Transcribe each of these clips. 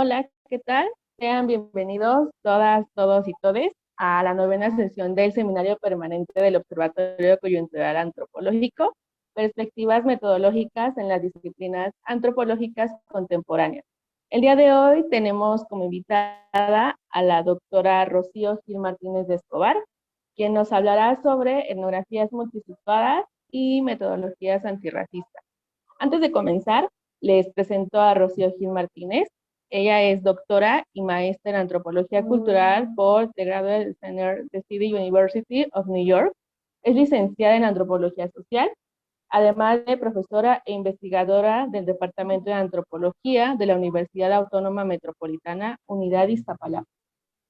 Hola, ¿qué tal? Sean bienvenidos todas, todos y todes a la novena sesión del Seminario Permanente del Observatorio Coyuntural Antropológico, Perspectivas Metodológicas en las Disciplinas Antropológicas Contemporáneas. El día de hoy tenemos como invitada a la doctora Rocío Gil Martínez de Escobar, quien nos hablará sobre etnografías multisituadas y metodologías antirracistas. Antes de comenzar, les presento a Rocío Gil Martínez. Ella es doctora y maestra en antropología cultural por The Graduate Center de City University of New York. Es licenciada en antropología social, además de profesora e investigadora del Departamento de Antropología de la Universidad Autónoma Metropolitana, Unidad Iztapalapa.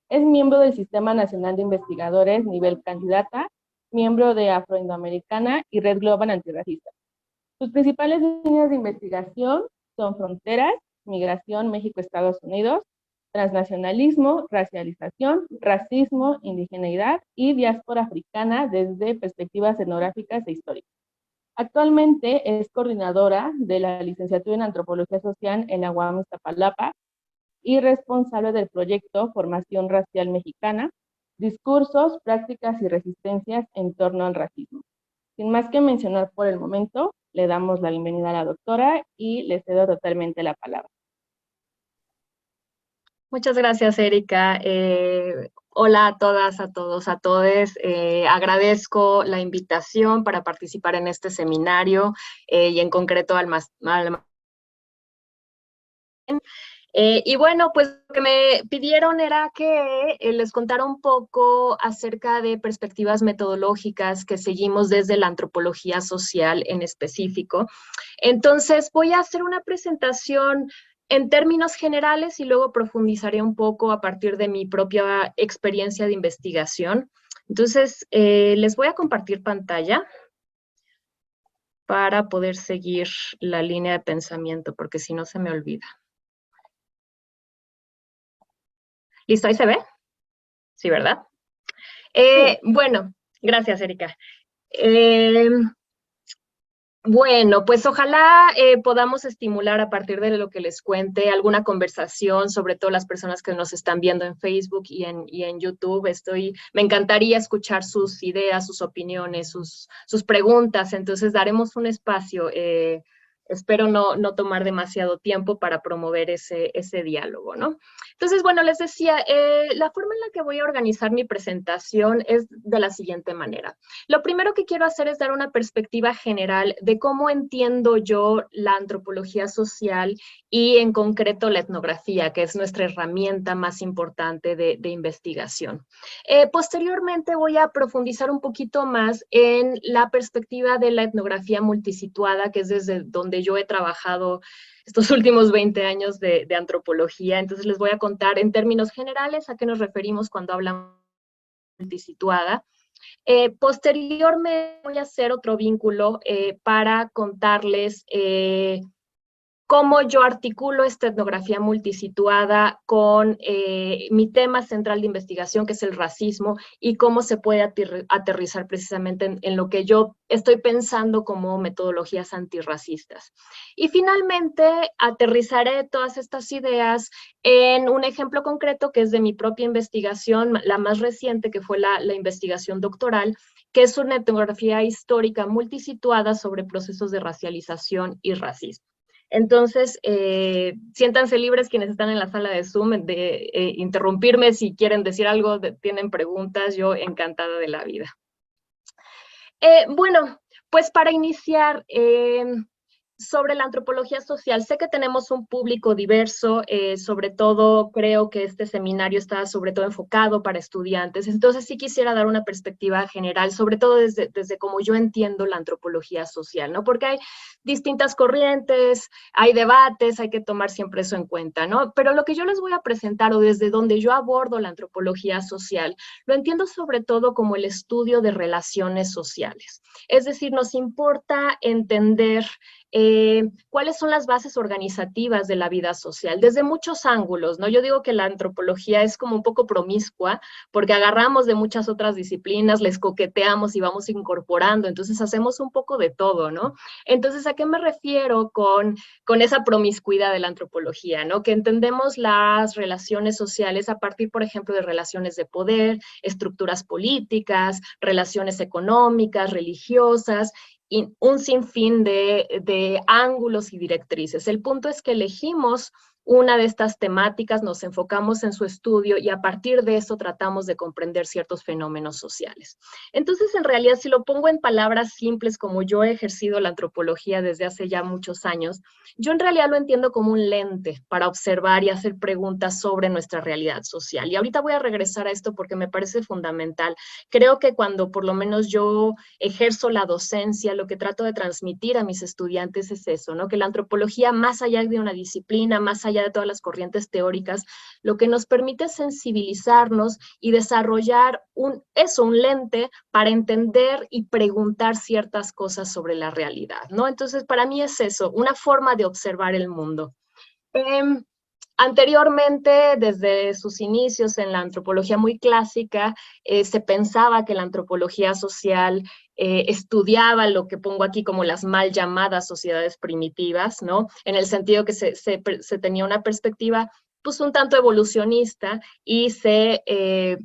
Es miembro del Sistema Nacional de Investigadores nivel candidata, miembro de Afroindoamericana y Red Global Antirracista. Sus principales líneas de investigación son fronteras, migración México-Estados Unidos, transnacionalismo, racialización, racismo, indigeneidad y diáspora africana desde perspectivas etnográficas e históricas. Actualmente es coordinadora de la licenciatura en Antropología Social en la UAM Iztapalapa y responsable del proyecto Formación Racial Mexicana, Discursos, Prácticas y Resistencias en torno al racismo. Sin más que mencionar por el momento, le damos la bienvenida a la doctora y le cedo totalmente la palabra. Muchas gracias, Erika. Hola a todas, a todos, a todes. Agradezco la invitación para participar en este seminario y en concreto y bueno, pues lo que me pidieron era que les contara un poco acerca de perspectivas metodológicas que seguimos desde la antropología social en específico. Entonces voy a hacer una presentación en términos generales y luego profundizaré un poco a partir de mi propia experiencia de investigación. Entonces, les voy a compartir pantalla para poder seguir la línea de pensamiento, porque si no se me olvida. ¿Listo? ¿Ahí se ve? Sí, ¿verdad? Sí. Bueno, gracias, Erika. Bueno, pues ojalá podamos estimular a partir de lo que les cuente alguna conversación, sobre todo las personas que nos están viendo en Facebook y en YouTube. Me encantaría escuchar sus ideas, sus opiniones, sus preguntas. Entonces daremos un espacio. Espero no tomar demasiado tiempo para promover ese diálogo, ¿no? Entonces, bueno, les decía, la forma en la que voy a organizar mi presentación es de la siguiente manera. Lo primero que quiero hacer es dar una perspectiva general de cómo entiendo yo la antropología social y en concreto la etnografía, que es nuestra herramienta más importante de investigación. Posteriormente voy a profundizar un poquito más en la perspectiva de la etnografía multisituada, que es desde donde yo he trabajado estos últimos 20 años de antropología. Entonces les voy a contar en términos generales a qué nos referimos cuando hablamos de multisituada. Posteriormente voy a hacer otro vínculo para contarles cómo yo articulo esta etnografía multisituada con mi tema central de investigación, que es el racismo, y cómo se puede aterrizar precisamente en lo que yo estoy pensando como metodologías antirracistas. Y finalmente aterrizaré todas estas ideas en un ejemplo concreto que es de mi propia investigación, la más reciente, que fue la investigación doctoral, que es una etnografía histórica multisituada sobre procesos de racialización y racismo. Entonces, siéntanse libres quienes están en la sala de Zoom de interrumpirme si quieren decir algo, tienen preguntas, yo encantada de la vida. Bueno, pues para iniciar, sobre la antropología social, sé que tenemos un público diverso, sobre todo creo que este seminario está sobre todo enfocado para estudiantes, entonces sí quisiera dar una perspectiva general, sobre todo desde cómo yo entiendo la antropología social, ¿no? Porque hay distintas corrientes, hay debates, hay que tomar siempre eso en cuenta, ¿no? Pero lo que yo les voy a presentar o desde donde yo abordo la antropología social, lo entiendo sobre todo como el estudio de relaciones sociales. Es decir, nos importa entender ¿Cuáles son las bases organizativas de la vida social? Desde muchos ángulos, ¿no? Yo digo que la antropología es como un poco promiscua, porque agarramos de muchas otras disciplinas, les coqueteamos y vamos incorporando, entonces hacemos un poco de todo, ¿no? Entonces, ¿a qué me refiero con esa promiscuidad de la antropología, ¿no? Que entendemos las relaciones sociales a partir, por ejemplo, de relaciones de poder, estructuras políticas, relaciones económicas, religiosas, y un sinfín de ángulos y directrices. El punto es que elegimos una de estas temáticas, nos enfocamos en su estudio y a partir de eso tratamos de comprender ciertos fenómenos sociales. Entonces, en realidad, si lo pongo en palabras simples, como yo he ejercido la antropología desde hace ya muchos años, yo en realidad lo entiendo como un lente para observar y hacer preguntas sobre nuestra realidad social. Y ahorita voy a regresar a esto porque me parece fundamental. Creo que cuando por lo menos yo ejerzo la docencia, lo que trato de transmitir a mis estudiantes es eso, ¿no? Que la antropología, más allá de una disciplina, más allá de todas las corrientes teóricas, lo que nos permite es sensibilizarnos y desarrollar un lente para entender y preguntar ciertas cosas sobre la realidad, ¿no? Entonces, para mí es eso, una forma de observar el mundo. Anteriormente, desde sus inicios en la antropología muy clásica, se pensaba que la antropología social estudiaba lo que pongo aquí como las mal llamadas sociedades primitivas, ¿no? En el sentido que se tenía una perspectiva pues un tanto evolucionista y se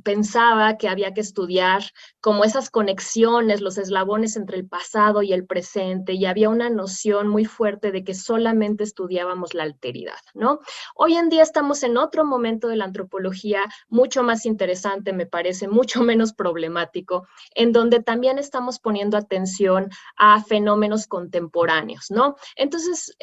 pensaba que había que estudiar como esas conexiones, los eslabones entre el pasado y el presente, y había una noción muy fuerte de que solamente estudiábamos la alteridad, ¿no? Hoy en día estamos en otro momento de la antropología mucho más interesante, me parece, mucho menos problemático, en donde también estamos poniendo atención a fenómenos contemporáneos, ¿no? Entonces,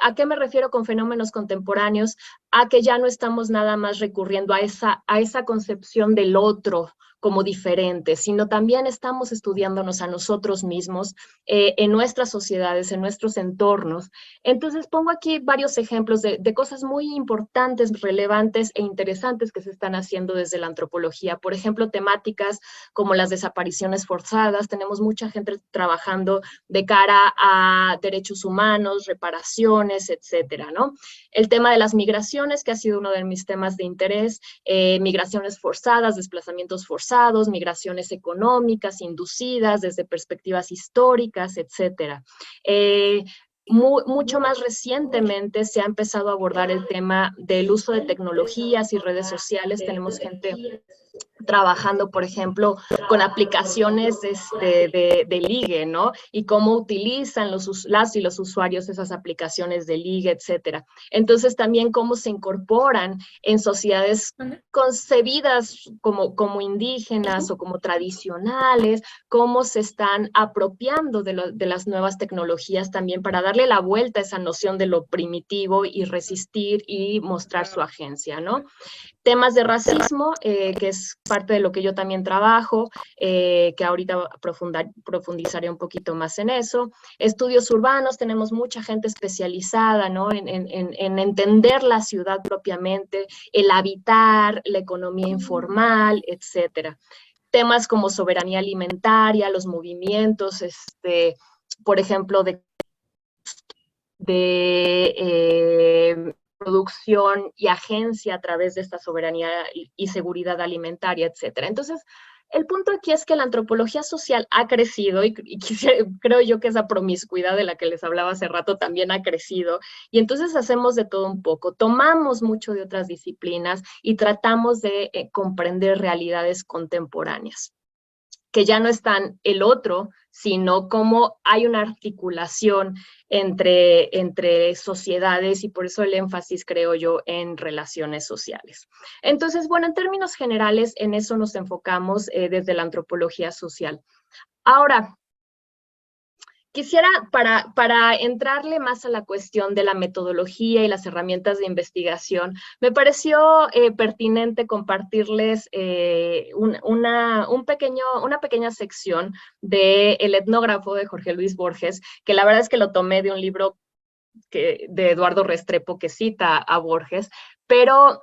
¿a qué me refiero con fenómenos contemporáneos? A que ya no estamos nada más recurriendo a esa concepción del otro como diferente, sino también estamos estudiándonos a nosotros mismos en nuestras sociedades, en nuestros entornos. Entonces pongo aquí varios ejemplos de cosas muy importantes, relevantes e interesantes que se están haciendo desde la antropología. Por ejemplo, temáticas como las desapariciones forzadas. Tenemos mucha gente trabajando de cara a derechos humanos, reparaciones, etcétera, ¿no? El tema de las migraciones, que ha sido uno de mis temas de interés, migraciones forzadas, desplazamientos forzados, migraciones económicas, inducidas desde perspectivas históricas, etcétera. Mucho más recientemente se ha empezado a abordar el tema del uso de tecnologías y redes sociales. Tenemos gente trabajando, por ejemplo, con aplicaciones de ligue, ¿no? Y cómo utilizan las y los usuarios esas aplicaciones de ligue, etcétera. Entonces, también cómo se incorporan en sociedades concebidas como indígenas o como tradicionales, cómo se están apropiando de las nuevas tecnologías también para darle la vuelta a esa noción de lo primitivo y resistir y mostrar su agencia, ¿no? Temas de racismo, que es parte de lo que yo también trabajo, que ahorita profundizaré un poquito más en eso. Estudios urbanos, tenemos mucha gente especializada, ¿no? en entender la ciudad propiamente, el habitar, la economía informal, etcétera. Temas como soberanía alimentaria, los movimientos, por ejemplo, producción y agencia a través de esta soberanía y seguridad alimentaria, etcétera. Entonces, el punto aquí es que la antropología social ha crecido y creo yo que esa promiscuidad de la que les hablaba hace rato también ha crecido, y entonces hacemos de todo un poco, tomamos mucho de otras disciplinas y tratamos de comprender realidades contemporáneas, que ya no están el otro, sino cómo hay una articulación entre sociedades, y por eso el énfasis, creo yo, en relaciones sociales. Entonces, bueno, en términos generales, en eso nos enfocamos desde la antropología social. Ahora, quisiera, para entrarle más a la cuestión de la metodología y las herramientas de investigación, me pareció pertinente compartirles una pequeña sección de El etnógrafo de Jorge Luis Borges, que la verdad es que lo tomé de un libro de Eduardo Restrepo que cita a Borges, pero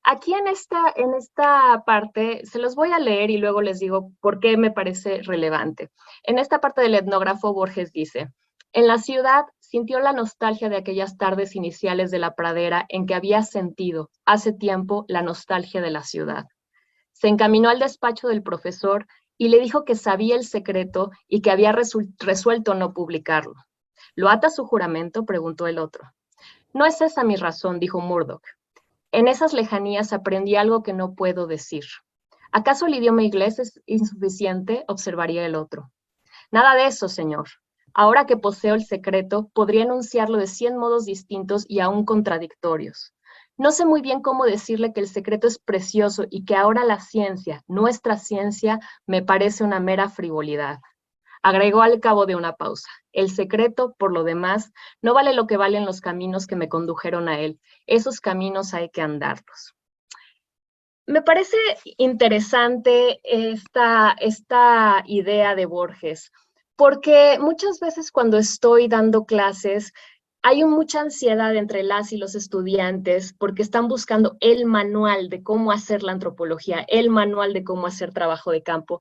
aquí en esta parte se los voy a leer y luego les digo por qué me parece relevante. En esta parte del etnógrafo, Borges dice: En la ciudad sintió la nostalgia de aquellas tardes iniciales de la pradera en que había sentido hace tiempo la nostalgia de la ciudad. Se encaminó al despacho del profesor y le dijo que sabía el secreto y que había resuelto no publicarlo. ¿Lo ata su juramento?, preguntó el otro. No es esa mi razón, dijo Murdoch. En esas lejanías aprendí algo que no puedo decir. ¿Acaso el idioma inglés es insuficiente?, observaría el otro. Nada de eso, señor. Ahora que poseo el secreto, podría enunciarlo de 100 modos distintos y aún contradictorios. No sé muy bien cómo decirle que el secreto es precioso y que ahora la ciencia, nuestra ciencia, me parece una mera frivolidad. Agregó al cabo de una pausa. El secreto, por lo demás, no vale lo que valen los caminos que me condujeron a él. Esos caminos hay que andarlos. Me parece interesante esta idea de Borges, porque muchas veces cuando estoy dando clases, hay mucha ansiedad entre las y los estudiantes porque están buscando el manual de cómo hacer la antropología, el manual de cómo hacer trabajo de campo.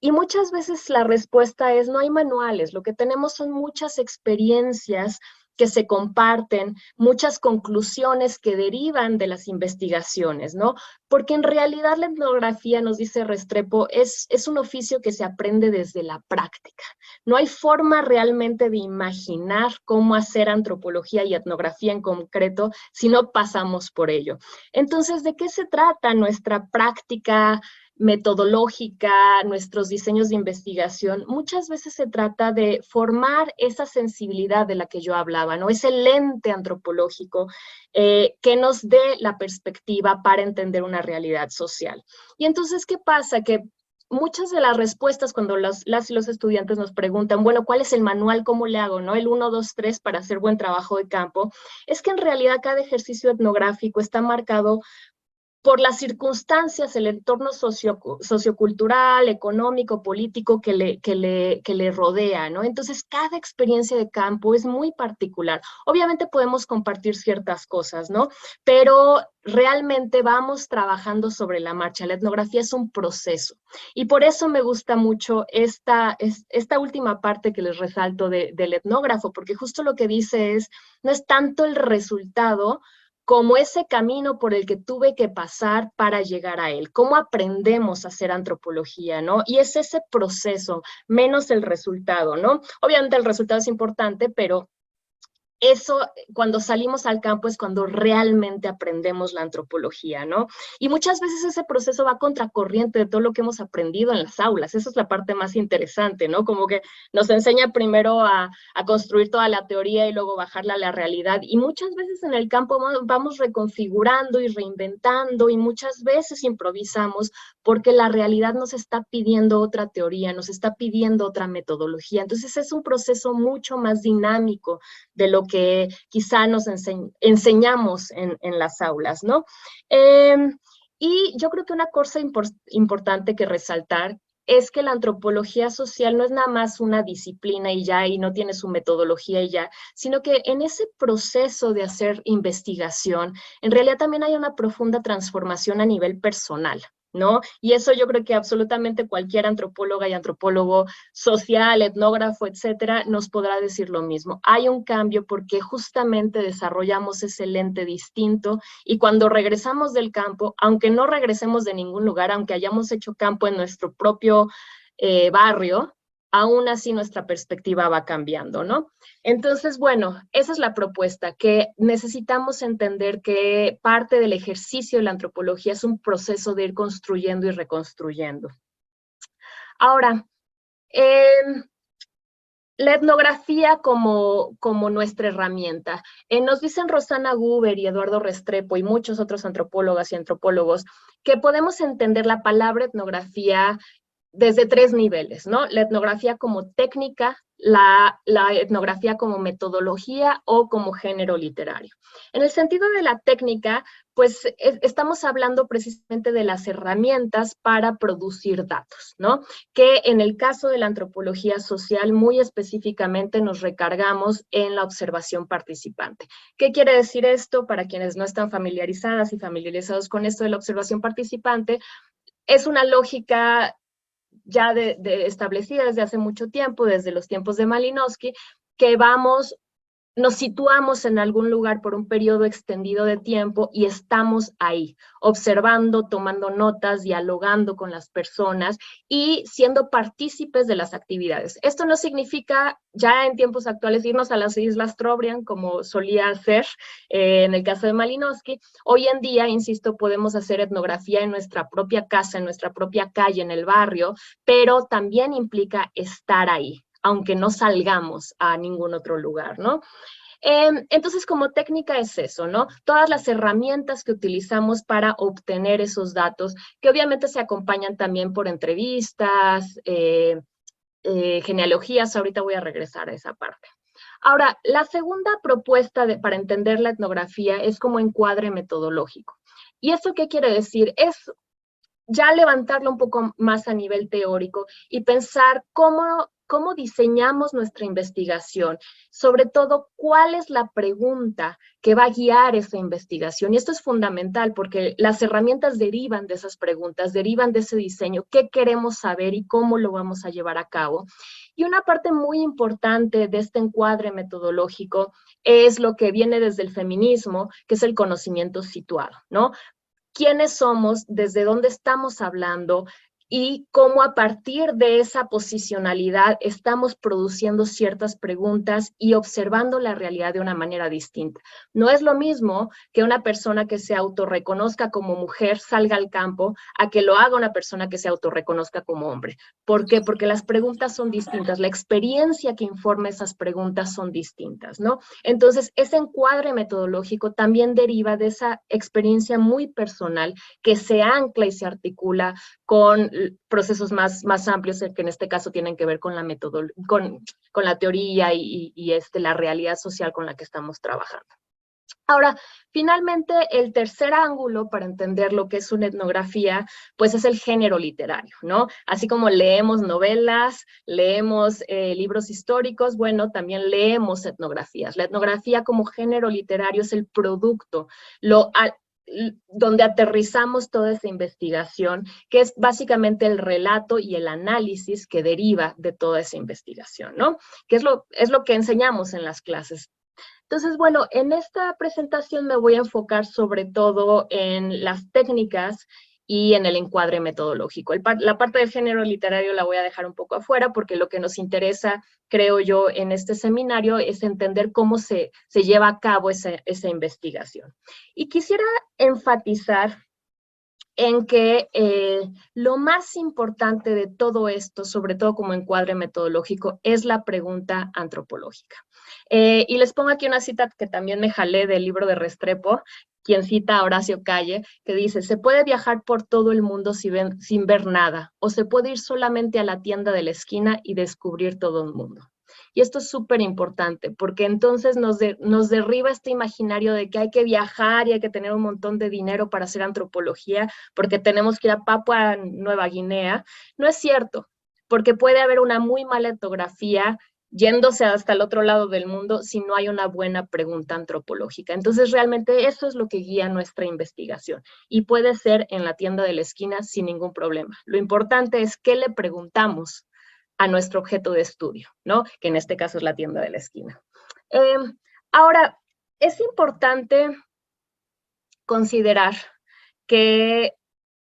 Y muchas veces la respuesta es, no hay manuales, lo que tenemos son muchas experiencias que se comparten, muchas conclusiones que derivan de las investigaciones, ¿no? Porque en realidad la etnografía, nos dice Restrepo, es un oficio que se aprende desde la práctica. No hay forma realmente de imaginar cómo hacer antropología y etnografía en concreto si no pasamos por ello. Entonces, ¿de qué se trata nuestra práctica metodológica, nuestros diseños de investigación? Muchas veces se trata de formar esa sensibilidad de la que yo hablaba, ¿no? Ese lente antropológico que nos dé la perspectiva para entender una realidad social. Y entonces, ¿qué pasa? Que muchas de las respuestas cuando las y los estudiantes nos preguntan, bueno, ¿cuál es el manual? ¿Cómo le hago? ¿No? El 1, 2, 3 para hacer buen trabajo de campo. Es que en realidad cada ejercicio etnográfico está marcado por las circunstancias, el entorno sociocultural, económico, político que le rodea, ¿no? Entonces, cada experiencia de campo es muy particular. Obviamente podemos compartir ciertas cosas, ¿no? Pero realmente vamos trabajando sobre la marcha. La etnografía es un proceso. Y por eso me gusta mucho esta última parte que les resalto del etnógrafo, porque justo lo que dice es, no es tanto el resultado, como ese camino por el que tuve que pasar para llegar a él. ¿Cómo aprendemos a hacer antropología, no? Y es ese proceso, menos el resultado, ¿no? Obviamente el resultado es importante, pero eso, cuando salimos al campo, es cuando realmente aprendemos la antropología, ¿no? Y muchas veces ese proceso va contracorriente de todo lo que hemos aprendido en las aulas. Esa es la parte más interesante, ¿no? Como que nos enseña primero a construir toda la teoría y luego bajarla a la realidad. Y muchas veces en el campo vamos reconfigurando y reinventando y muchas veces improvisamos porque la realidad nos está pidiendo otra teoría, nos está pidiendo otra metodología. Entonces es un proceso mucho más dinámico de lo que quizá nos enseñamos en las aulas, ¿no? Y yo creo que una cosa importante que resaltar es que la antropología social no es nada más una disciplina y ya, y no tiene su metodología y ya, sino que en ese proceso de hacer investigación, en realidad también hay una profunda transformación a nivel personal, ¿no? Y eso yo creo que absolutamente cualquier antropóloga y antropólogo social, etnógrafo, etcétera, nos podrá decir lo mismo. Hay un cambio porque justamente desarrollamos ese lente distinto y cuando regresamos del campo, aunque no regresemos de ningún lugar, aunque hayamos hecho campo en nuestro propio barrio, aún así nuestra perspectiva va cambiando, ¿no? Entonces, bueno, esa es la propuesta, que necesitamos entender que parte del ejercicio de la antropología es un proceso de ir construyendo y reconstruyendo. Ahora, la etnografía como nuestra herramienta. Nos dicen Rosana Guber y Eduardo Restrepo y muchos otros antropólogas y antropólogos que podemos entender la palabra etnografía desde 3 niveles, ¿no? La etnografía como técnica, la etnografía como metodología o como género literario. En el sentido de la técnica, pues estamos hablando precisamente de las herramientas para producir datos, ¿no? Que en el caso de la antropología social, muy específicamente nos recargamos en la observación participante. ¿Qué quiere decir esto? Para quienes no están familiarizadas y familiarizados con esto de la observación participante, es una lógica ya establecida desde hace mucho tiempo, desde los tiempos de Malinowski, que nos situamos en algún lugar por un periodo extendido de tiempo y estamos ahí, observando, tomando notas, dialogando con las personas y siendo partícipes de las actividades. Esto no significa ya en tiempos actuales irnos a las Islas Trobriand, como solía hacer en el caso de Malinowski. Hoy en día, insisto, podemos hacer etnografía en nuestra propia casa, en nuestra propia calle, en el barrio, pero también implica estar ahí, aunque no salgamos a ningún otro lugar, ¿no? Entonces, como técnica es eso, ¿no? Todas las herramientas que utilizamos para obtener esos datos, que obviamente se acompañan también por entrevistas, genealogías, ahorita voy a regresar a esa parte. Ahora, la segunda propuesta para entender la etnografía es como encuadre metodológico. ¿Y eso qué quiere decir? Es ya levantarlo un poco más a nivel teórico y pensar cómo diseñamos nuestra investigación, sobre todo cuál es la pregunta que va a guiar esa investigación. Y esto es fundamental porque las herramientas derivan de esas preguntas, derivan de ese diseño, qué queremos saber y cómo lo vamos a llevar a cabo. Y una parte muy importante de este encuadre metodológico es lo que viene desde el feminismo, que es el conocimiento situado, ¿no? Quiénes somos, desde dónde estamos hablando y cómo a partir de esa posicionalidad estamos produciendo ciertas preguntas y observando la realidad de una manera distinta. No es lo mismo que una persona que se autorreconozca como mujer salga al campo a que lo haga una persona que se autorreconozca como hombre. ¿Por qué? Porque las preguntas son distintas, la experiencia que informa esas preguntas son distintas, ¿no? Entonces, ese encuadre metodológico también deriva de esa experiencia muy personal que se ancla y se articula con procesos más amplios, que en este caso tienen que ver con la con la teoría y la realidad social con la que estamos trabajando. Ahora, finalmente, el tercer ángulo para entender lo que es una etnografía, pues es el género literario, ¿no? Así como leemos novelas, leemos libros históricos, bueno, también leemos etnografías. La etnografía como género literario es el producto, donde aterrizamos toda esa investigación, que es básicamente el relato y el análisis que deriva de toda esa investigación, ¿no? Que es lo que enseñamos en las clases. Entonces, bueno, en esta presentación me voy a enfocar sobre todo en las técnicas y en el encuadre metodológico. La parte del género literario la voy a dejar un poco afuera porque lo que nos interesa, creo yo, en este seminario es entender cómo se lleva a cabo esa investigación. Y quisiera enfatizar en que lo más importante de todo esto, sobre todo como encuadre metodológico, es la pregunta antropológica. Y les pongo aquí una cita que también me jalé del libro de Restrepo, quien cita a Horacio Calle, que dice: se puede viajar por todo el mundo sin ver nada, o se puede ir solamente a la tienda de la esquina y descubrir todo el mundo. Y esto es súper importante, porque entonces nos derriba este imaginario de que hay que viajar y hay que tener un montón de dinero para hacer antropología, porque tenemos que ir a Papua Nueva Guinea. No es cierto, porque puede haber una muy mala etnografía yéndose hasta el otro lado del mundo si no hay una buena pregunta antropológica. Entonces, realmente eso es lo que guía nuestra investigación y puede ser en la tienda de la esquina sin ningún problema. Lo importante es qué le preguntamos a nuestro objeto de estudio, ¿no? Que en este caso es la tienda de la esquina. Ahora, es importante considerar que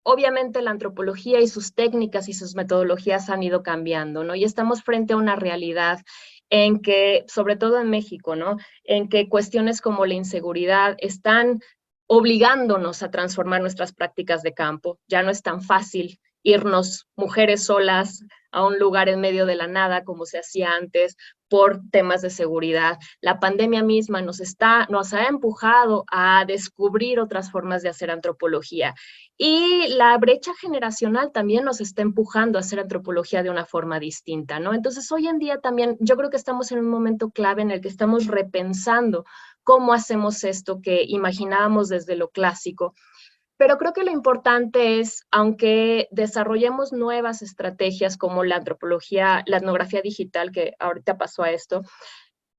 obviamente la antropología y sus técnicas y sus metodologías han ido cambiando, ¿no? Y estamos frente a una realidad en que, sobre todo en México, ¿no? En que cuestiones como la inseguridad están obligándonos a transformar nuestras prácticas de campo. Ya no es tan fácil irnos mujeres solas a un lugar en medio de la nada como se hacía antes por temas de seguridad. La pandemia misma nos ha empujado a descubrir otras formas de hacer antropología. Y la brecha generacional también nos está empujando a hacer antropología de una forma distinta, ¿no? Entonces, hoy en día también yo creo que estamos en un momento clave en el que estamos repensando cómo hacemos esto que imaginábamos desde lo clásico. Pero creo que lo importante es, aunque desarrollemos nuevas estrategias como la antropología, la etnografía digital, que ahorita pasó a esto,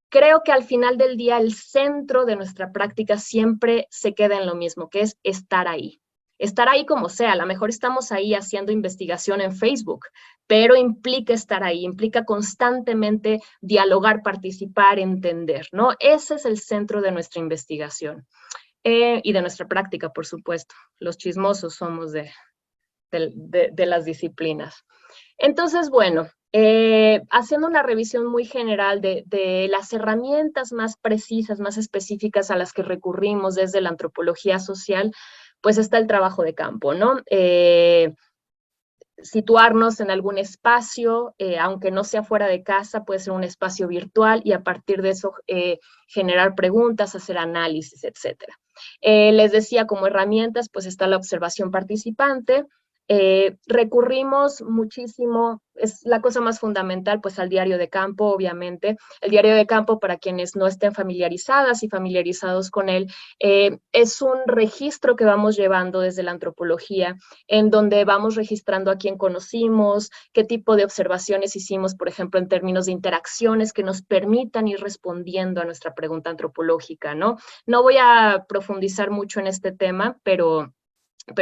creo que al final del día el centro de nuestra práctica siempre se queda en lo mismo, que es estar ahí. estar ahí como sea, a lo mejor estamos ahí haciendo investigación en Facebook, pero implica estar ahí, implica constantemente dialogar, participar, entender, ¿no? Ese es el centro de nuestra investigación y de nuestra práctica, por supuesto. Los chismosos somos de las disciplinas. Entonces, bueno, haciendo una revisión muy general de las herramientas más precisas, más específicas a las que recurrimos desde la antropología social, pues está el trabajo de campo, ¿no? Situarnos en algún espacio, aunque no sea fuera de casa, puede ser un espacio virtual y a partir de eso generar preguntas, hacer análisis, etcétera. Les decía, como herramientas, pues está la observación participante. Recurrimos muchísimo, es la cosa más fundamental, pues al diario de campo, obviamente. El diario de campo, para quienes no estén familiarizadas y familiarizados con él, es un registro que vamos llevando desde la antropología, en donde vamos registrando a quién conocimos, qué tipo de observaciones hicimos, por ejemplo, en términos de interacciones que nos permitan ir respondiendo a nuestra pregunta antropológica, ¿no? No voy a profundizar mucho en este tema, pero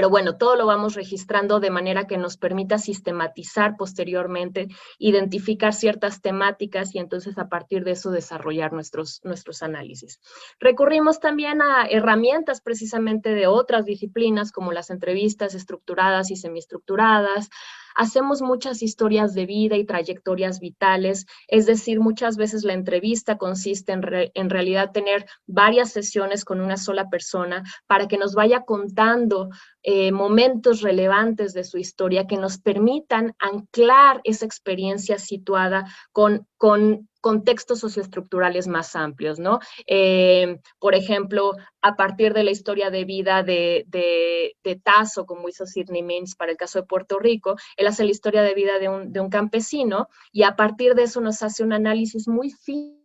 bueno, todo lo vamos registrando de manera que nos permita sistematizar posteriormente, identificar ciertas temáticas y entonces a partir de eso desarrollar nuestros análisis. Recurrimos también a herramientas precisamente de otras disciplinas como las entrevistas estructuradas y semiestructuradas. Hacemos muchas historias de vida y trayectorias vitales, es decir, muchas veces la entrevista consiste en realidad tener varias sesiones con una sola persona para que nos vaya contando momentos relevantes de su historia que nos permitan anclar esa experiencia situada con contextos socioestructurales más amplios, ¿no? Por ejemplo, a partir de la historia de vida de Tasso, como hizo Sidney Mintz para el caso de Puerto Rico, él hace la historia de vida de un campesino y a partir de eso nos hace un análisis muy fino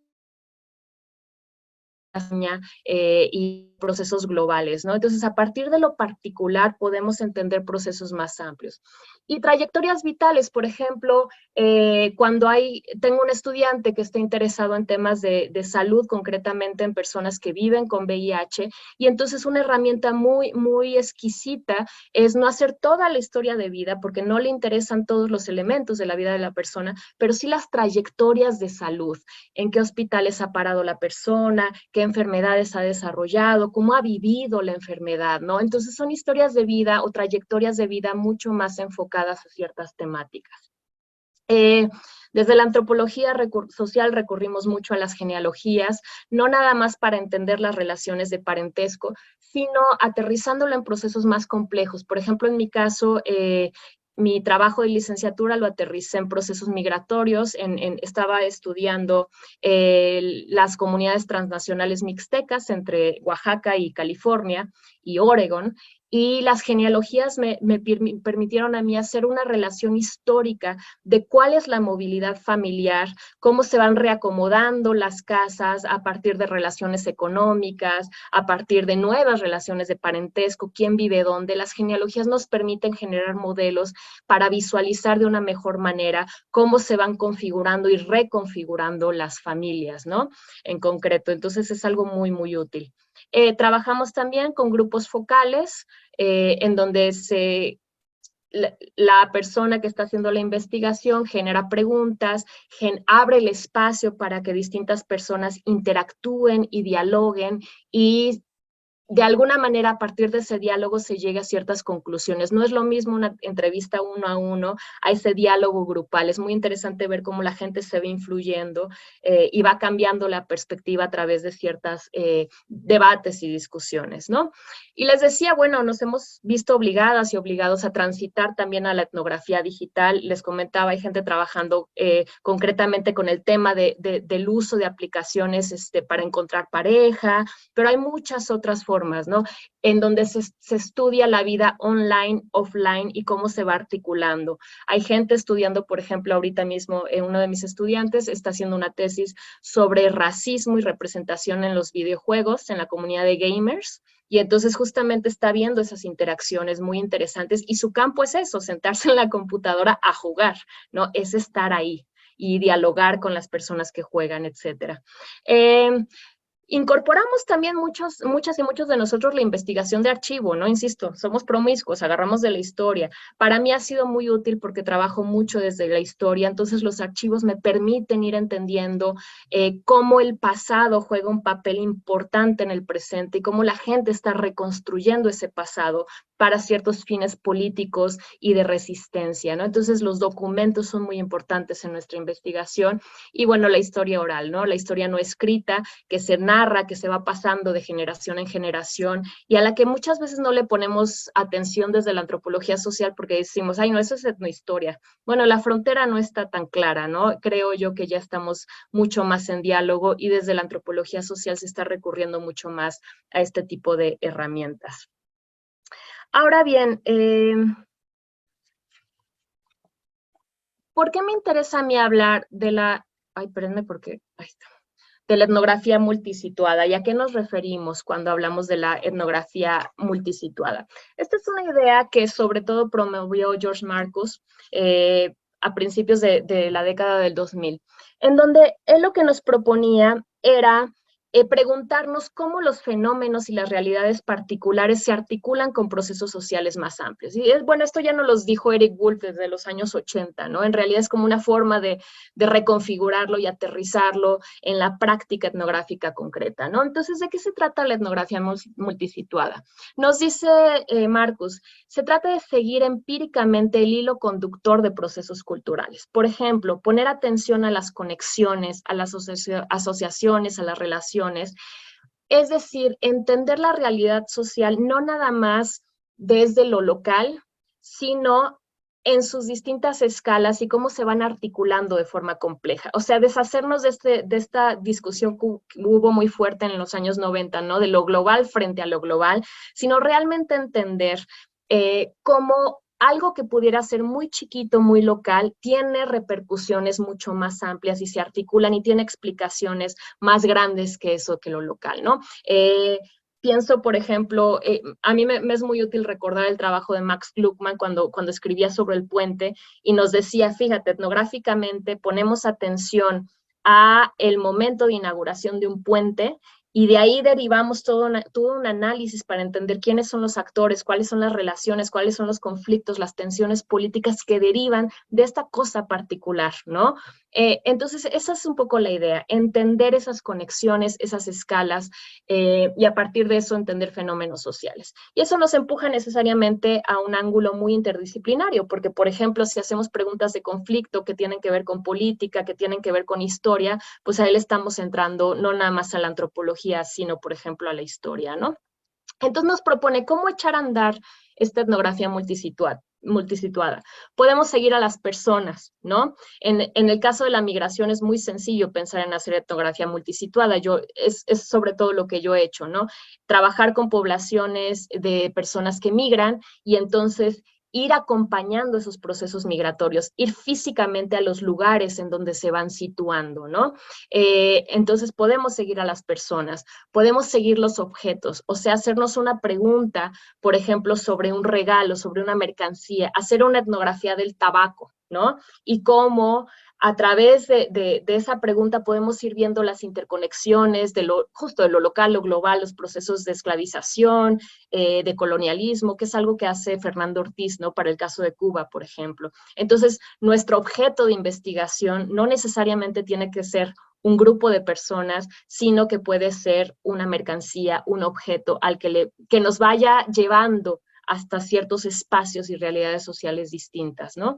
y procesos globales, ¿no? Entonces, a partir de lo particular podemos entender procesos más amplios. Y trayectorias vitales, por ejemplo, cuando tengo un estudiante que está interesado en temas de salud, concretamente en personas que viven con VIH, y entonces una herramienta muy, muy exquisita es no hacer toda la historia de vida, porque no le interesan todos los elementos de la vida de la persona, pero sí las trayectorias de salud, en qué hospitales ha parado la persona, qué enfermedades ha desarrollado, cómo ha vivido la enfermedad, ¿no? Entonces son historias de vida o trayectorias de vida mucho más enfocadas a ciertas temáticas. Desde la antropología social recurrimos mucho a las genealogías, no nada más para entender las relaciones de parentesco, sino aterrizándolo en procesos más complejos. Por ejemplo, en mi caso, mi trabajo de licenciatura lo aterricé en procesos migratorios, estaba estudiando las comunidades transnacionales mixtecas entre Oaxaca y California y Oregon, y las genealogías me permitieron a mí hacer una relación histórica de cuál es la movilidad familiar, cómo se van reacomodando las casas a partir de relaciones económicas, a partir de nuevas relaciones de parentesco, quién vive dónde. Las genealogías nos permiten generar modelos para visualizar de una mejor manera cómo se van configurando y reconfigurando las familias, ¿no? En concreto, entonces es algo muy, muy útil. Trabajamos también con grupos focales en donde la persona que está haciendo la investigación genera preguntas, abre el espacio para que distintas personas interactúen y dialoguen y de alguna manera a partir de ese diálogo se llega a ciertas conclusiones. No es lo mismo una entrevista uno a uno a ese diálogo grupal. Es muy interesante ver cómo la gente se ve influyendo y va cambiando la perspectiva a través de ciertos debates y discusiones, ¿no? Y les decía, bueno, nos hemos visto obligadas y obligados a transitar también a la etnografía digital. Les comentaba, hay gente trabajando concretamente con el tema del uso de aplicaciones para encontrar pareja, pero hay muchas otras formas, ¿no? En donde se estudia la vida online, offline y cómo se va articulando. Hay gente estudiando, por ejemplo, ahorita mismo uno de mis estudiantes está haciendo una tesis sobre racismo y representación en los videojuegos, en la comunidad de gamers, y entonces justamente está viendo esas interacciones muy interesantes y su campo es eso, sentarse en la computadora a jugar, ¿no? Es estar ahí y dialogar con las personas que juegan, etcétera. Incorporamos también muchas y muchos de nosotros la investigación de archivo, ¿no? Insisto, somos promiscuos, agarramos de la historia. Para mí ha sido muy útil porque trabajo mucho desde la historia, entonces los archivos me permiten ir entendiendo cómo el pasado juega un papel importante en el presente y cómo la gente está reconstruyendo ese pasado para ciertos fines políticos y de resistencia, ¿no? Entonces los documentos son muy importantes en nuestra investigación y bueno, la historia oral, ¿no? La historia no escrita que se narra, que se va pasando de generación en generación y a la que muchas veces no le ponemos atención desde la antropología social porque decimos, ay, no, eso es etnohistoria. Bueno, la frontera no está tan clara, ¿no? Creo yo que ya estamos mucho más en diálogo y desde la antropología social se está recurriendo mucho más a este tipo de herramientas. Ahora bien, ¿por qué me interesa a mí hablar de la... Ay, espérenme porque... Ahí está. De la etnografía multisituada. ¿Y a qué nos referimos cuando hablamos de la etnografía multisituada? Esta es una idea que sobre todo promovió George Marcus a principios de la década del 2000, en donde él lo que nos proponía era preguntarnos cómo los fenómenos y las realidades particulares se articulan con procesos sociales más amplios. Y bueno, esto ya nos los dijo Eric Wolf desde los años 80, ¿no? En realidad es como una forma de reconfigurarlo y aterrizarlo en la práctica etnográfica concreta, ¿no? Entonces, ¿de qué se trata la etnografía multisituada? Nos dice Marcus, se trata de seguir empíricamente el hilo conductor de procesos culturales. Por ejemplo, poner atención a las conexiones, a las asociaciones, a las relaciones, es decir, entender la realidad social no nada más desde lo local, sino en sus distintas escalas y cómo se van articulando de forma compleja. O sea, deshacernos de esta discusión que hubo muy fuerte en los años 90, ¿no? De lo global frente a lo global, sino realmente entender cómo algo que pudiera ser muy chiquito, muy local, tiene repercusiones mucho más amplias y se articulan y tiene explicaciones más grandes que eso, que lo local, ¿no? Pienso, por ejemplo, a mí me es muy útil recordar el trabajo de Max Gluckman cuando escribía sobre el puente y nos decía, fíjate, etnográficamente ponemos atención a el momento de inauguración de un puente y de ahí derivamos todo un análisis para entender quiénes son los actores, cuáles son las relaciones, cuáles son los conflictos, las tensiones políticas que derivan de esta cosa particular, ¿no? Entonces, esa es un poco la idea, entender esas conexiones, esas escalas, y a partir de eso entender fenómenos sociales. Y eso nos empuja necesariamente a un ángulo muy interdisciplinario, porque, por ejemplo, si hacemos preguntas de conflicto que tienen que ver con política, que tienen que ver con historia, pues ahí le estamos entrando no nada más a la antropología, sino, por ejemplo, a la historia, ¿no? Entonces nos propone cómo echar a andar esta etnografía multisituada. Podemos seguir a las personas, ¿no? En el caso de la migración es muy sencillo pensar en hacer etnografía multisituada. Es sobre todo lo que yo he hecho, ¿no? Trabajar con poblaciones de personas que migran y entonces ir acompañando esos procesos migratorios, ir físicamente a los lugares en donde se van situando, ¿no? Entonces podemos seguir a las personas, podemos seguir los objetos, o sea, hacernos una pregunta, por ejemplo, sobre un regalo, sobre una mercancía, hacer una etnografía del tabaco, ¿no? Y cómo a través de esa pregunta podemos ir viendo las interconexiones justo de lo local, lo global, los procesos de esclavización, de colonialismo, que es algo que hace Fernando Ortiz, ¿no? Para el caso de Cuba, por ejemplo. Entonces, nuestro objeto de investigación no necesariamente tiene que ser un grupo de personas, sino que puede ser una mercancía, un objeto al que nos vaya llevando hasta ciertos espacios y realidades sociales distintas, ¿no?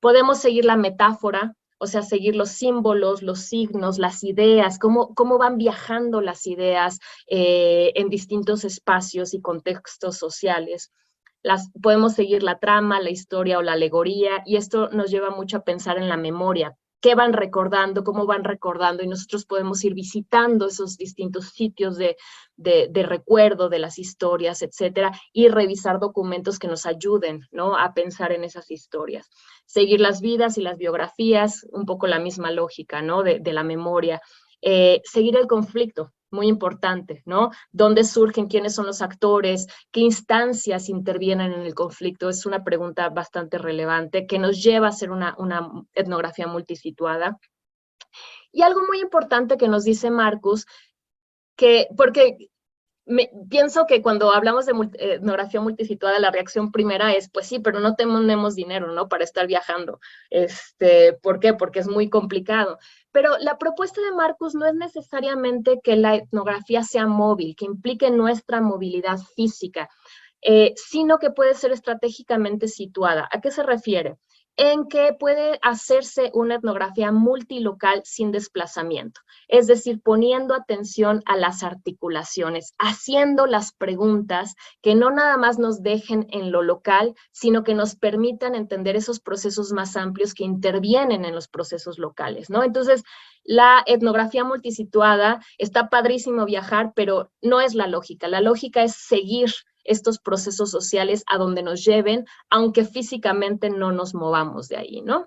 Podemos seguir la metáfora, o sea, seguir los símbolos, los signos, las ideas, cómo van viajando las ideas en distintos espacios y contextos sociales. Podemos seguir la trama, la historia o la alegoría, y esto nos lleva mucho a pensar en la memoria. ¿Qué van recordando? ¿Cómo van recordando? Y nosotros podemos ir visitando esos distintos sitios de recuerdo de las historias, etcétera, y revisar documentos que nos ayuden, ¿no? A pensar en esas historias. Seguir las vidas y las biografías, un poco la misma lógica, ¿no? De la memoria. Seguir el conflicto, muy importante, ¿no? ¿Dónde surgen? ¿Quiénes son los actores? ¿Qué instancias intervienen en el conflicto? Es una pregunta bastante relevante que nos lleva a hacer una etnografía multisituada. Y algo muy importante que nos dice Marcus porque pienso que cuando hablamos de etnografía multisituada, la reacción primera es, pues sí, pero no tenemos dinero, ¿no? Para estar viajando. ¿Por qué? Porque es muy complicado. Pero la propuesta de Marcus no es necesariamente que la etnografía sea móvil, que implique nuestra movilidad física, sino que puede ser estratégicamente situada. ¿A qué se refiere? En que puede hacerse una etnografía multilocal sin desplazamiento, es decir, poniendo atención a las articulaciones, haciendo las preguntas que no nada más nos dejen en lo local, sino que nos permitan entender esos procesos más amplios que intervienen en los procesos locales, ¿no? Entonces, la etnografía multisituada, está padrísimo viajar, pero no es la lógica es seguir estos procesos sociales a donde nos lleven, aunque físicamente no nos movamos de ahí, ¿no?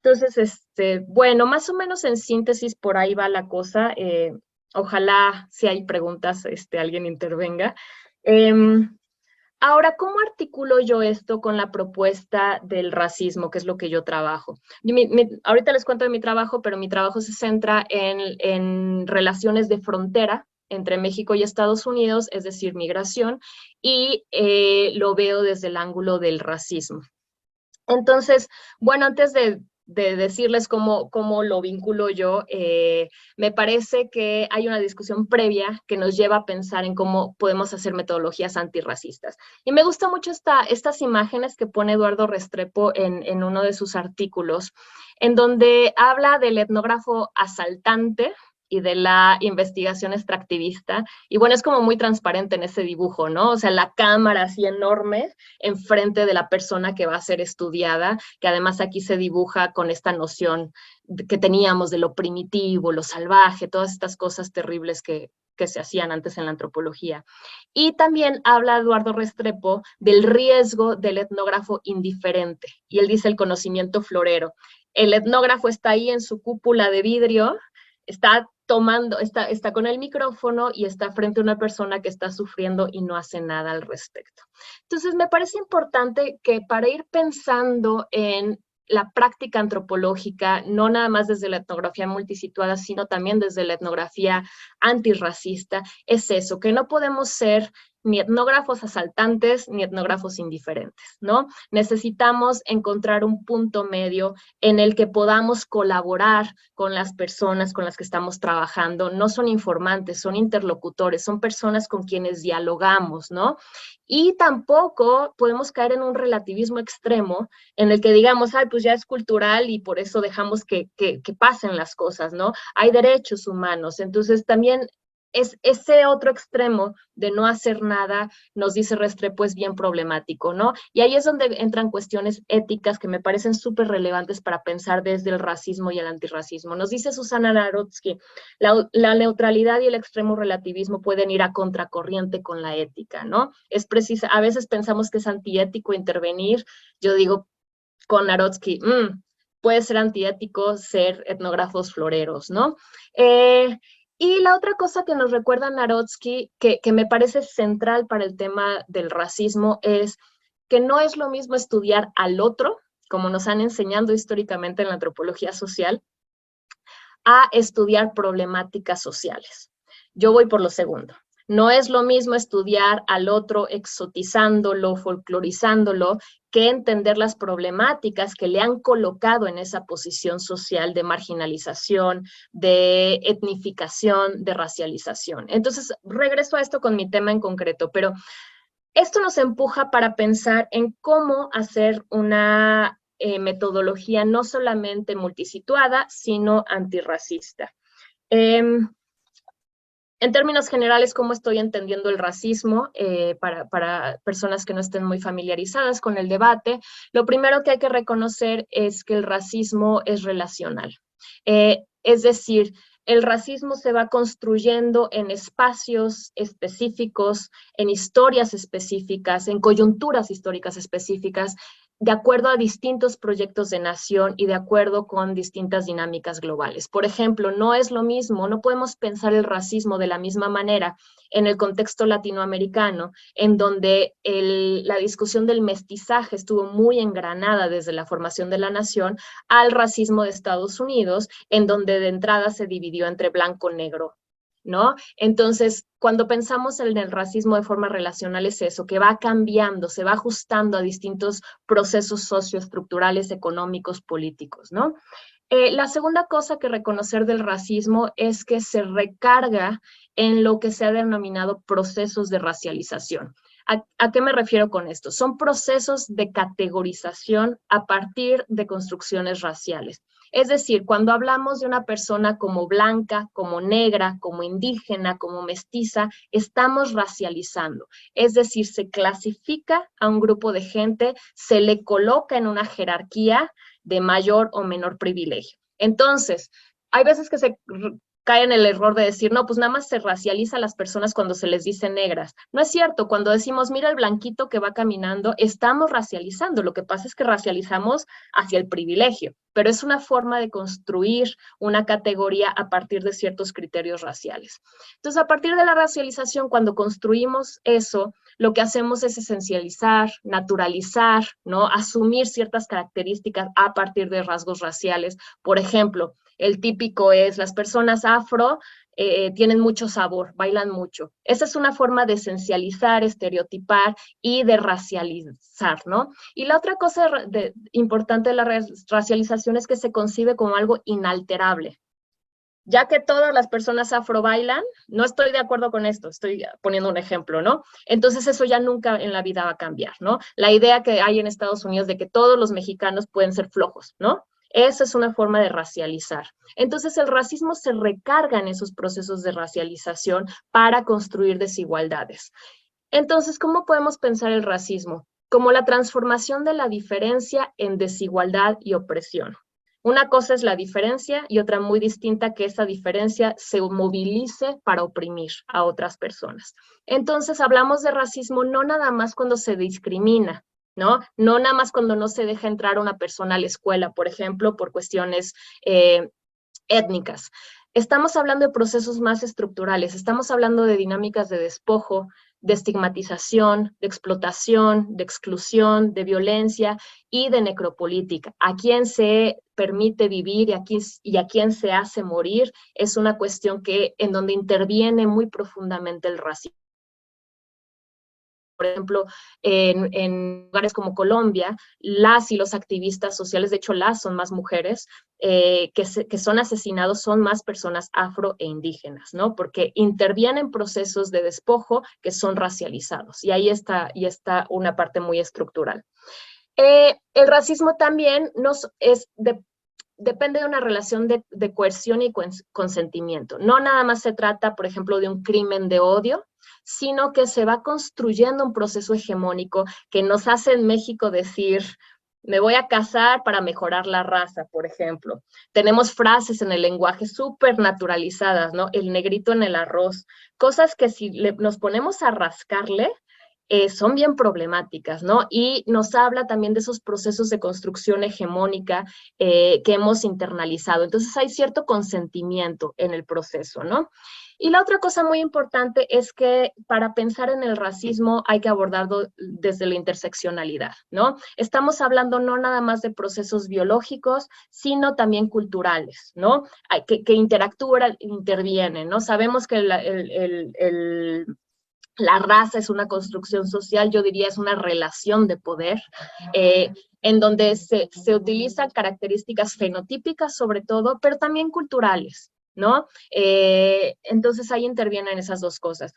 Entonces, bueno, más o menos en síntesis por ahí va la cosa. Ojalá, si hay preguntas, alguien intervenga. Ahora, ¿cómo articulo yo esto con la propuesta del racismo, que es lo que yo trabajo? Ahorita les cuento de mi trabajo, pero mi trabajo se centra en relaciones de frontera entre México y Estados Unidos, es decir, migración, y lo veo desde el ángulo del racismo. Entonces, bueno, antes de decirles cómo lo vinculo yo, me parece que hay una discusión previa que nos lleva a pensar en cómo podemos hacer metodologías antirracistas. Y me gusta mucho estas imágenes que pone Eduardo Restrepo en uno de sus artículos, en donde habla del etnógrafo asaltante y de la investigación extractivista. Y bueno, es como muy transparente en ese dibujo, ¿no? O sea, la cámara así enorme enfrente de la persona que va a ser estudiada, que además aquí se dibuja con esta noción que teníamos de lo primitivo, lo salvaje, todas estas cosas terribles que se hacían antes en la antropología. Y también habla Eduardo Restrepo del riesgo del etnógrafo indiferente, y él dice el conocimiento florero. El etnógrafo está ahí en su cúpula de vidrio, está con el micrófono y está frente a una persona que está sufriendo y no hace nada al respecto. Entonces, me parece importante que para ir pensando en la práctica antropológica, no nada más desde la etnografía multisituada, sino también desde la etnografía antirracista, es eso, que no podemos ser ni etnógrafos asaltantes ni etnógrafos indiferentes, ¿no? Necesitamos encontrar un punto medio en el que podamos colaborar con las personas con las que estamos trabajando. No son informantes, son interlocutores, son personas con quienes dialogamos, ¿no? Y tampoco podemos caer en un relativismo extremo en el que digamos, ay, pues ya es cultural y por eso dejamos que pasen las cosas, ¿no? Hay derechos humanos, entonces también es ese otro extremo de no hacer nada, nos dice Restrepo, es bien problemático, ¿no? Y ahí es donde entran cuestiones éticas que me parecen súper relevantes para pensar desde el racismo y el antirracismo. Nos dice Susana Narodsky, la neutralidad y el extremo relativismo pueden ir a contracorriente con la ética, ¿no? Es precisa, a veces pensamos que es antiético intervenir, yo digo con Narodsky, puede ser antiético ser etnógrafos floreros, ¿no? Y la otra cosa que nos recuerda Narodsky, que me parece central para el tema del racismo, es que no es lo mismo estudiar al otro, como nos han enseñado históricamente en la antropología social, a estudiar problemáticas sociales. Yo voy por lo segundo. No es lo mismo estudiar al otro exotizándolo, folclorizándolo, que entender las problemáticas que le han colocado en esa posición social de marginalización, de etnificación, de racialización. Entonces, regreso a esto con mi tema en concreto, pero esto nos empuja para pensar en cómo hacer una metodología no solamente multisituada, sino antirracista. En términos generales, ¿cómo estoy entendiendo el racismo para personas que no estén muy familiarizadas con el debate? Lo primero que hay que reconocer es que el racismo es relacional. Es decir, el racismo se va construyendo en espacios específicos, en historias específicas, en coyunturas históricas específicas, de acuerdo a distintos proyectos de nación y de acuerdo con distintas dinámicas globales. Por ejemplo, no es lo mismo, no podemos pensar el racismo de la misma manera en el contexto latinoamericano, en donde la discusión del mestizaje estuvo muy engranada desde la formación de la nación, al racismo de Estados Unidos, en donde de entrada se dividió entre blanco, negro ¿no? Entonces, cuando pensamos en el racismo de forma relacional es eso, que va cambiando, se va ajustando a distintos procesos socioestructurales, económicos, políticos, ¿no? La segunda cosa que reconocer del racismo es que se recarga en lo que se ha denominado procesos de racialización. ¿A qué me refiero con esto? Son procesos de categorización a partir de construcciones raciales. Es decir, cuando hablamos de una persona como blanca, como negra, como indígena, como mestiza, estamos racializando. Es decir, se clasifica a un grupo de gente, se le coloca en una jerarquía de mayor o menor privilegio. Entonces, hay veces que se cae en el error de decir, no, pues nada más se racializa a las personas cuando se les dice negras. No es cierto, cuando decimos, mira el blanquito que va caminando, estamos racializando. Lo que pasa es que racializamos hacia el privilegio, pero es una forma de construir una categoría a partir de ciertos criterios raciales. Entonces, a partir de la racialización, cuando construimos eso, lo que hacemos es esencializar, naturalizar, ¿no? Asumir ciertas características a partir de rasgos raciales. Por ejemplo, el típico es las personas afro tienen mucho sabor, bailan mucho. Esa es una forma de esencializar, estereotipar y de racializar, ¿no? Y la otra cosa importante de la racialización es que se concibe como algo inalterable. Ya que todas las personas afro bailan, no estoy de acuerdo con esto, estoy poniendo un ejemplo, ¿no? Entonces eso ya nunca en la vida va a cambiar, ¿no? La idea que hay en Estados Unidos de que todos los mexicanos pueden ser flojos, ¿no? Esa es una forma de racializar. Entonces el racismo se recarga en esos procesos de racialización para construir desigualdades. Entonces, ¿cómo podemos pensar el racismo? Como la transformación de la diferencia en desigualdad y opresión. Una cosa es la diferencia y otra muy distinta que esa diferencia se movilice para oprimir a otras personas. Entonces hablamos de racismo no nada más cuando se discrimina, ¿no? No nada más cuando no se deja entrar a una persona a la escuela, por ejemplo, por cuestiones étnicas. Estamos hablando de procesos más estructurales, estamos hablando de dinámicas de despojo, de estigmatización, de explotación, de exclusión, de violencia y de necropolítica. A quién se permite vivir y a quién se hace morir es una cuestión en donde interviene muy profundamente el racismo. Por ejemplo, en lugares como Colombia, las y los activistas sociales, de hecho las son más mujeres, que son asesinados son más personas afro e indígenas, ¿no? Porque intervienen procesos de despojo que son racializados. Y ahí está una parte muy estructural. El racismo también depende de una relación de coerción y consentimiento. No nada más se trata, por ejemplo, de un crimen de odio, sino que se va construyendo un proceso hegemónico que nos hace en México decir, me voy a casar para mejorar la raza, por ejemplo. Tenemos frases en el lenguaje súper naturalizadas, ¿no? El negrito en el arroz, cosas que si nos ponemos a rascarle, son bien problemáticas, ¿no? Y nos habla también de esos procesos de construcción hegemónica que hemos internalizado. Entonces hay cierto consentimiento en el proceso, ¿no? Y la otra cosa muy importante es que para pensar en el racismo hay que abordarlo desde la interseccionalidad, ¿no? Estamos hablando no nada más de procesos biológicos, sino también culturales, ¿no? Que interactúan, intervienen, ¿no? Sabemos que la raza es una construcción social, yo diría es una relación de poder, en donde se utilizan características fenotípicas sobre todo, pero también culturales, ¿no? Entonces ahí intervienen esas dos cosas.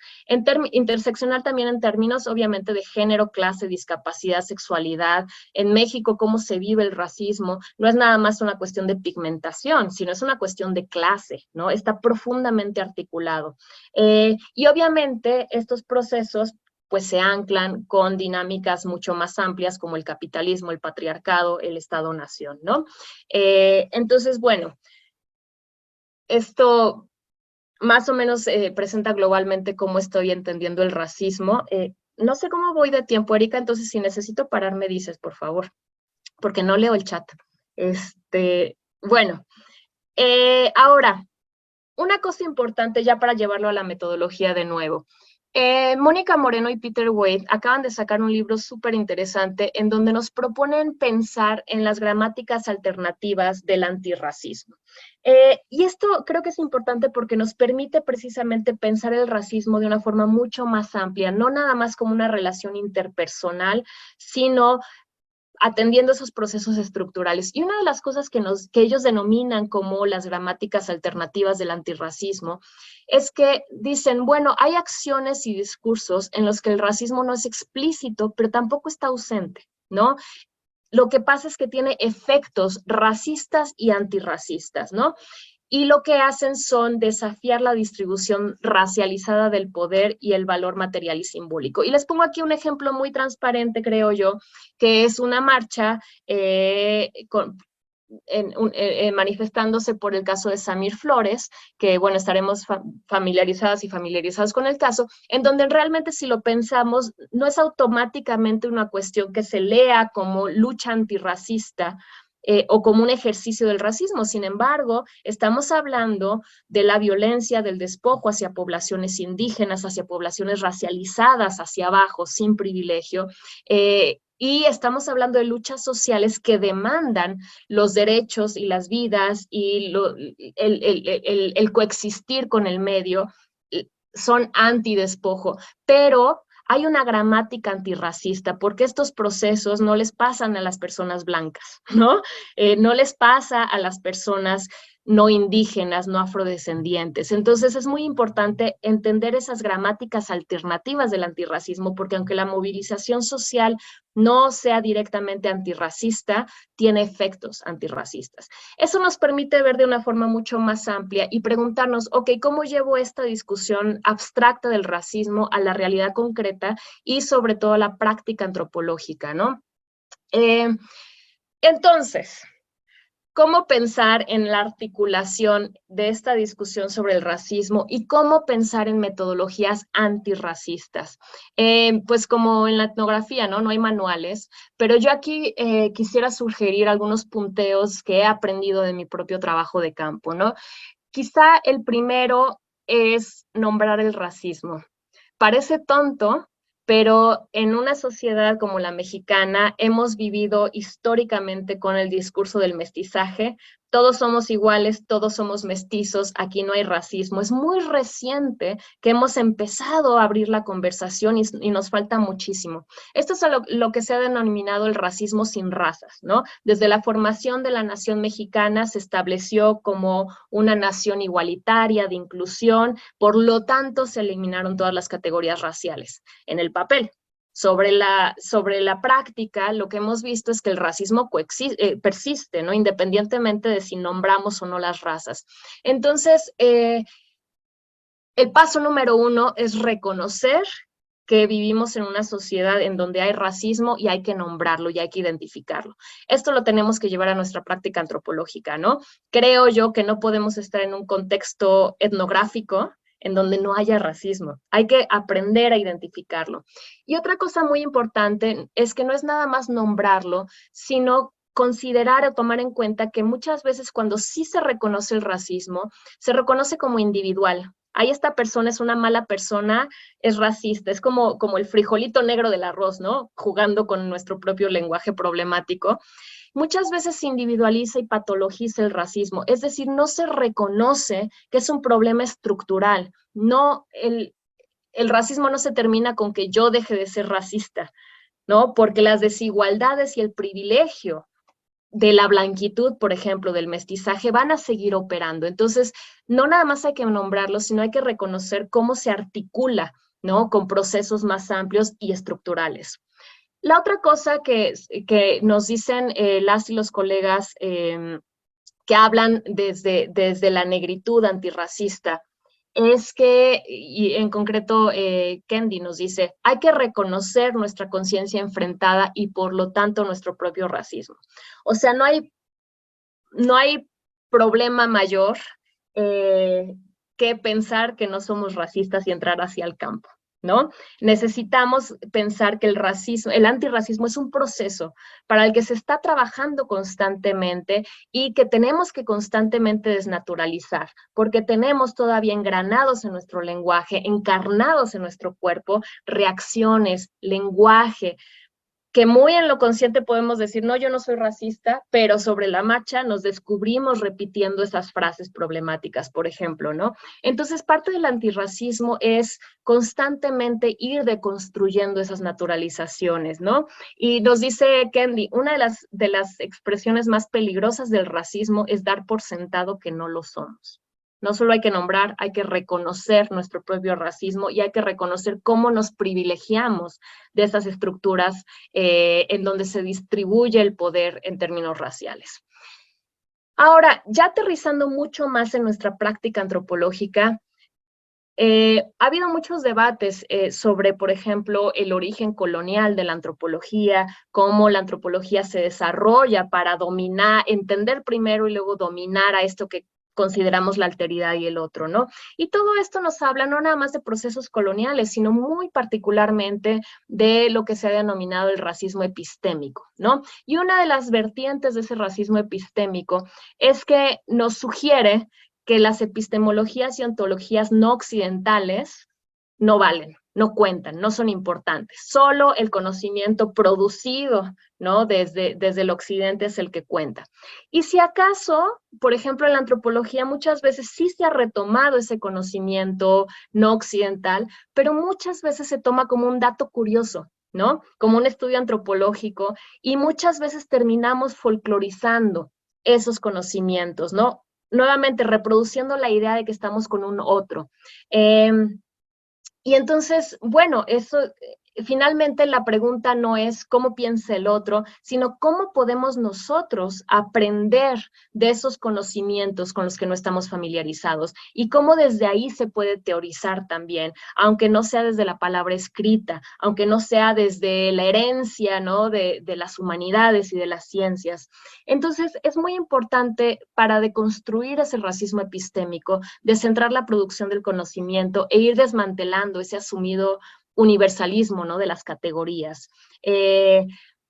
Interseccional también en términos obviamente de género, clase, discapacidad, sexualidad. En México, cómo se vive el racismo, no es nada más una cuestión de pigmentación, sino es una cuestión de clase, ¿no? Está profundamente articulado. Y obviamente estos procesos pues se anclan con dinámicas mucho más amplias como el capitalismo, el patriarcado, el Estado-nación, ¿no? Entonces, bueno, esto más o menos presenta globalmente cómo estoy entendiendo el racismo. No sé cómo voy de tiempo, Erika, entonces si necesito parar me dices, por favor, porque no leo el chat. Bueno, ahora, una cosa importante ya para llevarlo a la metodología de nuevo. Mónica Moreno y Peter Wade acaban de sacar un libro súper interesante en donde nos proponen pensar en las gramáticas alternativas del antirracismo. Y esto creo que es importante porque nos permite precisamente pensar el racismo de una forma mucho más amplia, no nada más como una relación interpersonal, sino atendiendo esos procesos estructurales. Y una de las cosas que ellos denominan como las gramáticas alternativas del antirracismo es que dicen, bueno, hay acciones y discursos en los que el racismo no es explícito, pero tampoco está ausente, ¿no? Lo que pasa es que tiene efectos racistas y antirracistas, ¿no? Y lo que hacen son desafiar la distribución racializada del poder y el valor material y simbólico. Y les pongo aquí un ejemplo muy transparente, creo yo, que es una marcha manifestándose por el caso de Samir Flores, que bueno, estaremos familiarizadas y familiarizados con el caso, en donde realmente si lo pensamos, no es automáticamente una cuestión que se lea como lucha antirracista, o como un ejercicio del racismo. Sin embargo, estamos hablando de la violencia, del despojo hacia poblaciones indígenas, hacia poblaciones racializadas, hacia abajo, sin privilegio, y estamos hablando de luchas sociales que demandan los derechos y las vidas y el coexistir con el medio, son antidespojo, pero hay una gramática antirracista, porque estos procesos no les pasan a las personas blancas, ¿no? No les pasa a las personas no indígenas, no afrodescendientes. Entonces es muy importante entender esas gramáticas alternativas del antirracismo, porque aunque la movilización social no sea directamente antirracista, tiene efectos antirracistas. Eso nos permite ver de una forma mucho más amplia y preguntarnos, ok, ¿cómo llevo esta discusión abstracta del racismo a la realidad concreta y sobre todo a la práctica antropológica, ¿no? Entonces, ¿cómo pensar en la articulación de esta discusión sobre el racismo y cómo pensar en metodologías antirracistas? Pues como en la etnografía, ¿no? No hay manuales, pero yo aquí quisiera sugerir algunos punteos que he aprendido de mi propio trabajo de campo, ¿no? Quizá el primero es nombrar el racismo. Parece tonto, pero en una sociedad como la mexicana hemos vivido históricamente con el discurso del mestizaje. Todos somos iguales, todos somos mestizos, aquí no hay racismo. Es muy reciente que hemos empezado a abrir la conversación y nos falta muchísimo. Esto es lo que se ha denominado el racismo sin razas, ¿no? Desde la formación de la nación mexicana se estableció como una nación igualitaria, de inclusión, por lo tanto se eliminaron todas las categorías raciales en el papel. Sobre la práctica, lo que hemos visto es que el racismo persiste, ¿no? Independientemente de si nombramos o no las razas. Entonces, el paso número 1 es reconocer que vivimos en una sociedad en donde hay racismo y hay que nombrarlo y hay que identificarlo. Esto lo tenemos que llevar a nuestra práctica antropológica, ¿no? Creo yo que no podemos estar en un contexto etnográfico en donde no haya racismo. Hay que aprender a identificarlo. Y otra cosa muy importante es que no es nada más nombrarlo, sino considerar o tomar en cuenta que muchas veces cuando sí se reconoce el racismo, se reconoce como individual. Ahí esta persona es una mala persona, es racista, es como el frijolito negro del arroz, ¿no? Jugando con nuestro propio lenguaje problemático. Muchas veces se individualiza y patologiza el racismo, es decir, no se reconoce que es un problema estructural. No, el racismo no se termina con que yo deje de ser racista, ¿no? Porque las desigualdades y el privilegio de la blanquitud, por ejemplo, del mestizaje, van a seguir operando. Entonces, no nada más hay que nombrarlo, sino hay que reconocer cómo se articula, ¿no? Con procesos más amplios y estructurales. La otra cosa que nos dicen las y los colegas que hablan desde la negritud antirracista es que, y en concreto Kendi nos dice, hay que reconocer nuestra conciencia enfrentada y por lo tanto nuestro propio racismo. O sea, no hay problema mayor que pensar que no somos racistas y entrar hacia el campo, ¿no? Necesitamos pensar que el antirracismo es un proceso para el que se está trabajando constantemente y que tenemos que constantemente desnaturalizar, porque tenemos todavía engranados en nuestro lenguaje, encarnados en nuestro cuerpo, reacciones, lenguaje, que muy en lo consciente podemos decir, no, yo no soy racista, pero sobre la marcha nos descubrimos repitiendo esas frases problemáticas, por ejemplo, ¿no? Entonces, parte del antirracismo es constantemente ir deconstruyendo esas naturalizaciones, ¿no? Y nos dice Kendi, una de las expresiones más peligrosas del racismo es dar por sentado que no lo somos. No solo hay que nombrar, hay que reconocer nuestro propio racismo y hay que reconocer cómo nos privilegiamos de esas estructuras en donde se distribuye el poder en términos raciales. Ahora, ya aterrizando mucho más en nuestra práctica antropológica, ha habido muchos debates sobre, por ejemplo, el origen colonial de la antropología, cómo la antropología se desarrolla para dominar, entender primero y luego dominar a esto que consideramos la alteridad y el otro, ¿no? Y todo esto nos habla no nada más de procesos coloniales, sino muy particularmente de lo que se ha denominado el racismo epistémico, ¿no? Y una de las vertientes de ese racismo epistémico es que nos sugiere que las epistemologías y ontologías no occidentales no valen, no cuentan, no son importantes. Solo el conocimiento producido, ¿no? Desde el occidente es el que cuenta. Y si acaso, por ejemplo, en la antropología muchas veces sí se ha retomado ese conocimiento no occidental, pero muchas veces se toma como un dato curioso, ¿no? Como un estudio antropológico, y muchas veces terminamos folclorizando esos conocimientos, ¿no? Nuevamente reproduciendo la idea de que estamos con un otro. Y entonces, bueno, eso finalmente la pregunta no es cómo piensa el otro, sino cómo podemos nosotros aprender de esos conocimientos con los que no estamos familiarizados y cómo desde ahí se puede teorizar también, aunque no sea desde la palabra escrita, aunque no sea desde la herencia, ¿no? de las humanidades y de las ciencias. Entonces, es muy importante para deconstruir ese racismo epistémico, descentrar la producción del conocimiento e ir desmantelando ese asumido universalismo, ¿no? de las categorías.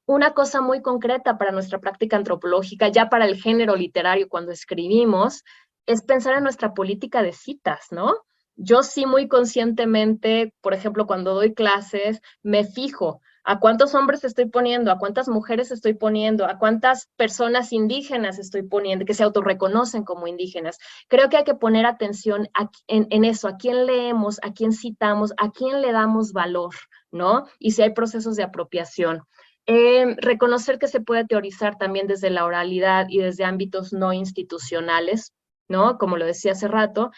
Una cosa muy concreta para nuestra práctica antropológica, ya para el género literario cuando escribimos, es pensar en nuestra política de citas, ¿no? Yo sí muy conscientemente, por ejemplo, cuando doy clases, me fijo a cuántos hombres estoy poniendo, a cuántas mujeres estoy poniendo, a cuántas personas indígenas estoy poniendo, que se autorreconocen como indígenas. Creo que hay que poner atención en eso, a quién leemos, a quién citamos, a quién le damos valor, ¿no? Y si hay procesos de apropiación. Reconocer que se puede teorizar también desde la oralidad y desde ámbitos no institucionales, ¿no? Como lo decía hace rato.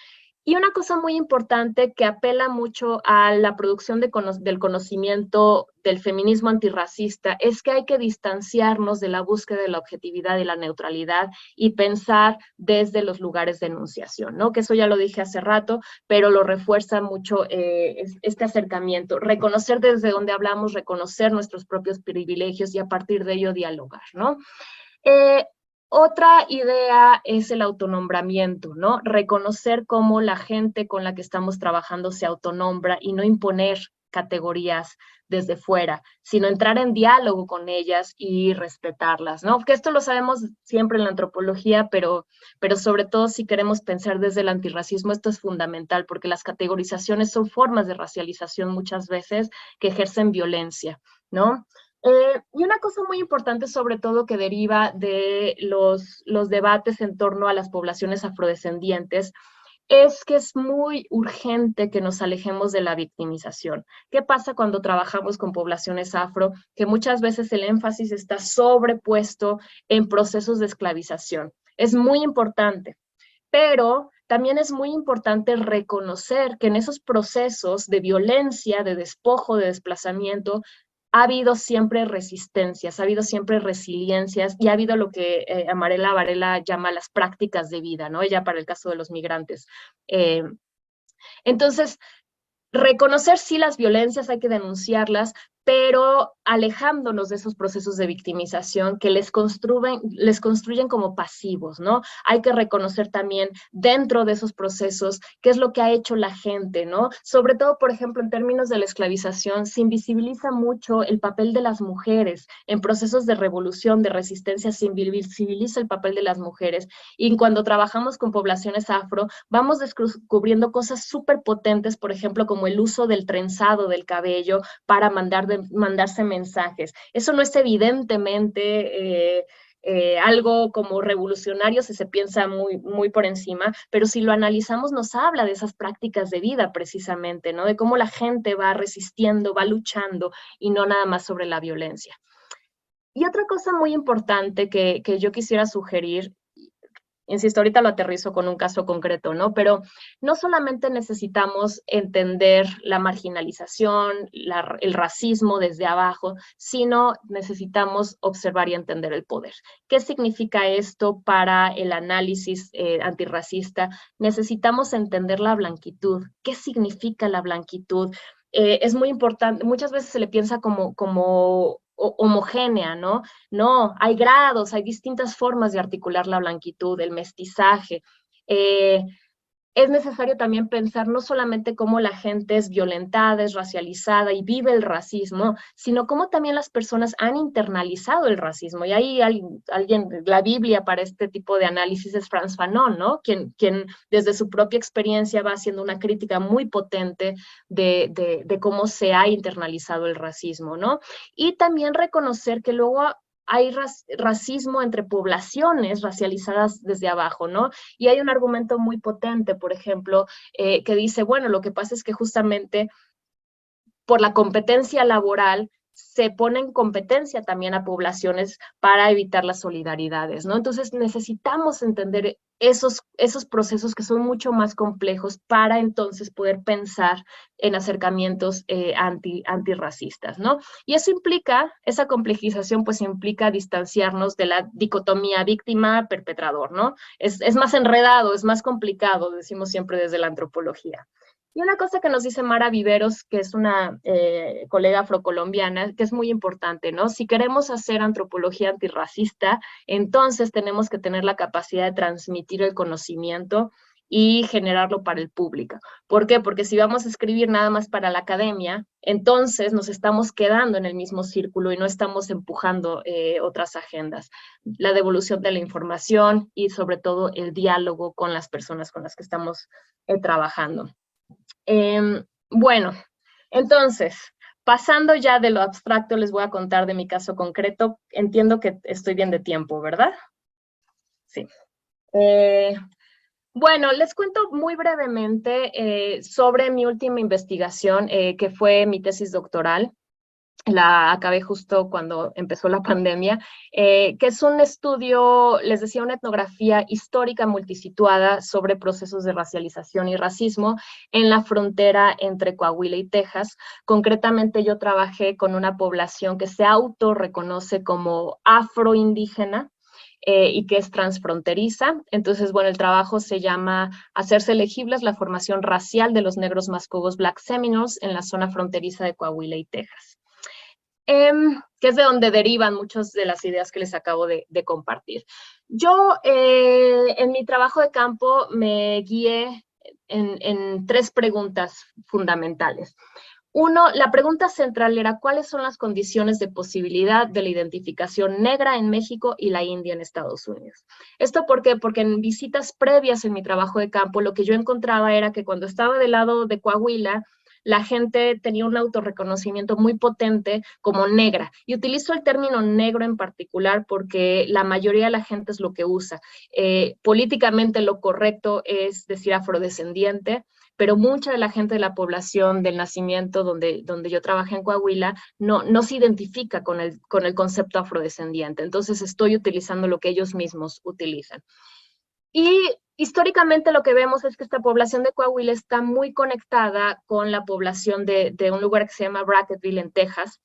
Y una cosa muy importante que apela mucho a la producción del conocimiento del feminismo antirracista es que hay que distanciarnos de la búsqueda de la objetividad y la neutralidad y pensar desde los lugares de enunciación, ¿no? Que eso ya lo dije hace rato, pero lo refuerza mucho este acercamiento. Reconocer desde dónde hablamos, reconocer nuestros propios privilegios y a partir de ello dialogar, ¿no? Otra idea es el autonombramiento, ¿no? Reconocer cómo la gente con la que estamos trabajando se autonombra y no imponer categorías desde fuera, sino entrar en diálogo con ellas y respetarlas, ¿no? Que esto lo sabemos siempre en la antropología, pero sobre todo si queremos pensar desde el antirracismo, esto es fundamental, porque las categorizaciones son formas de racialización muchas veces que ejercen violencia, ¿no? Y una cosa muy importante, sobre todo, que deriva de los debates en torno a las poblaciones afrodescendientes, es que es muy urgente que nos alejemos de la victimización. ¿Qué pasa cuando trabajamos con poblaciones afro? Que muchas veces el énfasis está sobrepuesto en procesos de esclavización. Es muy importante, pero también es muy importante reconocer que en esos procesos de violencia, de despojo, de desplazamiento, ha habido siempre resistencias, ha habido siempre resiliencias y ha habido lo que Amarela Varela llama las prácticas de vida, ¿no? Ella para el caso de los migrantes. Entonces, reconocer sí las violencias, hay que denunciarlas, pero alejándonos de esos procesos de victimización que les construyen como pasivos, ¿no? Hay que reconocer también dentro de esos procesos qué es lo que ha hecho la gente, ¿no? Sobre todo, por ejemplo, en términos de la esclavización, se invisibiliza mucho el papel de las mujeres en procesos de revolución, de resistencia, se invisibiliza el papel de las mujeres, y cuando trabajamos con poblaciones afro, vamos descubriendo cosas súper potentes, por ejemplo, como el uso del trenzado del cabello para mandarse mensajes. Eso no es evidentemente algo como revolucionario si se piensa muy por encima, pero si lo analizamos nos habla de esas prácticas de vida precisamente, ¿no? De cómo la gente va resistiendo, va luchando y no nada más sobre la violencia. Y otra cosa muy importante que yo quisiera sugerir, insisto, ahorita lo aterrizo con un caso concreto, ¿no? Pero no solamente necesitamos entender la marginalización, el racismo desde abajo, sino necesitamos observar y entender el poder. ¿Qué significa esto para el análisis antirracista? Necesitamos entender la blanquitud. ¿Qué significa la blanquitud? Es muy importante, muchas veces se le piensa como homogénea, ¿no? No, hay grados, hay distintas formas de articular la blanquitud, el mestizaje. Es necesario también pensar no solamente cómo la gente es violentada, es racializada y vive el racismo, sino cómo también las personas han internalizado el racismo. Y ahí alguien, la Biblia para este tipo de análisis es Frantz Fanon, ¿no? Quien desde su propia experiencia va haciendo una crítica muy potente de cómo se ha internalizado el racismo, ¿no? Y también reconocer que luego hay racismo entre poblaciones racializadas desde abajo, ¿no? Y hay un argumento muy potente, por ejemplo, que dice, bueno, lo que pasa es que justamente por la competencia laboral se pone en competencia también a poblaciones para evitar las solidaridades, ¿no? Entonces necesitamos entender esos procesos que son mucho más complejos para entonces poder pensar en acercamientos antirracistas, ¿no? Y eso implica, esa complejización pues implica distanciarnos de la dicotomía víctima-perpetrador, ¿no? Es más enredado, es más complicado, decimos siempre desde la antropología. Y una cosa que nos dice Mara Viveros, que es una colega afrocolombiana, que es muy importante, ¿no? Si queremos hacer antropología antirracista, entonces tenemos que tener la capacidad de transmitir el conocimiento y generarlo para el público. ¿Por qué? Porque si vamos a escribir nada más para la academia, entonces nos estamos quedando en el mismo círculo y no estamos empujando otras agendas. La devolución de la información y sobre todo el diálogo con las personas con las que estamos trabajando. Bueno, entonces, pasando ya de lo abstracto, les voy a contar de mi caso concreto. Entiendo que estoy bien de tiempo, ¿verdad? Sí. Bueno, les cuento muy brevemente sobre mi última investigación, que fue mi tesis doctoral. La acabé justo cuando empezó la pandemia, que es un estudio, les decía, una etnografía histórica multisituada sobre procesos de racialización y racismo en la frontera entre Coahuila y Texas. Concretamente yo trabajé con una población que se autorreconoce como afroindígena, y que es transfronteriza. Entonces, bueno, el trabajo se llama Hacerse elegibles la formación racial de los negros mascogos Black Seminoles en la zona fronteriza de Coahuila y Texas. Que es de donde derivan muchas de las ideas que les acabo de compartir. Yo en mi trabajo de campo me guié en tres preguntas fundamentales. Uno, la pregunta central era ¿cuáles son las condiciones de posibilidad de la identificación negra en México y la India en Estados Unidos? ¿Esto por qué? Porque en visitas previas en mi trabajo de campo lo que yo encontraba era que cuando estaba del lado de Coahuila, la gente tenía un autorreconocimiento muy potente como negra. Y utilizo el término negro en particular porque la mayoría de la gente es lo que usa. Políticamente lo correcto es decir afrodescendiente, pero mucha de la gente de la población del nacimiento donde yo trabajé en Coahuila no se identifica con el concepto afrodescendiente. Entonces estoy utilizando lo que ellos mismos utilizan. Y históricamente lo que vemos es que esta población de Coahuila está muy conectada con la población de un lugar que se llama Brackettville en Texas.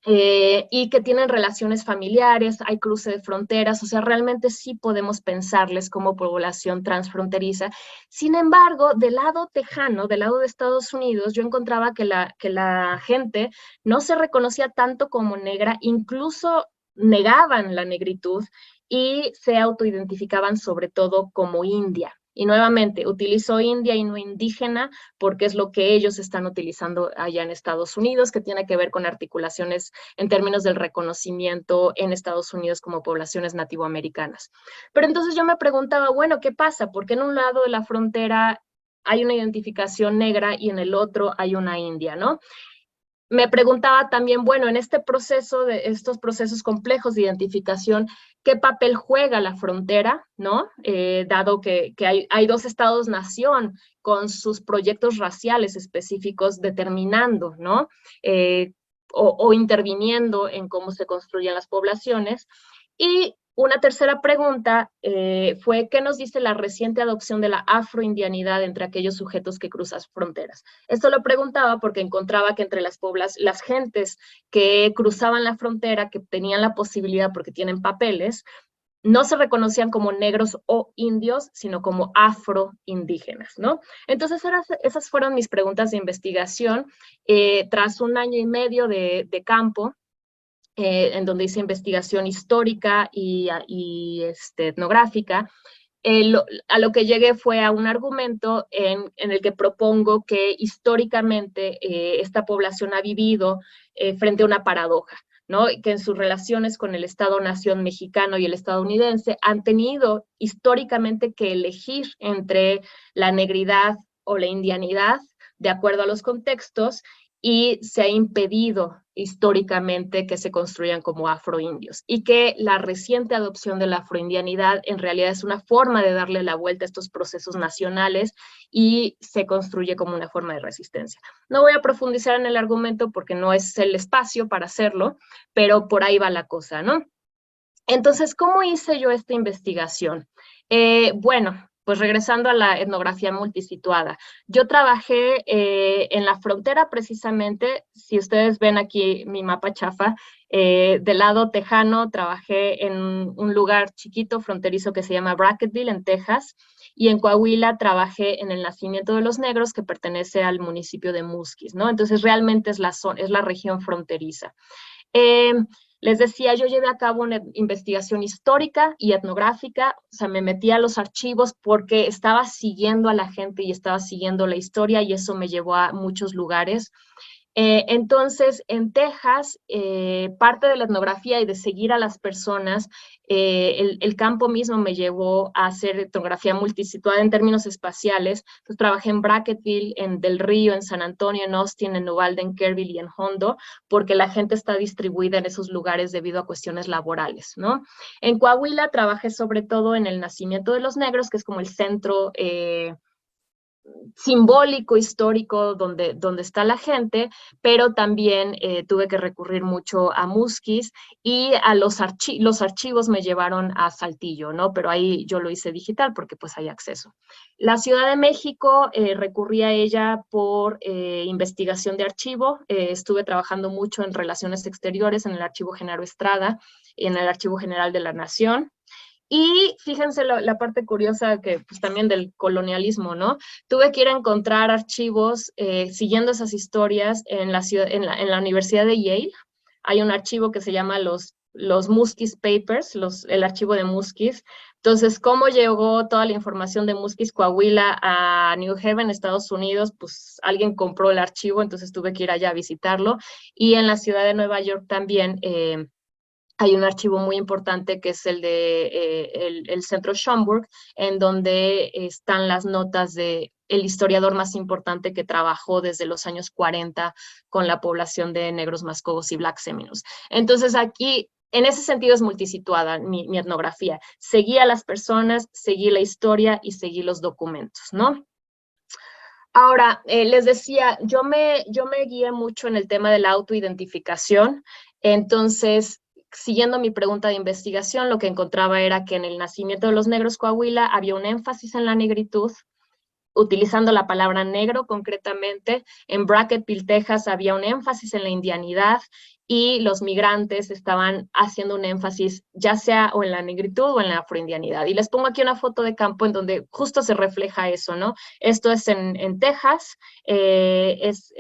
y que tienen relaciones familiares, hay cruce de fronteras, o sea, realmente sí podemos pensarles como población transfronteriza. Sin embargo, del lado tejano, del lado de Estados Unidos, yo encontraba que la gente no se reconocía tanto como negra, incluso negaban la negritud y se autoidentificaban sobre todo como india. Y nuevamente, utilizo india y no indígena porque es lo que ellos están utilizando allá en Estados Unidos, que tiene que ver con articulaciones en términos del reconocimiento en Estados Unidos como poblaciones nativoamericanas. Pero entonces yo me preguntaba, bueno, ¿qué pasa? ¿Por qué en un lado de la frontera hay una identificación negra y en el otro hay una india, ¿no? Me preguntaba también, bueno, en este proceso, de estos procesos complejos de identificación, ¿qué papel juega la frontera, no? Dado que hay dos estados-nación con sus proyectos raciales específicos determinando, ¿no? O interviniendo en cómo se construyen las poblaciones. Y una tercera pregunta fue, ¿qué nos dice la reciente adopción de la afroindianidad entre aquellos sujetos que cruzan fronteras? Esto lo preguntaba porque encontraba que entre las gentes que cruzaban la frontera, que tenían la posibilidad porque tienen papeles, no se reconocían como negros o indios, sino como afroindígenas, ¿no? Entonces, esas fueron mis preguntas de investigación. Tras un año y medio de campo, en donde hice investigación histórica y etnográfica, a lo que llegué fue a un argumento en el que propongo que históricamente esta población ha vivido frente a una paradoja, ¿no? Que en sus relaciones con el Estado-nación mexicano y el estadounidense han tenido históricamente que elegir entre la negridad o la indianidad de acuerdo a los contextos, y se ha impedido históricamente que se construyan como afroindios, y que la reciente adopción de la afroindianidad en realidad es una forma de darle la vuelta a estos procesos nacionales y se construye como una forma de resistencia. No voy a profundizar en el argumento porque no es el espacio para hacerlo, pero por ahí va la cosa, ¿no? Entonces, ¿cómo hice yo esta investigación? Bueno, pues regresando a la etnografía multisituada. Yo trabajé en la frontera precisamente, si ustedes ven aquí mi mapa chafa, del lado tejano trabajé en un lugar chiquito fronterizo que se llama Brackettville, en Texas, y en Coahuila trabajé en el Nacimiento de los Negros, que pertenece al municipio de Musquis, ¿no? Entonces realmente es la región fronteriza. Les decía, yo llevé a cabo una investigación histórica y etnográfica, o sea, me metí a los archivos porque estaba siguiendo a la gente y estaba siguiendo la historia, y eso me llevó a muchos lugares. Entonces, en Texas, parte de la etnografía y de seguir a las personas, el campo mismo me llevó a hacer etnografía multisituada en términos espaciales. Entonces, trabajé en Brackettville, en Del Río, en San Antonio, en Austin, en Uvalde, en Kerrville y en Hondo, porque la gente está distribuida en esos lugares debido a cuestiones laborales, ¿no? En Coahuila trabajé sobre todo en el Nacimiento de los Negros, que es como el centro simbólico, histórico, donde está la gente, pero también tuve que recurrir mucho a Musquis, y a los archivos me llevaron a Saltillo, ¿no? Pero ahí yo lo hice digital porque pues hay acceso. La Ciudad de México, recurrí a ella por investigación de archivo. Estuve trabajando mucho en relaciones exteriores, en el Archivo Genaro Estrada, en el Archivo General de la Nación. Y fíjense la parte curiosa que pues también del colonialismo, ¿no? Tuve que ir a encontrar archivos siguiendo esas historias en la ciudad, en la Universidad de Yale. Hay un archivo que se llama los Musquis Papers, el archivo de Musquis. Entonces, ¿cómo llegó toda la información de Musquis Coahuila a New Haven, Estados Unidos? Pues alguien compró el archivo, entonces tuve que ir allá a visitarlo. Y en la ciudad de Nueva York también hay un archivo muy importante que es el de el Centro Schomburg, en donde están las notas de el historiador más importante que trabajó desde los años 40 con la población de negros mascogos y black Seminoles. Entonces aquí, en ese sentido, es multisituada mi etnografía. Seguí a las personas, seguí la historia y seguí los documentos, ¿no? Ahora, les decía, yo me guié mucho en el tema de la autoidentificación. Entonces, siguiendo mi pregunta de investigación, lo que encontraba era que en el Nacimiento de los Negros Coahuila había un énfasis en la negritud, utilizando la palabra negro concretamente. En Brackettville, Texas, había un énfasis en la indianidad, y los migrantes estaban haciendo un énfasis ya sea o en la negritud o en la afroindianidad. Y les pongo aquí una foto de campo en donde justo se refleja eso, ¿no? Esto es en Texas, es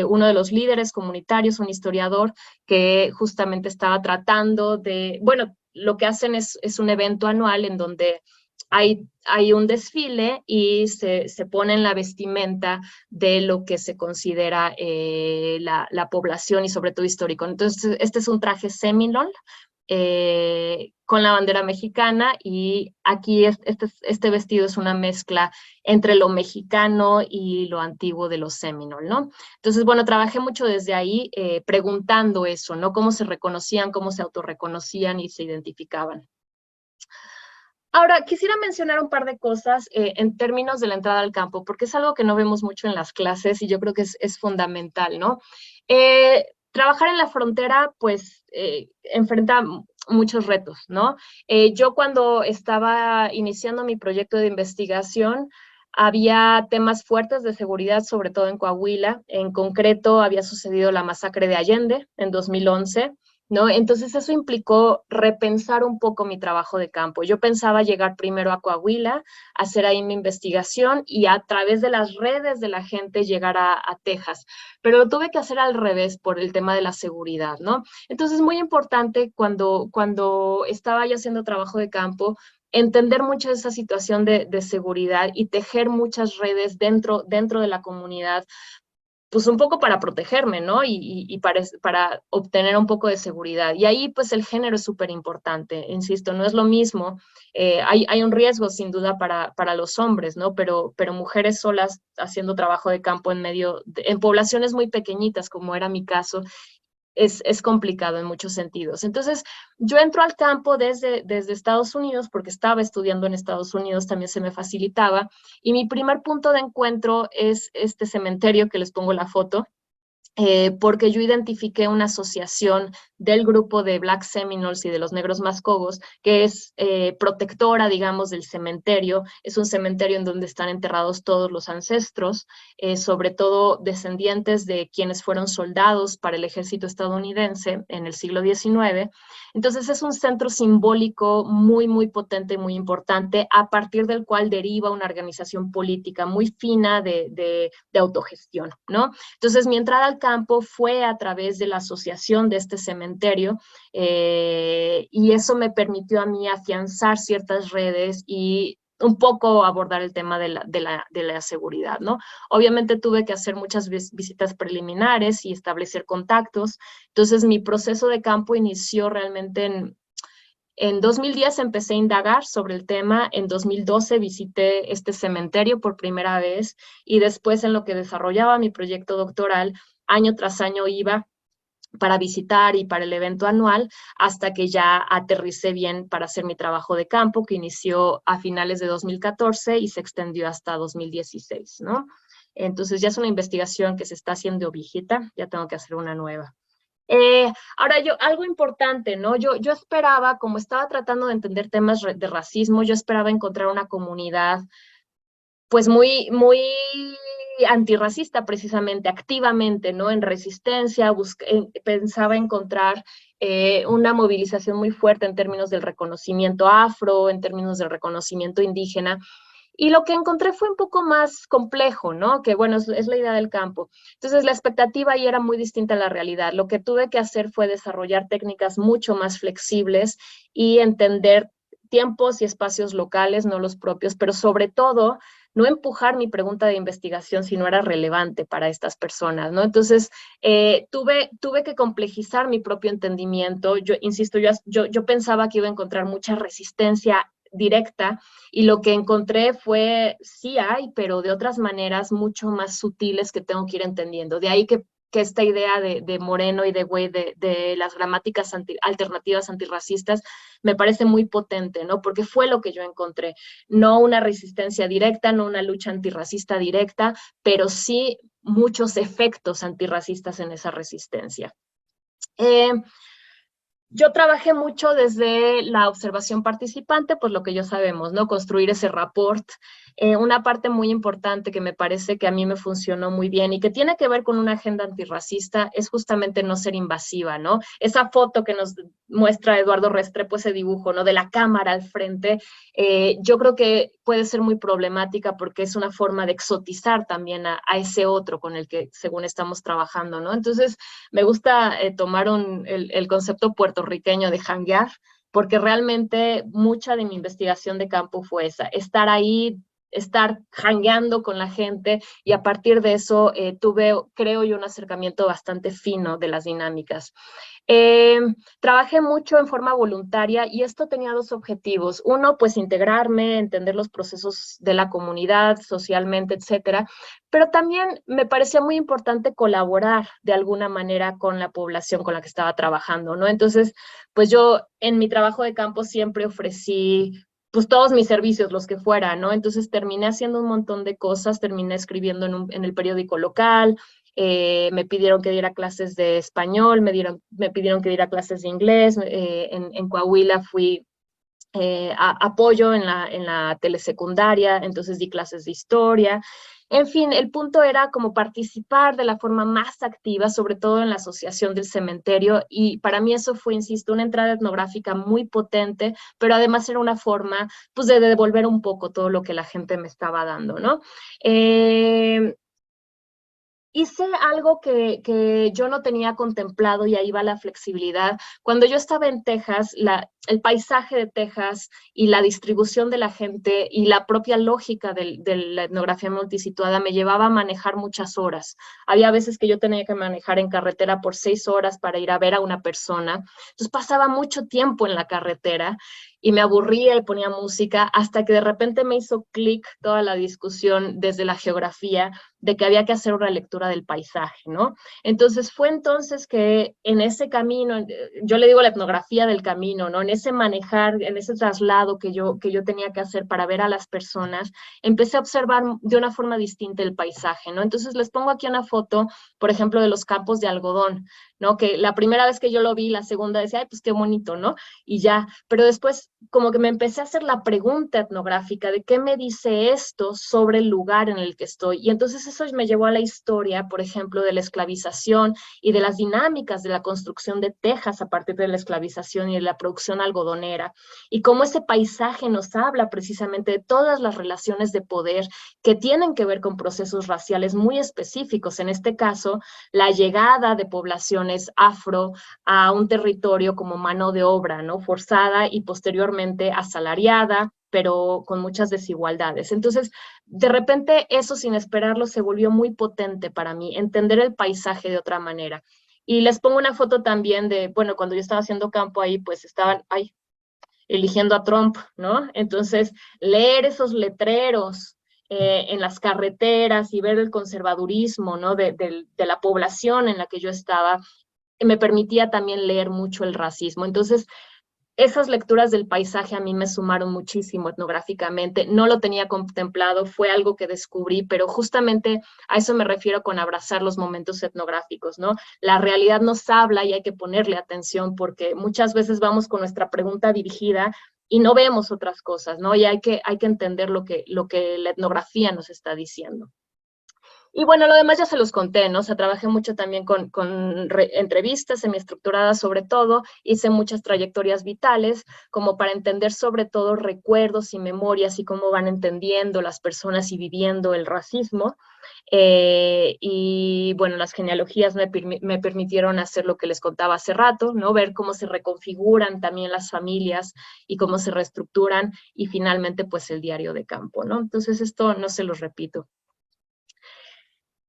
uno de los líderes comunitarios, un historiador que justamente estaba tratando de, bueno, lo que hacen es un evento anual en donde hay un desfile y se pone en la vestimenta de lo que se considera la población y sobre todo histórico. Entonces, este es un traje Seminole con la bandera mexicana y aquí este vestido es una mezcla entre lo mexicano y lo antiguo de los Seminole, ¿no? Entonces, bueno, trabajé mucho desde ahí preguntando eso, ¿no? Cómo se reconocían, cómo se autorreconocían y se identificaban. Ahora, quisiera mencionar un par de cosas en términos de la entrada al campo, porque es algo que no vemos mucho en las clases y yo creo que es fundamental, ¿no? Trabajar en la frontera, pues, enfrenta muchos retos, ¿no? Yo cuando estaba iniciando mi proyecto de investigación, había temas fuertes de seguridad, sobre todo en Coahuila. En concreto, había sucedido la masacre de Allende en 2011. ¿No? Entonces eso implicó repensar un poco mi trabajo de campo. Yo pensaba llegar primero a Coahuila, hacer ahí mi investigación y a través de las redes de la gente llegar a Texas, pero lo tuve que hacer al revés por el tema de la seguridad, ¿no? Entonces es muy importante cuando estaba ya haciendo trabajo de campo, entender mucho esa situación de seguridad y tejer muchas redes dentro de la comunidad pues un poco para protegerme, ¿no? Y para obtener un poco de seguridad. Y ahí pues el género es súper importante, insisto, no es lo mismo. Hay un riesgo sin duda para los hombres, ¿no? Pero mujeres solas haciendo trabajo de campo en poblaciones muy pequeñitas, como era mi caso, es complicado en muchos sentidos. Entonces, yo entro al campo desde Estados Unidos, porque estaba estudiando en Estados Unidos, también se me facilitaba, y mi primer punto de encuentro es este cementerio que les pongo la foto, porque yo identifiqué una asociación del grupo de Black Seminoles y de los negros mascogos, que es protectora, digamos, del cementerio. Es un cementerio en donde están enterrados todos los ancestros, sobre todo descendientes de quienes fueron soldados para el ejército estadounidense en el siglo XIX. Entonces es un centro simbólico muy, muy potente y muy importante, a partir del cual deriva una organización política muy fina de autogestión, ¿no? Entonces mi entrada al campo fue a través de la asociación de este cementerio y eso me permitió a mí afianzar ciertas redes y un poco abordar el tema de la seguridad, ¿no? Obviamente tuve que hacer muchas visitas preliminares y establecer contactos. Entonces mi proceso de campo inició realmente en 2010 empecé a indagar sobre el tema, en 2012 visité este cementerio por primera vez y después en lo que desarrollaba mi proyecto doctoral, año tras año iba para visitar y para el evento anual hasta que ya aterricé bien para hacer mi trabajo de campo que inició a finales de 2014 y se extendió hasta 2016, ¿no? Entonces ya es una investigación que se está haciendo viejita, ya tengo que hacer una nueva. Ahora, algo importante, ¿no? Yo esperaba, como estaba tratando de entender temas de racismo, yo esperaba encontrar una comunidad, pues muy, muy antirracista, precisamente, activamente, ¿no? En resistencia, pensaba encontrar una movilización muy fuerte en términos del reconocimiento afro, en términos del reconocimiento indígena, y lo que encontré fue un poco más complejo, ¿no? Que bueno, es la idea del campo. Entonces la expectativa ahí era muy distinta a la realidad. Lo que tuve que hacer fue desarrollar técnicas mucho más flexibles y entender tiempos y espacios locales, no los propios, pero sobre todo no empujar mi pregunta de investigación si no era relevante para estas personas, ¿no? Entonces, tuve que complejizar mi propio entendimiento. Yo, insisto, yo pensaba que iba a encontrar mucha resistencia directa y lo que encontré fue, sí hay, pero de otras maneras mucho más sutiles que tengo que ir entendiendo. De ahí que esta idea de Moreno y de Güey de las gramáticas alternativas antirracistas me parece muy potente, ¿no? Porque fue lo que yo encontré. No una resistencia directa, no una lucha antirracista directa, pero sí muchos efectos antirracistas en esa resistencia. Yo trabajé mucho desde la observación participante, pues lo que ya sabemos, ¿no? Construir ese rapport. Una parte muy importante que me parece que a mí me funcionó muy bien y que tiene que ver con una agenda antirracista es justamente no ser invasiva, ¿no? Esa foto que nos muestra Eduardo Restrepo, ese dibujo, ¿no? De la cámara al frente, yo creo que puede ser muy problemática porque es una forma de exotizar también a ese otro con el que según estamos trabajando, ¿no? Entonces, me gusta tomar el concepto puertorriqueño de hanguear, porque realmente mucha de mi investigación de campo fue esa, estar ahí, estar hangueando con la gente y a partir de eso tuve, creo yo, un acercamiento bastante fino de las dinámicas. Eh, Trabajé mucho en forma voluntaria y esto tenía dos objetivos. Uno, pues integrarme, entender los procesos de la comunidad socialmente, etcétera. Pero también me parecía muy importante colaborar de alguna manera con la población con la que estaba trabajando, ¿no? Entonces, pues yo en mi trabajo de campo siempre ofrecí pues todos mis servicios, los que fuera, ¿no? Entonces terminé haciendo un montón de cosas, terminé escribiendo en el periódico local, me pidieron que diera clases de español, me pidieron que diera clases de inglés, en Coahuila fui apoyo en la telesecundaria, entonces di clases de historia. En fin, el punto era como participar de la forma más activa, sobre todo en la asociación del cementerio, y para mí eso fue, insisto, una entrada etnográfica muy potente, pero además era una forma, pues, de devolver un poco todo lo que la gente me estaba dando, ¿no? Hice algo que yo no tenía contemplado y ahí va la flexibilidad. Cuando yo estaba en Texas, el paisaje de Texas y la distribución de la gente y la propia lógica de la etnografía multisituada me llevaba a manejar muchas horas. Había veces que yo tenía que manejar en carretera por 6 horas para ir a ver a una persona. Entonces pasaba mucho tiempo en la carretera y me aburría y ponía música hasta que de repente me hizo clic toda la discusión desde la geografía de que había que hacer una lectura del paisaje, ¿no? Entonces fue entonces que en ese camino, yo le digo la etnografía del camino, ¿no? En ese manejar, en ese traslado que yo tenía que hacer para ver a las personas, empecé a observar de una forma distinta el paisaje, ¿no? Entonces les pongo aquí una foto, por ejemplo, de los campos de algodón, ¿no? Que la primera vez que yo lo vi, la segunda decía, ay, pues qué bonito, ¿no? Y ya, pero después como que me empecé a hacer la pregunta etnográfica de qué me dice esto sobre el lugar en el que estoy. Y entonces eso me llevó a la historia, por ejemplo, de la esclavización y de las dinámicas de la construcción de Texas a partir de la esclavización y de la producción algodonera, y cómo ese paisaje nos habla precisamente de todas las relaciones de poder que tienen que ver con procesos raciales muy específicos. En este caso, la llegada de poblaciones afro a un territorio como mano de obra, ¿no? Forzada y posteriormente asalariada, pero con muchas desigualdades. Entonces, de repente eso sin esperarlo se volvió muy potente para mí, entender el paisaje de otra manera. Y les pongo una foto también de, bueno, cuando yo estaba haciendo campo ahí, pues estaban, ay, eligiendo a Trump, ¿no? Entonces, leer esos letreros en las carreteras y ver el conservadurismo, ¿no? De la población en la que yo estaba, me permitía también leer mucho el racismo. Entonces, esas lecturas del paisaje a mí me sumaron muchísimo etnográficamente. No lo tenía contemplado, fue algo que descubrí, pero justamente a eso me refiero con abrazar los momentos etnográficos, ¿no? La realidad nos habla y hay que ponerle atención porque muchas veces vamos con nuestra pregunta dirigida y no vemos otras cosas, ¿no? Y hay que entender lo que la etnografía nos está diciendo. Y bueno, lo demás ya se los conté, ¿no? O sea, trabajé mucho también con entrevistas semiestructuradas sobre todo, hice muchas trayectorias vitales, como para entender sobre todo recuerdos y memorias y cómo van entendiendo las personas y viviendo el racismo. Y bueno, las genealogías me permitieron hacer lo que les contaba hace rato, ¿no? Ver cómo se reconfiguran también las familias y cómo se reestructuran y finalmente pues el diario de campo, ¿no? Entonces esto no se los repito.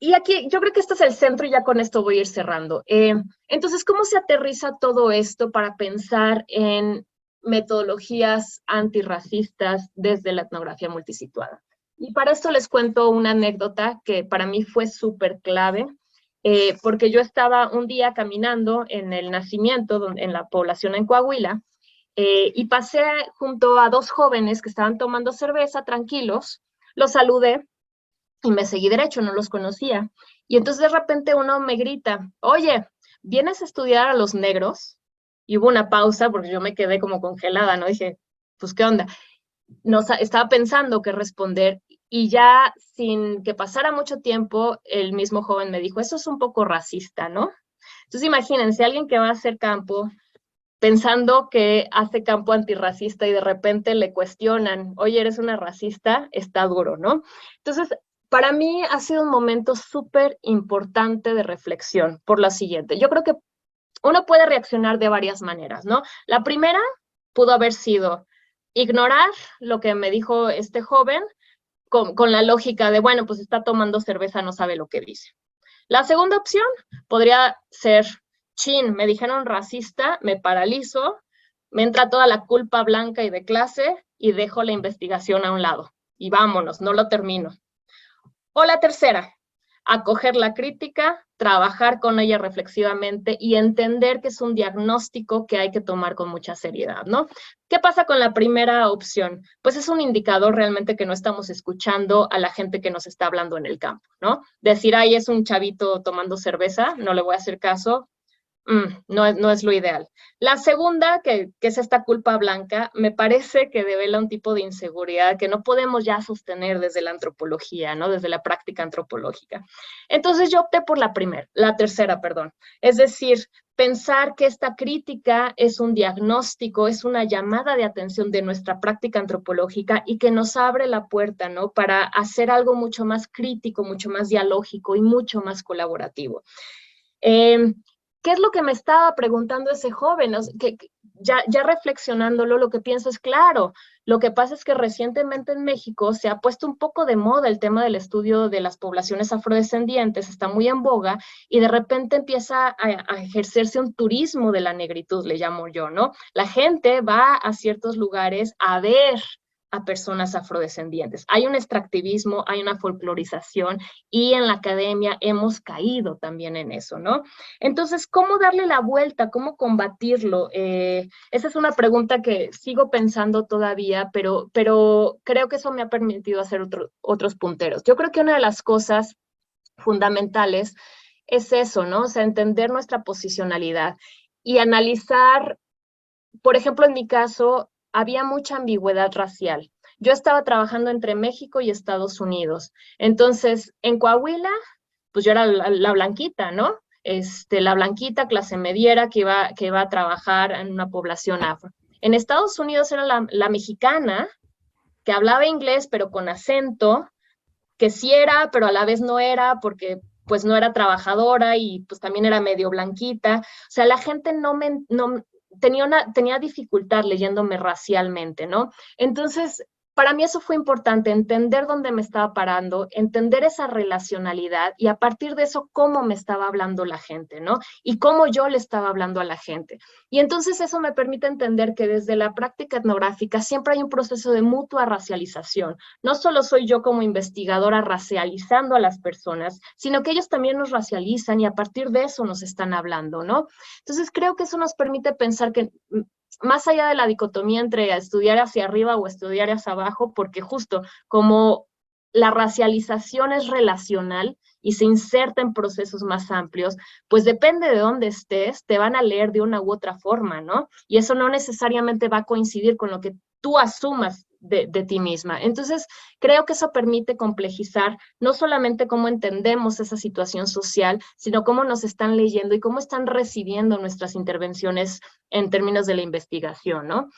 Y aquí yo creo que este es el centro y ya con esto voy a ir cerrando. Entonces, ¿cómo se aterriza todo esto para pensar en metodologías antirracistas desde la etnografía multisituada? Y para esto les cuento una anécdota que para mí fue súper clave, porque yo estaba un día caminando en el nacimiento, en la población en Coahuila, y pasé junto a dos jóvenes que estaban tomando cerveza tranquilos, los saludé y me seguí derecho, no los conocía. Y entonces de repente uno me grita, oye, ¿vienes a estudiar a los negros? y hubo una pausa porque yo me quedé como congelada, ¿no? Dije, pues, ¿qué onda? No, estaba pensando qué responder y ya sin que pasara mucho tiempo, el mismo joven me dijo, eso es un poco racista, ¿no? Entonces imagínense, alguien que va a hacer campo pensando que hace campo antirracista y de repente le cuestionan, oye, eres una racista, está duro, ¿no? Entonces, para mí ha sido un momento súper importante de reflexión por lo siguiente. Yo creo que uno puede reaccionar de varias maneras, ¿no? La primera pudo haber sido ignorar lo que me dijo este joven con la lógica de, bueno, pues está tomando cerveza, no sabe lo que dice. La segunda opción podría ser, chin, me dijeron racista, me paralizo, me entra toda la culpa blanca y de clase y dejo la investigación a un lado. Y vámonos, no lo termino. O la tercera, acoger la crítica, trabajar con ella reflexivamente y entender que es un diagnóstico que hay que tomar con mucha seriedad, ¿no? ¿Qué pasa con la primera opción? Pues es un indicador realmente que no estamos escuchando a la gente que nos está hablando en el campo, ¿no? Decir, ay, es un chavito tomando cerveza, no le voy a hacer caso, no es lo ideal. La segunda, que es esta culpa blanca, me parece que devela un tipo de inseguridad que no podemos ya sostener desde la antropología, ¿no? Desde la práctica antropológica. Entonces yo opté por la tercera, perdón. Es decir, pensar que esta crítica es un diagnóstico, es una llamada de atención de nuestra práctica antropológica y que nos abre la puerta, ¿no? Para hacer algo mucho más crítico, mucho más dialógico y mucho más colaborativo. ¿Qué es lo que me estaba preguntando ese joven? O sea, ya reflexionándolo, lo que pienso es, claro, lo que pasa es que recientemente en México se ha puesto un poco de moda el tema del estudio de las poblaciones afrodescendientes, está muy en boga, y de repente empieza a ejercerse un turismo de la negritud, le llamo yo, ¿no? La gente va a ciertos lugares a ver a personas afrodescendientes. Hay un extractivismo, hay una folclorización, y en la academia hemos caído también en eso, ¿no? Entonces, ¿cómo darle la vuelta? ¿Cómo combatirlo? Esa es una pregunta que sigo pensando todavía, pero creo que eso me ha permitido hacer otros punteros. Yo creo que una de las cosas fundamentales es eso, ¿no? O sea, entender nuestra posicionalidad y analizar, por ejemplo, en mi caso, había mucha ambigüedad racial. Yo estaba trabajando entre México y Estados Unidos. Entonces, en Coahuila, pues yo era la blanquita, ¿no? La blanquita clase mediera que iba a trabajar en una población afro. En Estados Unidos era la mexicana que hablaba inglés pero con acento, que sí era, pero a la vez no era porque pues no era trabajadora y pues también era medio blanquita. O sea, la gente tenía dificultad leyéndome racialmente, ¿no? Entonces, para mí eso fue importante, entender dónde me estaba parando, entender esa relacionalidad y a partir de eso, cómo me estaba hablando la gente, ¿no? Y cómo yo le estaba hablando a la gente. Y entonces eso me permite entender que desde la práctica etnográfica siempre hay un proceso de mutua racialización. No solo soy yo como investigadora racializando a las personas, sino que ellos también nos racializan y a partir de eso nos están hablando, ¿no? Entonces creo que eso nos permite pensar que más allá de la dicotomía entre estudiar hacia arriba o estudiar hacia abajo, porque justo como la racialización es relacional y se inserta en procesos más amplios, pues depende de dónde estés, te van a leer de una u otra forma, ¿no? Y eso no necesariamente va a coincidir con lo que tú asumas de ti misma. Entonces, creo que eso permite complejizar no solamente cómo entendemos esa situación social, sino cómo nos están leyendo y cómo están recibiendo nuestras intervenciones en términos de la investigación, ¿no?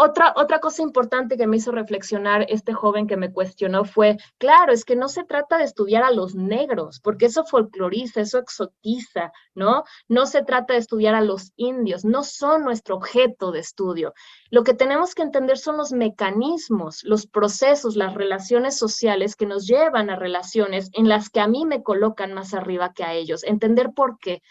Otra cosa importante que me hizo reflexionar este joven que me cuestionó fue, claro, es que no se trata de estudiar a los negros, porque eso folcloriza, eso exotiza, ¿no? No se trata de estudiar a los indios, no son nuestro objeto de estudio. Lo que tenemos que entender son los mecanismos, los procesos, las relaciones sociales que nos llevan a relaciones en las que a mí me colocan más arriba que a ellos. Entender por qué,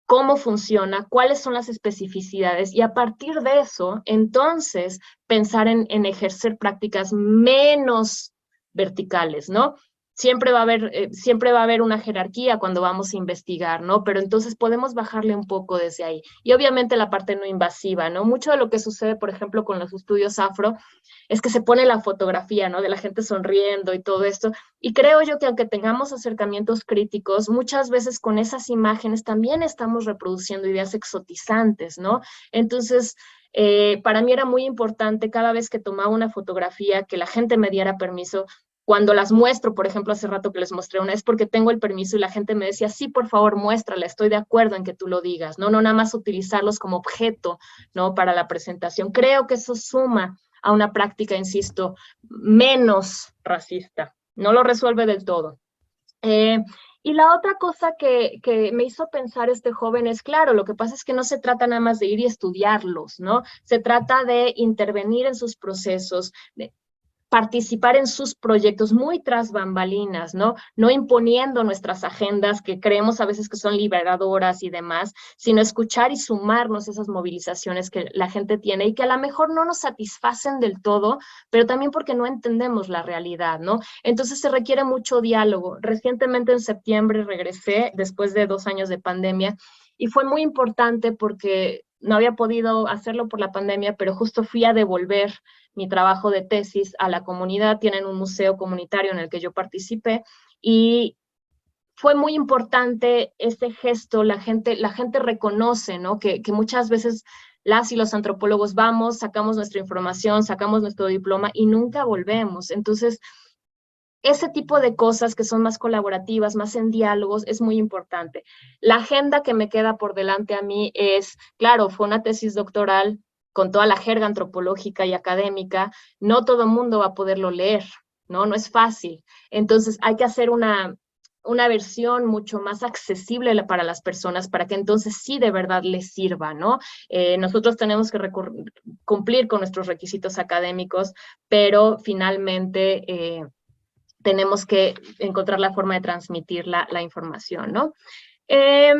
cómo funciona, cuáles son las especificidades y a partir de eso, entonces, pensar en ejercer prácticas menos verticales, ¿no? siempre va a haber una jerarquía cuando vamos a investigar, ¿no? Pero entonces podemos bajarle un poco desde ahí. Y obviamente la parte no invasiva, ¿no? Mucho de lo que sucede, por ejemplo, con los estudios afro, es que se pone la fotografía, ¿no? De la gente sonriendo y todo esto. Y creo yo que aunque tengamos acercamientos críticos, muchas veces con esas imágenes también estamos reproduciendo ideas exotizantes, ¿no? Entonces, para mí era muy importante cada vez que tomaba una fotografía que la gente me diera permiso. Cuando las muestro, por ejemplo, hace rato que les mostré una, es porque tengo el permiso y la gente me decía, sí, por favor, muéstrala, estoy de acuerdo en que tú lo digas, ¿no? No nada más utilizarlos como objeto, ¿no? Para la presentación. Creo que eso suma a una práctica, insisto, menos racista. No lo resuelve del todo. Y la otra cosa que me hizo pensar este joven es, claro, lo que pasa es que no se trata nada más de ir y estudiarlos, ¿no? Se trata de intervenir en sus procesos, de participar en sus proyectos muy tras bambalinas, ¿no? No imponiendo nuestras agendas que creemos a veces que son liberadoras y demás, sino escuchar y sumarnos a esas movilizaciones que la gente tiene y que a lo mejor no nos satisfacen del todo, pero también porque no entendemos la realidad, ¿no? Entonces se requiere mucho diálogo. Recientemente en septiembre regresé después de 2 años de pandemia y fue muy importante porque no había podido hacerlo por la pandemia, pero justo fui a devolver mi trabajo de tesis a la comunidad. Tienen un museo comunitario en el que yo participé y fue muy importante ese gesto. La gente reconoce, ¿no? Que muchas veces las y los antropólogos vamos, sacamos nuestra información, sacamos nuestro diploma y nunca volvemos. Entonces, ese tipo de cosas que son más colaborativas, más en diálogos, es muy importante. La agenda que me queda por delante a mí es, claro, fue una tesis doctoral con toda la jerga antropológica y académica, no todo el mundo va a poderlo leer, ¿no? No es fácil. Entonces hay que hacer una versión mucho más accesible para las personas para que entonces sí de verdad les sirva, ¿no? Nosotros tenemos que cumplir con nuestros requisitos académicos, pero finalmente tenemos que encontrar la forma de transmitir la información, ¿no? Eh,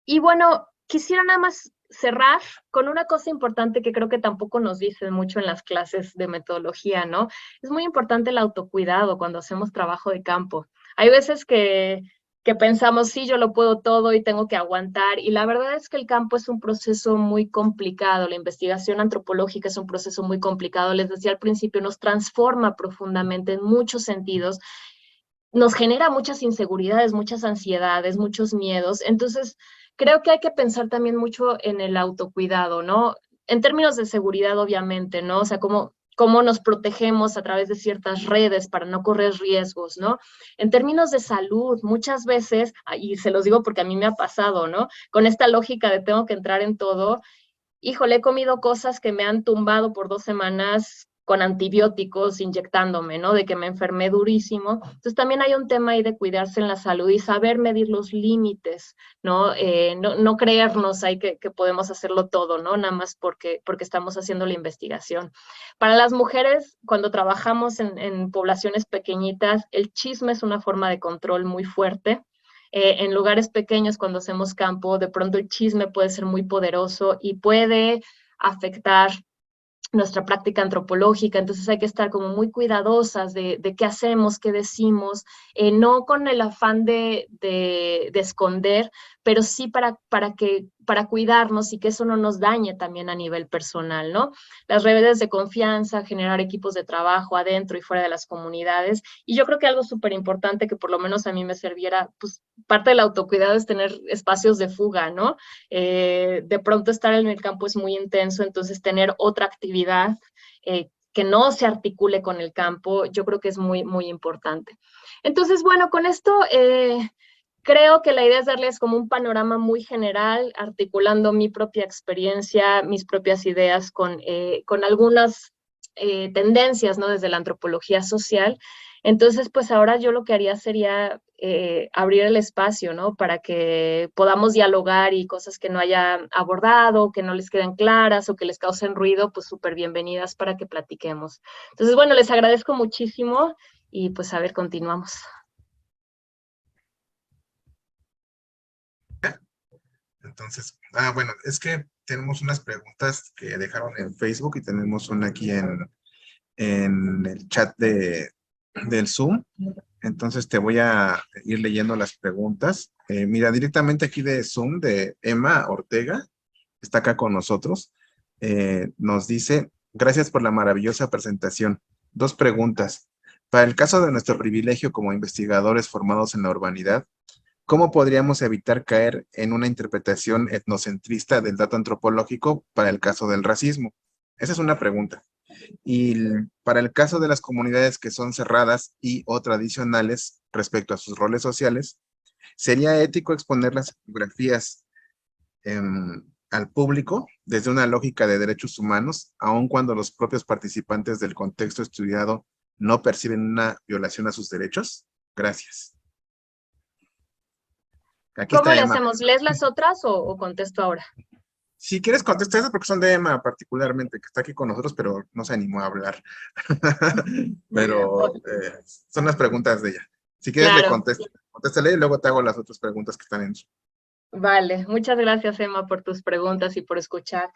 y bueno, quisiera nada más cerrar con una cosa importante que creo que tampoco nos dicen mucho en las clases de metodología, ¿no? Es muy importante el autocuidado cuando hacemos trabajo de campo. Hay veces que pensamos, sí, yo lo puedo todo y tengo que aguantar, y la verdad es que el campo es un proceso muy complicado, la investigación antropológica es un proceso muy complicado, les decía al principio, nos transforma profundamente en muchos sentidos, nos genera muchas inseguridades, muchas ansiedades, muchos miedos. Entonces, creo que hay que pensar también mucho en el autocuidado, ¿no? En términos de seguridad, obviamente, ¿no? O sea, cómo nos protegemos a través de ciertas redes para no correr riesgos, ¿no? En términos de salud, muchas veces, y se los digo porque a mí me ha pasado, ¿no? Con esta lógica de tengo que entrar en todo, híjole, he comido cosas que me han tumbado por 2 semanas con antibióticos inyectándome, ¿no? De que me enfermé durísimo. Entonces también hay un tema ahí de cuidarse en la salud y saber medir los límites, ¿no? No creernos ahí que podemos hacerlo todo, ¿no? Nada más porque estamos haciendo la investigación. Para las mujeres, cuando trabajamos en poblaciones pequeñitas, el chisme es una forma de control muy fuerte. En lugares pequeños, cuando hacemos campo, de pronto el chisme puede ser muy poderoso y puede afectar nuestra práctica antropológica, entonces hay que estar como muy cuidadosas de qué hacemos, qué decimos, no con el afán de esconder, pero sí para cuidarnos y que eso no nos dañe también a nivel personal, ¿no? Las redes de confianza, generar equipos de trabajo adentro y fuera de las comunidades, y yo creo que algo súper importante que por lo menos a mí me serviera, pues parte del autocuidado es tener espacios de fuga, ¿no? De pronto estar en el campo es muy intenso, entonces tener otra actividad que no se articule con el campo, yo creo que es muy, muy importante. Entonces, bueno, con esto creo que la idea es darles como un panorama muy general, articulando mi propia experiencia, mis propias ideas con algunas tendencias, ¿no? Desde la antropología social. Entonces, pues ahora yo lo que haría sería abrir el espacio, ¿no? Para que podamos dialogar y cosas que no haya abordado, que no les queden claras o que les causen ruido, pues súper bienvenidas para que platiquemos. Entonces, bueno, les agradezco muchísimo y pues a ver, continuamos. Entonces, bueno, es que tenemos unas preguntas que dejaron en Facebook y tenemos una aquí en el chat del Zoom. Entonces te voy a ir leyendo las preguntas. Mira, directamente aquí de Zoom, de Emma Ortega, está acá con nosotros. Nos dice, gracias por la maravillosa presentación. Dos preguntas. Para el caso de nuestro privilegio como investigadores formados en la urbanidad, ¿cómo podríamos evitar caer en una interpretación etnocentrista del dato antropológico para el caso del racismo? Esa es una pregunta. Y para el caso de las comunidades que son cerradas y o tradicionales respecto a sus roles sociales, ¿sería ético exponer las fotografías al público desde una lógica de derechos humanos, aun cuando los propios participantes del contexto estudiado no perciben una violación a sus derechos? Gracias. Aquí ¿Cómo está le Emma. hacemos? ¿Lees las otras o contesto ahora? Si quieres contestar esas porque son de Emma particularmente, que está aquí con nosotros, pero no se animó a hablar. Pero son las preguntas de ella. Si quieres le Claro. contéstale y luego te hago las otras preguntas que están en su. Vale, muchas gracias, Emma, por tus preguntas y por escuchar.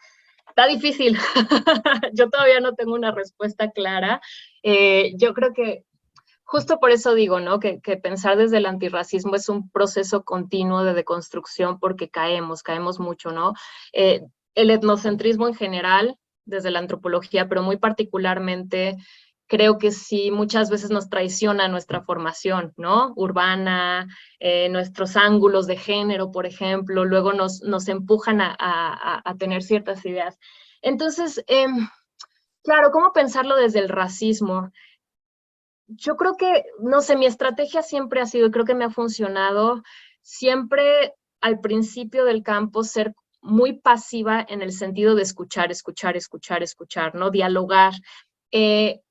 Está difícil. Yo todavía no tengo una respuesta clara. Yo creo que justo por eso digo, ¿no? Que pensar desde el antirracismo es un proceso continuo de deconstrucción porque caemos mucho, ¿no? El etnocentrismo en general, desde la antropología, pero muy particularmente creo que sí, muchas veces nos traiciona nuestra formación, ¿no? Urbana, nuestros ángulos de género, por ejemplo, luego nos empujan a tener ciertas ideas. Entonces, claro, ¿cómo pensarlo desde el racismo? Yo creo que, no sé, mi estrategia siempre ha sido, y creo que me ha funcionado, siempre al principio del campo ser muy pasiva en el sentido de escuchar, ¿no? Dialogar. Eh,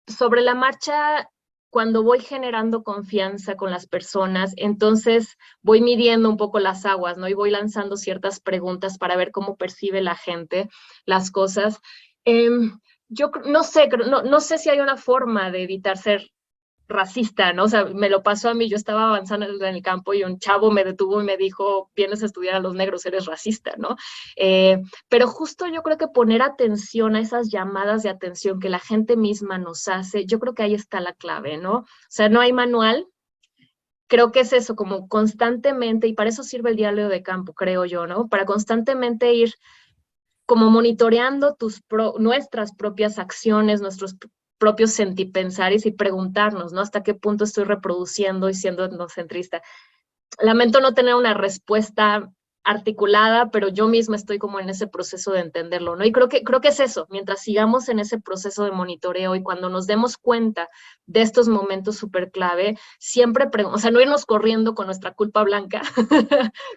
Sobre la marcha, cuando voy generando confianza con las personas, entonces voy midiendo un poco las aguas, ¿no? Y voy lanzando ciertas preguntas para ver cómo percibe la gente las cosas. Yo no sé si hay una forma de evitar ser racista, ¿no? O sea, me lo pasó a mí, yo estaba avanzando en el campo y un chavo me detuvo y me dijo, vienes a estudiar a los negros, eres racista, ¿no? Pero justo yo creo que poner atención a esas llamadas de atención que la gente misma nos hace, yo creo que ahí está la clave, ¿no? O sea, no hay manual, creo que es eso, como constantemente, y para eso sirve el diálogo de campo, creo yo, ¿no? Para constantemente ir como monitoreando nuestras propias acciones, nuestros propios sentipensares y preguntarnos, ¿no? Hasta qué punto estoy reproduciendo y siendo etnocentrista. Lamento no tener una respuesta articulada, pero yo misma estoy como en ese proceso de entenderlo, ¿no? Y creo que es eso, mientras sigamos en ese proceso de monitoreo y cuando nos demos cuenta de estos momentos súper clave, siempre, o sea, no irnos corriendo con nuestra culpa blanca,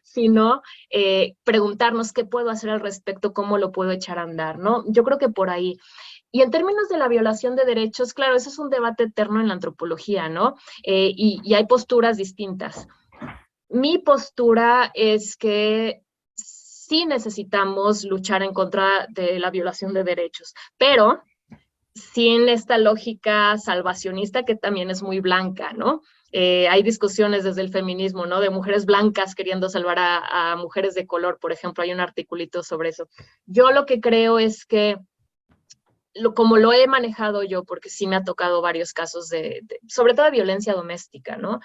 sino preguntarnos qué puedo hacer al respecto, cómo lo puedo echar a andar, ¿no? Yo creo que por ahí. Y en términos de la violación de derechos, claro, eso es un debate eterno en la antropología, ¿no? Y hay posturas distintas. Mi postura es que sí necesitamos luchar en contra de la violación de derechos, pero sin esta lógica salvacionista que también es muy blanca, ¿no? Hay discusiones desde el feminismo, ¿no? De mujeres blancas queriendo salvar a mujeres de color, por ejemplo, hay un articulito sobre eso. Yo lo que creo es que como lo he manejado yo, porque sí me ha tocado varios casos sobre todo de violencia doméstica, ¿no?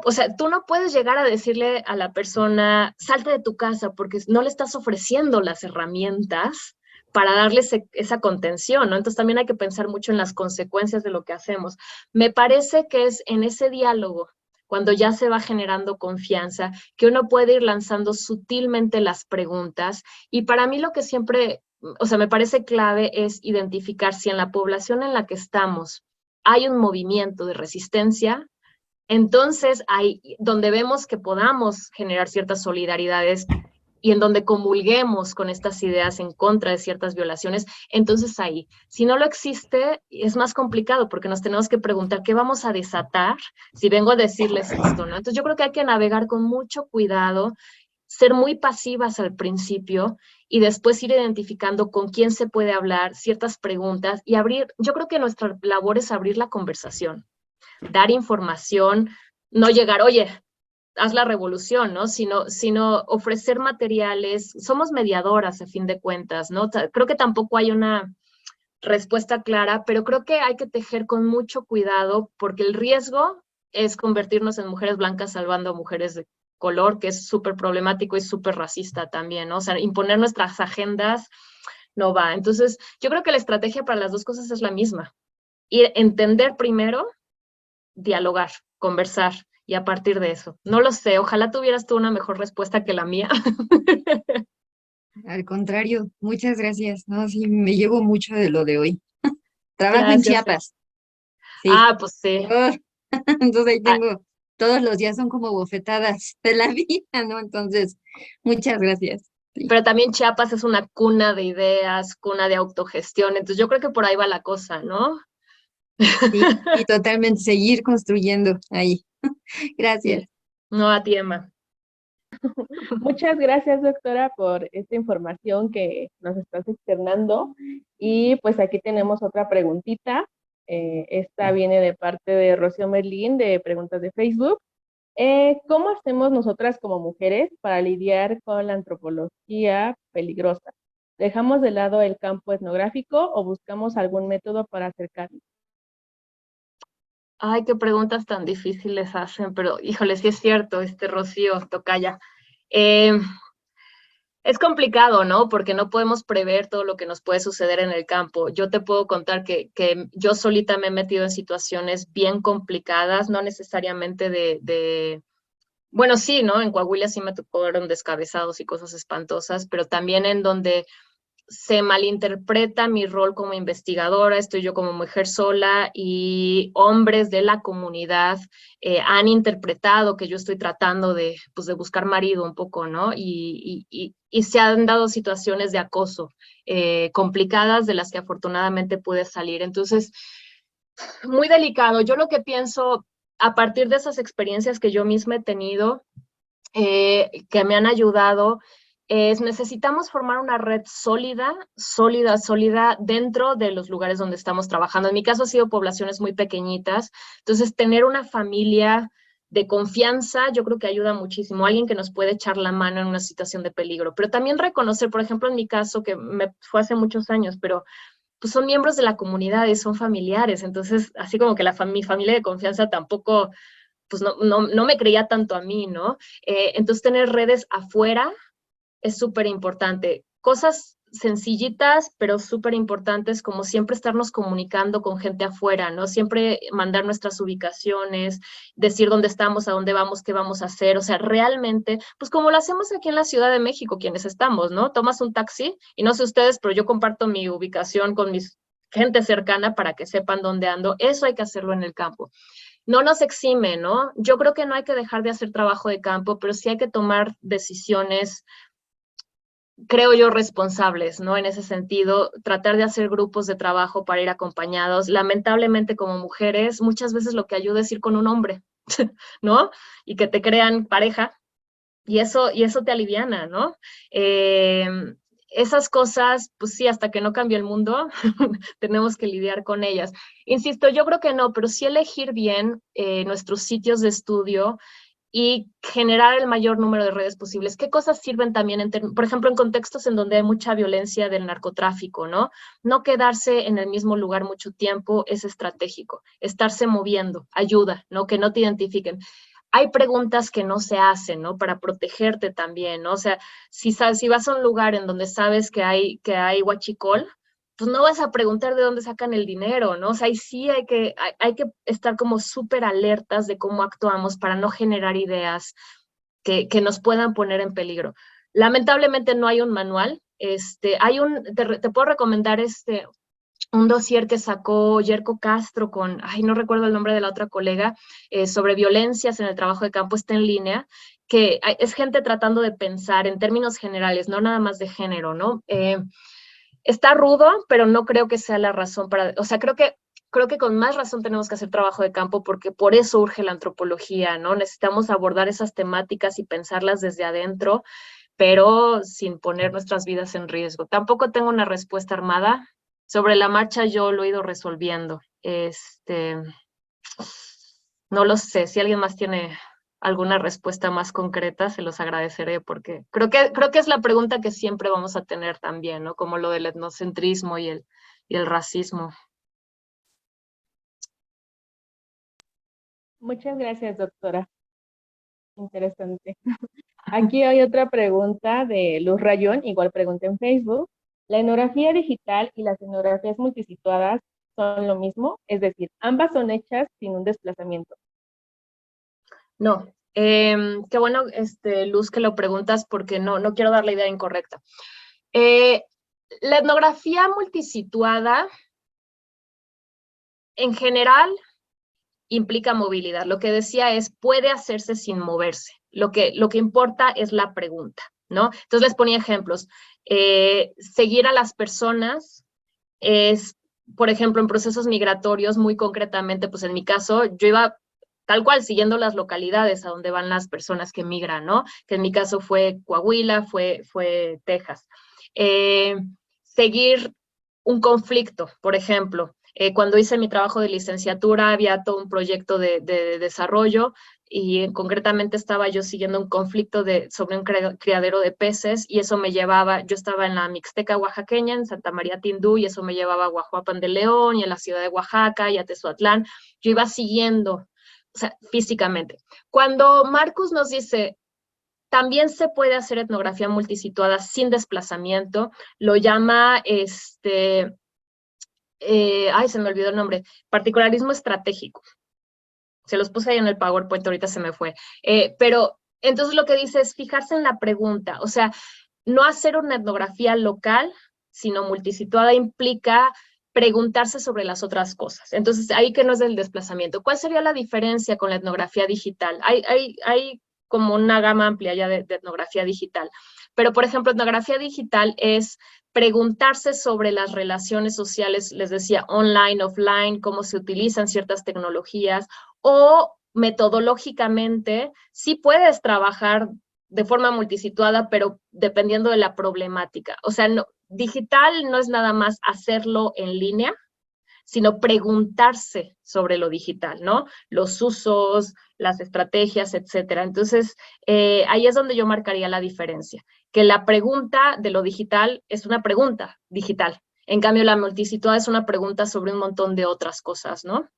O sea, tú no puedes llegar a decirle a la persona, salte de tu casa, porque no le estás ofreciendo las herramientas para darle esa contención, ¿no? Entonces también hay que pensar mucho en las consecuencias de lo que hacemos. Me parece que es en ese diálogo, cuando ya se va generando confianza, que uno puede ir lanzando sutilmente las preguntas. Y para mí lo que siempre, o sea, me parece clave es identificar si en la población en la que estamos hay un movimiento de resistencia. Entonces, ahí donde vemos que podamos generar ciertas solidaridades y en donde comulguemos con estas ideas en contra de ciertas violaciones, entonces ahí. Si no lo existe, es más complicado porque nos tenemos que preguntar qué vamos a desatar si vengo a decirles esto, ¿no? Entonces yo creo que hay que navegar con mucho cuidado, ser muy pasivas al principio y después ir identificando con quién se puede hablar, ciertas preguntas y abrir, yo creo que nuestra labor es abrir la conversación, dar información, no llegar, oye, haz la revolución, ¿no? Sino ofrecer materiales. Somos mediadoras, a fin de cuentas, ¿no? Creo que tampoco hay respuesta clara, pero creo que hay que tejer con mucho cuidado porque el riesgo es convertirnos en mujeres blancas salvando a mujeres de color, que es súper problemático y súper racista también, ¿no? O sea, imponer nuestras agendas no va. Entonces, yo creo que la estrategia para las dos cosas es la misma. Y entender primero, dialogar, conversar, y a partir de eso. No lo sé, ojalá tuvieras tú una mejor respuesta que la mía. Al contrario, muchas gracias. No, sí, me llevo mucho de lo de hoy. Trabajo en Gracias. Chiapas. Sí. Ah, pues sí. Entonces ahí Ah, tengo, todos los días son como bofetadas de la vida, ¿no? Entonces, muchas gracias. Sí, pero también Chiapas es una cuna de ideas, cuna de autogestión, entonces yo creo que por ahí va la cosa, ¿no? sí, y totalmente seguir construyendo ahí. Gracias. Sí. No, a ti, Emma. Muchas gracias, doctora, por esta información que nos estás externando. Y pues aquí tenemos otra preguntita. Esta viene de parte de Rocío Merlín de Preguntas de Facebook. ¿Cómo hacemos nosotras como mujeres para lidiar con la antropología peligrosa? ¿Dejamos de lado el campo etnográfico o buscamos algún método para acercarnos? Ay, qué preguntas tan difíciles hacen, pero híjole, sí es cierto, Rocío, tocaya. Eh, es complicado, ¿no? Porque no podemos prever todo lo que nos puede suceder en el campo. Yo te puedo contar que yo solita me he metido en situaciones bien complicadas, no necesariamente bueno, sí, ¿no? En Coahuila sí me tocaron descabezados y cosas espantosas, pero también en donde se malinterpreta mi rol como investigadora, estoy yo como mujer sola y hombres de la comunidad han interpretado que yo estoy tratando pues de buscar marido un poco, ¿no? Y se han dado situaciones de acoso complicadas de las que afortunadamente pude salir. Entonces, muy delicado. Yo lo que pienso a partir de esas experiencias que yo misma he tenido, que me han ayudado, necesitamos formar una red sólida, sólida, sólida dentro de los lugares donde estamos trabajando. En mi caso ha sido poblaciones muy pequeñitas, entonces tener una familia de confianza yo creo que ayuda muchísimo, alguien que nos puede echar la mano en una situación de peligro, pero también reconocer, por ejemplo, en mi caso, que me fue hace muchos años, pero pues son miembros de la comunidad y son familiares, entonces así como que mi familia de confianza tampoco pues no me creía tanto a mí, ¿no? Entonces tener redes afuera es súper importante. Cosas sencillitas, pero súper importantes, como siempre estarnos comunicando con gente afuera, ¿no? Siempre mandar nuestras ubicaciones, decir dónde estamos, a dónde vamos, qué vamos a hacer, o sea, realmente, pues como lo hacemos aquí en la Ciudad de México, quienes estamos, ¿no? Tomas un taxi, y no sé ustedes, pero yo comparto mi ubicación con mis gente cercana para que sepan dónde ando. Eso hay que hacerlo en el campo. No nos exime, ¿no? Yo creo que no hay que dejar de hacer trabajo de campo, pero sí hay que tomar decisiones, creo yo, responsables, ¿no? En ese sentido, tratar de hacer grupos de trabajo para ir acompañados. Lamentablemente, como mujeres, muchas veces lo que ayuda es ir con un hombre, ¿no? Y que te crean pareja, y eso te aliviana, ¿no? Esas cosas, pues sí, hasta que no cambie el mundo, tenemos que lidiar con ellas. Insisto, yo creo que no, pero sí elegir bien nuestros sitios de estudio y generar el mayor número de redes posibles. ¿Qué cosas sirven también, por ejemplo, en contextos en donde hay mucha violencia del narcotráfico, ¿no? No quedarse en el mismo lugar mucho tiempo es estratégico. Estarse moviendo ayuda, ¿no? Que no te identifiquen. Hay preguntas que no se hacen, ¿no? Para protegerte también, ¿no? O sea, si vas a un lugar en donde sabes que hay huachicol, pues no vas a preguntar de dónde sacan el dinero, ¿no? O sea, ahí sí hay que estar como súper alertas de cómo actuamos para no generar ideas que nos puedan poner en peligro. Lamentablemente no hay un manual. Te puedo recomendar un dossier que sacó Yerko Castro con, no recuerdo el nombre de la otra colega, sobre violencias en el trabajo de campo, está en línea, que es gente tratando de pensar en términos generales, no nada más de género, ¿no? Está rudo, pero no creo que sea la razón o sea, creo que con más razón tenemos que hacer trabajo de campo porque por eso urge la antropología, ¿no? Necesitamos abordar esas temáticas y pensarlas desde adentro, pero sin poner nuestras vidas en riesgo. Tampoco tengo una respuesta armada. Sobre la marcha yo lo he ido resolviendo. No lo sé, si alguien más tiene alguna respuesta más concreta, se los agradeceré porque creo que es la pregunta que siempre vamos a tener también, ¿no? Como lo del etnocentrismo y y el racismo. Muchas gracias, doctora. Interesante. Aquí hay otra pregunta de Luz Rayón, igual pregunta en Facebook. ¿La etnografía digital y las etnografías multisituadas son lo mismo? Es decir, ambas son hechas sin un desplazamiento. No, qué bueno, Luz, que lo preguntas porque no quiero dar la idea incorrecta. La etnografía multisituada, en general, implica movilidad. Lo que decía es, puede hacerse sin moverse. Lo que importa es la pregunta, ¿no? Entonces les ponía ejemplos. Seguir a las personas es, por ejemplo, en procesos migratorios, muy concretamente, pues en mi caso, yo iba tal cual siguiendo las localidades a donde van las personas que migran, ¿no? Que en mi caso fue Coahuila, fue Texas. Seguir un conflicto, por ejemplo. Cuando hice mi trabajo de licenciatura había todo un proyecto de desarrollo y concretamente estaba yo siguiendo un conflicto sobre un criadero de peces y eso me llevaba, yo estaba en la Mixteca oaxaqueña, en Santa María Tindú, y eso me llevaba a Guajuapan de León y a la ciudad de Oaxaca y a Tezoatlán. Yo iba siguiendo, o sea, físicamente. Cuando Marcus nos dice, también se puede hacer etnografía multisituada sin desplazamiento, lo llama se me olvidó el nombre, particularismo estratégico. Se los puse ahí en el PowerPoint, ahorita se me fue. Pero entonces lo que dice es fijarse en la pregunta, o sea, no hacer una etnografía local, sino multisituada implica preguntarse sobre las otras cosas. Entonces, ahí que no es del desplazamiento. ¿Cuál sería la diferencia con la etnografía digital? Hay como una gama amplia ya de etnografía digital. Pero, por ejemplo, etnografía digital es preguntarse sobre las relaciones sociales, les decía, online, offline, cómo se utilizan ciertas tecnologías, o metodológicamente sí puedes trabajar de forma multisituada, pero dependiendo de la problemática. O sea, digital no es nada más hacerlo en línea, sino preguntarse sobre lo digital, ¿no? Los usos, las estrategias, etcétera. Entonces, ahí es donde yo marcaría la diferencia, que la pregunta de lo digital es una pregunta digital. En cambio, la multisituada es una pregunta sobre un montón de otras cosas, ¿no?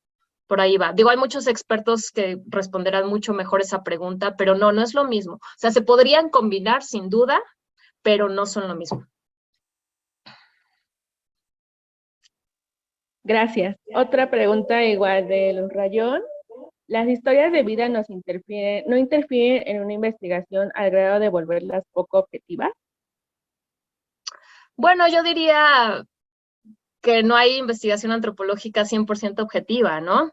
Por ahí va. Digo, hay muchos expertos que responderán mucho mejor esa pregunta, pero no es lo mismo. O sea, se podrían combinar sin duda, pero no son lo mismo. Gracias. Otra pregunta igual de Luz Rayón. ¿Las historias de vida no interfieren en una investigación al grado de volverlas poco objetivas? Bueno, yo diría que no hay investigación antropológica 100% objetiva, ¿no?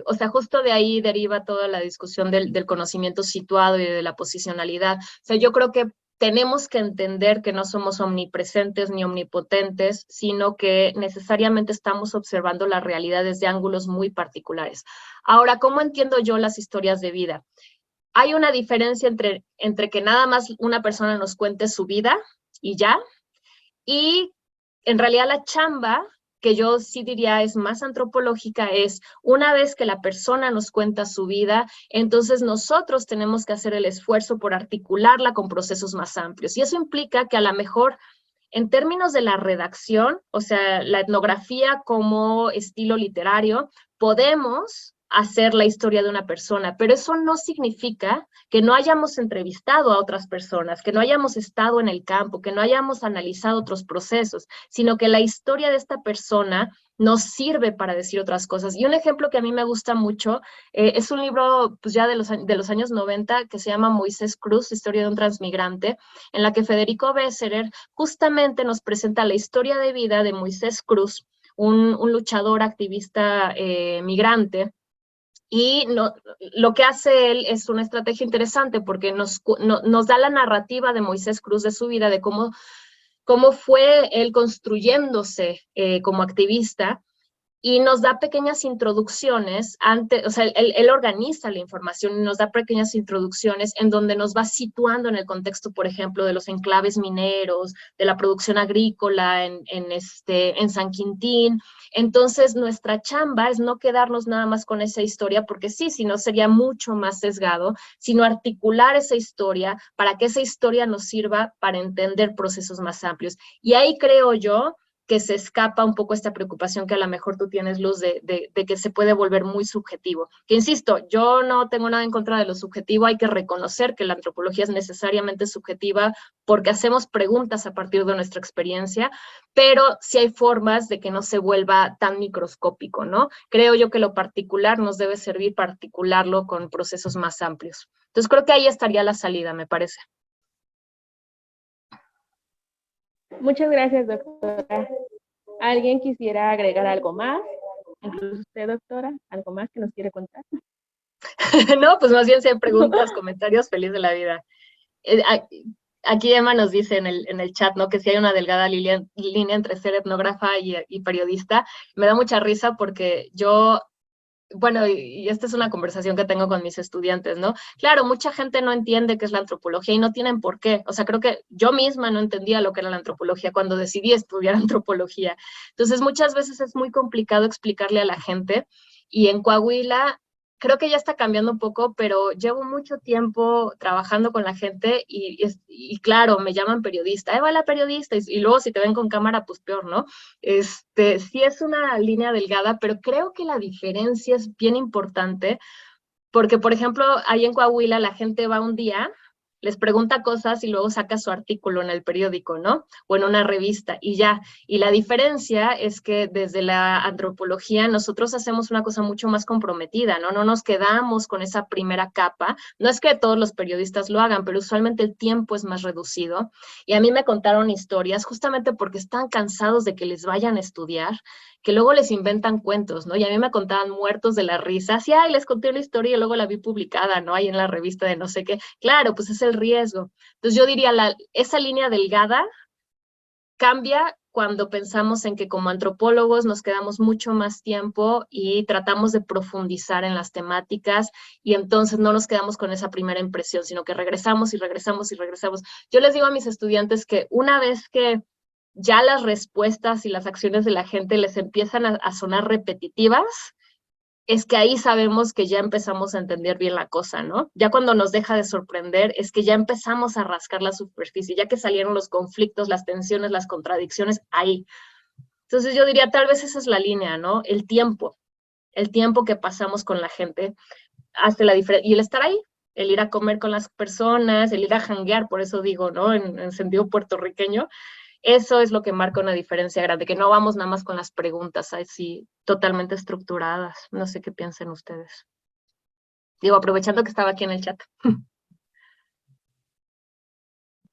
O sea, justo de ahí deriva toda la discusión del conocimiento situado y de la posicionalidad. O sea, yo creo que tenemos que entender que no somos omnipresentes ni omnipotentes, sino que necesariamente estamos observando la realidad desde ángulos muy particulares. Ahora, ¿cómo entiendo yo las historias de vida? Hay una diferencia entre que nada más una persona nos cuente su vida y ya, y en realidad la chamba, que yo sí diría es más antropológica, es una vez que la persona nos cuenta su vida, entonces nosotros tenemos que hacer el esfuerzo por articularla con procesos más amplios. Y eso implica que a lo mejor en términos de la redacción, o sea, la etnografía como estilo literario, podemos hacer la historia de una persona, pero eso no significa que no hayamos entrevistado a otras personas, que no hayamos estado en el campo, que no hayamos analizado otros procesos, sino que la historia de esta persona nos sirve para decir otras cosas. Y un ejemplo que a mí me gusta mucho es un libro pues ya de los años 90 que se llama Moisés Cruz, Historia de un transmigrante, en la que Federico Besserer justamente nos presenta la historia de vida de Moisés Cruz, un luchador activista migrante. Y lo que hace él es una estrategia interesante porque nos da la narrativa de Moisés Cruz de su vida, de cómo fue él construyéndose como activista, y nos da pequeñas introducciones, o sea, él organiza la información y nos da pequeñas introducciones en donde nos va situando en el contexto, por ejemplo, de los enclaves mineros, de la producción agrícola en San Quintín. Entonces, nuestra chamba es no quedarnos nada más con esa historia, porque sí, si no sería mucho más sesgado, sino articular esa historia para que esa historia nos sirva para entender procesos más amplios. Y ahí creo yo que se escapa un poco esta preocupación que a lo mejor tú tienes, Luz, de que se puede volver muy subjetivo. Que insisto, yo no tengo nada en contra de lo subjetivo, hay que reconocer que la antropología es necesariamente subjetiva porque hacemos preguntas a partir de nuestra experiencia, pero sí hay formas de que no se vuelva tan microscópico, ¿no? Creo yo que lo particular nos debe servir para articularlo con procesos más amplios. Entonces creo que ahí estaría la salida, me parece. Muchas gracias, doctora. ¿Alguien quisiera agregar algo más? Incluso usted, doctora, ¿algo más que nos quiere contar? No, pues más bien si hay preguntas, comentarios, feliz de la vida. Aquí Emma nos dice en el chat, ¿no? Que si hay una delgada línea entre ser etnógrafa y periodista. Me da mucha risa porque yo, bueno, y esta es una conversación que tengo con mis estudiantes, ¿no? Claro, mucha gente no entiende qué es la antropología y no tienen por qué. O sea, creo que yo misma no entendía lo que era la antropología cuando decidí estudiar antropología. Entonces, muchas veces es muy complicado explicarle a la gente. Y en Coahuila, creo que ya está cambiando un poco, pero llevo mucho tiempo trabajando con la gente y claro, me llaman periodista, va la periodista, y luego si te ven con cámara, pues peor, ¿no? Sí es una línea delgada, pero creo que la diferencia es bien importante porque, por ejemplo, ahí en Coahuila la gente va un día, les pregunta cosas y luego saca su artículo en el periódico, ¿no? O en una revista y ya. Y la diferencia es que desde la antropología nosotros hacemos una cosa mucho más comprometida, ¿no? No nos quedamos con esa primera capa. No es que todos los periodistas lo hagan, pero usualmente el tiempo es más reducido. Y a mí me contaron historias justamente porque están cansados de que les vayan a estudiar, que luego les inventan cuentos, ¿no? Y a mí me contaban muertos de la risa, así, ay, les conté una historia y luego la vi publicada, ¿no? Ahí en la revista de no sé qué. Claro, pues es el riesgo. Entonces yo diría, esa línea delgada cambia cuando pensamos en que como antropólogos nos quedamos mucho más tiempo y tratamos de profundizar en las temáticas y entonces no nos quedamos con esa primera impresión, sino que regresamos y regresamos y regresamos. Yo les digo a mis estudiantes que una vez que ya las respuestas y las acciones de la gente les empiezan a sonar repetitivas, es que ahí sabemos que ya empezamos a entender bien la cosa, ¿no? Ya cuando nos deja de sorprender, es que ya empezamos a rascar la superficie, ya que salieron los conflictos, las tensiones, las contradicciones, ahí. Entonces yo diría, tal vez esa es la línea, ¿no? El tiempo que pasamos con la gente hace la diferencia, y el estar ahí, el ir a comer con las personas, el ir a janguear, por eso digo, ¿no? En sentido puertorriqueño, eso es lo que marca una diferencia grande, que no vamos nada más con las preguntas así totalmente estructuradas. No sé qué piensen ustedes. Digo, aprovechando que estaba aquí en el chat.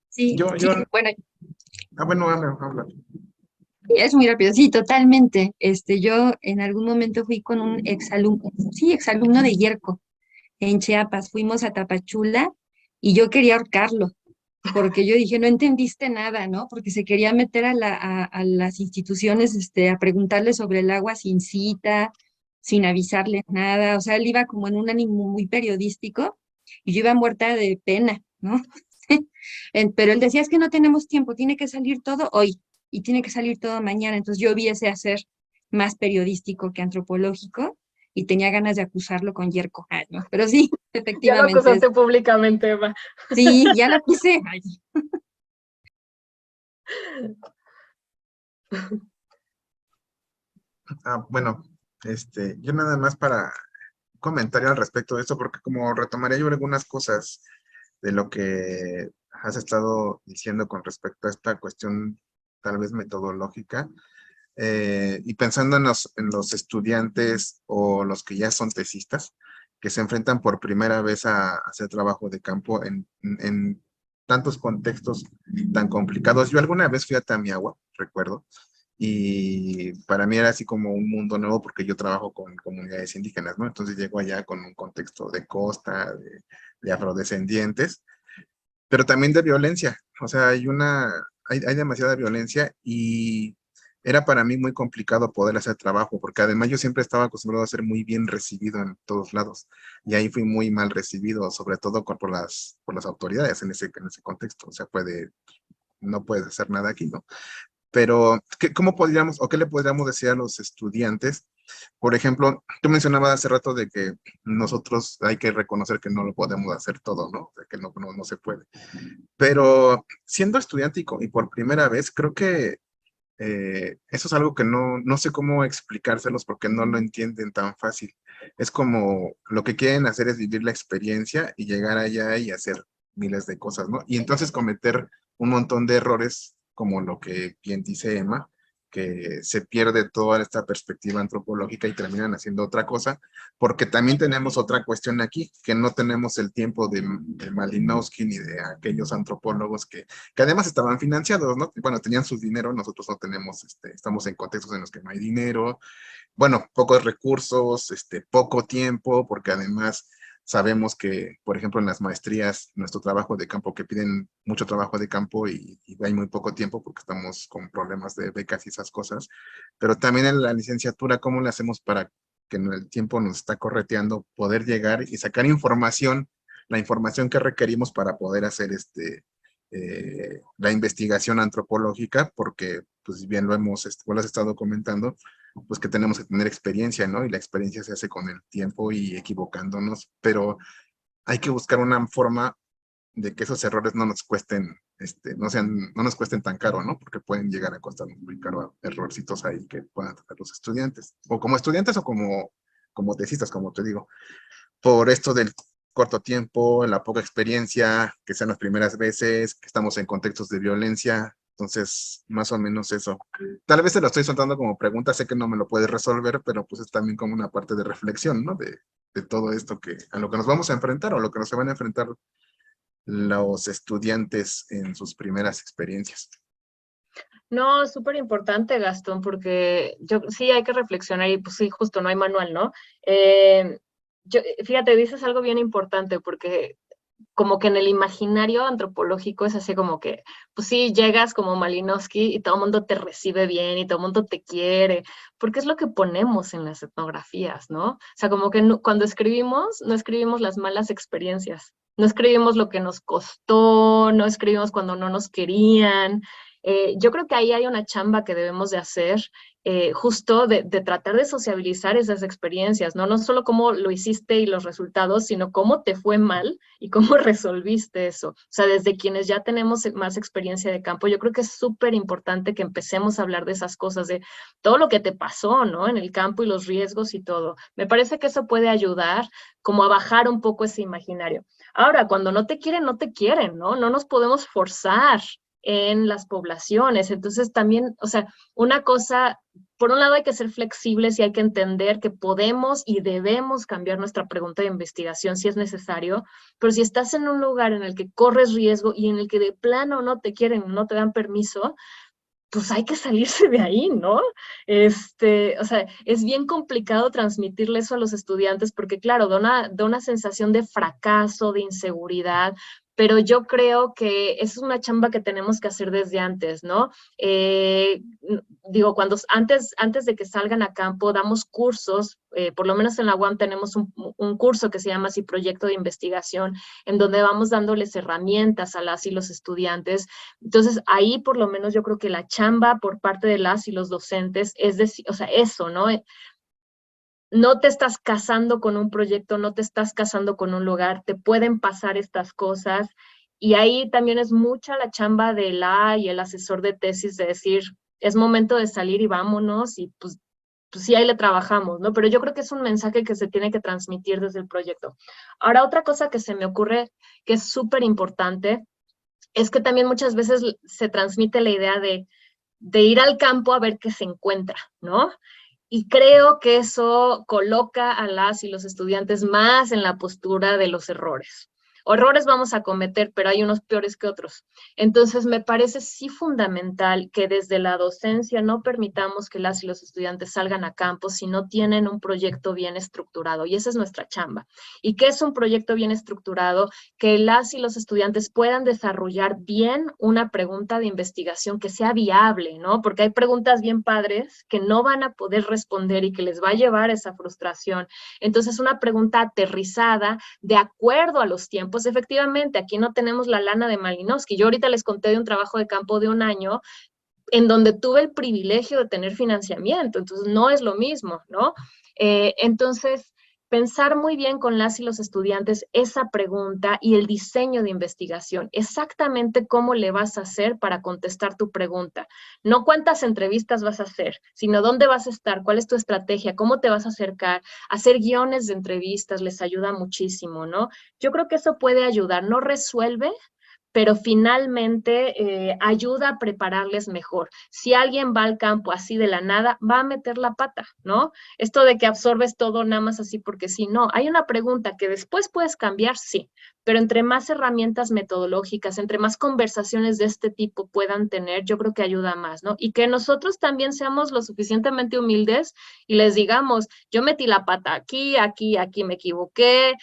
Sí, Yo, bueno, bueno, habla. es muy rápido, sí, totalmente. Yo en algún momento fui con un exalumno, sí, exalumno de Yerco en Chiapas, fuimos a Tapachula y yo quería ahorcarlo, porque yo dije, no entendiste nada, ¿no? Porque se quería meter a las instituciones, a preguntarle sobre el agua sin cita, sin avisarle nada, o sea, él iba como en un ánimo muy periodístico y yo iba muerta de pena, ¿no? Pero él decía, es que no tenemos tiempo, tiene que salir todo hoy y tiene que salir todo mañana, entonces yo vi ese hacer más periodístico que antropológico y tenía ganas de acusarlo con Yerko, ¿no? Pero sí, Ya lo efectivamente, acusaste públicamente, Eva. sí, ya lo puse. Ay. Bueno, yo nada más para comentario al respecto de esto, porque como retomaré yo algunas cosas de lo que has estado diciendo con respecto a esta cuestión tal vez metodológica, y pensando en los estudiantes o los que ya son tesistas, que se enfrentan por primera vez a hacer trabajo de campo en tantos contextos tan complicados. Yo alguna vez fui a Tamiagua, recuerdo, y para mí era así como un mundo nuevo porque yo trabajo con comunidades indígenas, ¿no? Entonces llego allá con un contexto de costa, de afrodescendientes, pero también de violencia. O sea, hay demasiada violencia y era para mí muy complicado poder hacer trabajo, porque además yo siempre estaba acostumbrado a ser muy bien recibido en todos lados, y ahí fui muy mal recibido, sobre todo por las autoridades en ese contexto. O sea, no puedes hacer nada aquí, ¿no? Pero, ¿cómo podríamos, o qué le podríamos decir a los estudiantes? Por ejemplo, tú mencionabas hace rato de que nosotros hay que reconocer que no lo podemos hacer todo, ¿no? O sea, que no se puede. Pero siendo estudiante y por primera vez, creo que eso es algo que no sé cómo explicárselos porque no lo entienden tan fácil. Es como lo que quieren hacer es vivir la experiencia y llegar allá y hacer miles de cosas, ¿no? Y entonces cometer un montón de errores, como lo que bien dice Emma, que se pierde toda esta perspectiva antropológica y terminan haciendo otra cosa, porque también tenemos otra cuestión aquí, que no tenemos el tiempo de Malinowski ni de aquellos antropólogos que además estaban financiados, ¿no? Bueno, tenían su dinero, nosotros no tenemos, estamos en contextos en los que no hay dinero, bueno, pocos recursos, poco tiempo, porque además sabemos que, por ejemplo, en las maestrías, nuestro trabajo de campo, que piden mucho trabajo de campo y hay muy poco tiempo porque estamos con problemas de becas y esas cosas, pero también en la licenciatura, ¿cómo le hacemos para que en el tiempo nos está correteando poder llegar y sacar información, la información que requerimos para poder hacer la investigación antropológica? Porque, pues bien lo has estado comentando, pues que tenemos que tener experiencia, ¿no? Y la experiencia se hace con el tiempo y equivocándonos, pero hay que buscar una forma de que esos errores no nos cuesten, no nos cuesten tan caro, ¿no? Porque pueden llegar a costarnos muy caro errorcitos ahí que puedan tener los estudiantes, o como estudiantes o como tesistas, como te digo, por esto del corto tiempo, la poca experiencia, que sean las primeras veces, que estamos en contextos de violencia. Entonces, más o menos eso. Tal vez te lo estoy soltando como pregunta, sé que no me lo puedes resolver, pero pues es también como una parte de reflexión, ¿no? De todo esto a lo que nos vamos a enfrentar o lo que nos se van a enfrentar los estudiantes en sus primeras experiencias. No, súper importante, Gastón, porque sí hay que reflexionar y pues sí, justo no hay manual, ¿no? Fíjate, dices algo bien importante porque como que en el imaginario antropológico es así como que, pues sí, llegas como Malinowski y todo el mundo te recibe bien y todo el mundo te quiere, porque es lo que ponemos en las etnografías, ¿no? O sea, como que cuando escribimos, no escribimos las malas experiencias, no escribimos lo que nos costó, no escribimos cuando no nos querían. Yo creo que ahí hay una chamba que debemos de hacer, justo de tratar de sociabilizar esas experiencias, ¿no? No solo cómo lo hiciste y los resultados, sino cómo te fue mal y cómo resolviste eso. O sea, desde quienes ya tenemos más experiencia de campo, yo creo que es súper importante que empecemos a hablar de esas cosas, de todo lo que te pasó, ¿no? En el campo y los riesgos y todo. Me parece que eso puede ayudar como a bajar un poco ese imaginario. Ahora, cuando no te quieren, no te quieren, ¿no? No nos podemos forzar en las poblaciones. Entonces también, o sea, una cosa, por un lado hay que ser flexibles y hay que entender que podemos y debemos cambiar nuestra pregunta de investigación si es necesario, pero si estás en un lugar en el que corres riesgo y en el que de plano no te quieren, no te dan permiso, pues hay que salirse de ahí, ¿no? O sea, es bien complicado transmitirle eso a los estudiantes porque, claro, da una sensación de fracaso, de inseguridad, pero yo creo que es una chamba que tenemos que hacer desde antes, ¿no? Digo, antes de que salgan a campo, damos cursos, por lo menos en la UAM tenemos un curso que se llama así Proyecto de Investigación, en donde vamos dándoles herramientas a las y los estudiantes. Entonces, ahí por lo menos yo creo que la chamba por parte de las y los docentes es decir, o sea, eso, ¿no? No te estás casando con un proyecto, no te estás casando con un lugar, te pueden pasar estas cosas. Y ahí también es mucha la chamba de y el asesor de tesis de decir, es momento de salir y vámonos, y pues sí, ahí le trabajamos, ¿no? Pero yo creo que es un mensaje que se tiene que transmitir desde el proyecto. Ahora, otra cosa que se me ocurre que es súper importante es que también muchas veces se transmite la idea de ir al campo a ver qué se encuentra, ¿no? Y creo que eso coloca a las y los estudiantes más en la postura de los errores. Errores vamos a cometer, pero hay unos peores que otros. Entonces, me parece sí fundamental que desde la docencia no permitamos que las y los estudiantes salgan a campo si no tienen un proyecto bien estructurado. Y esa es nuestra chamba. ¿Y qué es un proyecto bien estructurado? Que las y los estudiantes puedan desarrollar bien una pregunta de investigación que sea viable, ¿no? Porque hay preguntas bien padres que no van a poder responder y que les va a llevar esa frustración. Entonces, una pregunta aterrizada, de acuerdo a los tiempos. Efectivamente, aquí no tenemos la lana de Malinowski. Yo ahorita les conté de un trabajo de campo de 1 año en donde tuve el privilegio de tener financiamiento, entonces no es lo mismo, ¿no? Entonces, pensar muy bien con las y los estudiantes esa pregunta y el diseño de investigación, exactamente cómo le vas a hacer para contestar tu pregunta. No cuántas entrevistas vas a hacer, sino dónde vas a estar, cuál es tu estrategia, cómo te vas a acercar. Hacer guiones de entrevistas les ayuda muchísimo, ¿no? Yo creo que eso puede ayudar, no resuelve, pero finalmente ayuda a prepararles mejor. Si alguien va al campo así de la nada, va a meter la pata, ¿no? Esto de que absorbes todo nada más así porque sí, no. Hay una pregunta que después puedes cambiar, sí, pero entre más herramientas metodológicas, entre más conversaciones de este tipo puedan tener, yo creo que ayuda más, ¿no? Y que nosotros también seamos lo suficientemente humildes y les digamos, yo metí la pata aquí, aquí, aquí me equivoqué,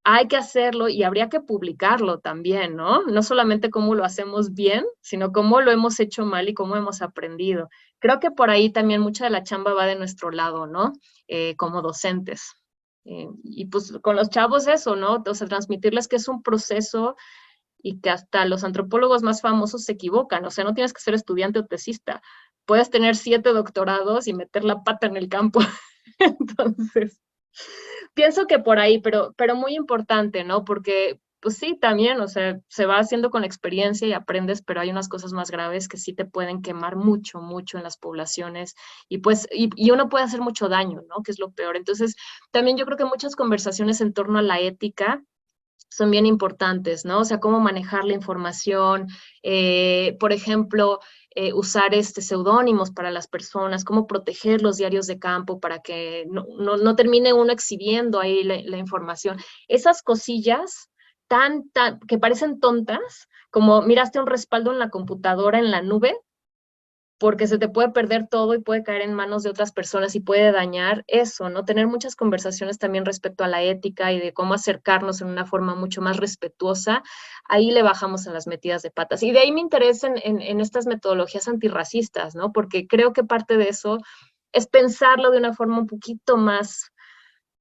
hay que hacerlo y habría que publicarlo también, ¿no? No solamente cómo lo hacemos bien, sino cómo lo hemos hecho mal y cómo hemos aprendido. Creo que por ahí también mucha de la chamba va de nuestro lado, ¿no? Como docentes. Y pues con los chavos eso, ¿no? O sea, transmitirles que es un proceso y que hasta los antropólogos más famosos se equivocan. O sea, no tienes que ser estudiante o tesista. Puedes tener 7 doctorados y meter la pata en el campo. Entonces, pienso que por ahí, pero muy importante, ¿no? Porque, pues sí, también, o sea, se va haciendo con la experiencia y aprendes, pero hay unas cosas más graves que sí te pueden quemar mucho, mucho en las poblaciones y pues, y uno puede hacer mucho daño, ¿no? Que es lo peor. Entonces, también yo creo que muchas conversaciones en torno a la ética son bien importantes, ¿no? O sea, cómo manejar la información, por ejemplo, usar seudónimos para las personas, cómo proteger los diarios de campo para que no termine uno exhibiendo ahí la información. Esas cosillas que parecen tontas, como miraste un respaldo en la computadora en la nube, porque se te puede perder todo y puede caer en manos de otras personas y puede dañar eso, ¿no? Tener muchas conversaciones también respecto a la ética y de cómo acercarnos en una forma mucho más respetuosa, ahí le bajamos a las metidas de patas. Y de ahí me interesa en estas metodologías antirracistas, ¿no? Porque creo que parte de eso es pensarlo de una forma un poquito más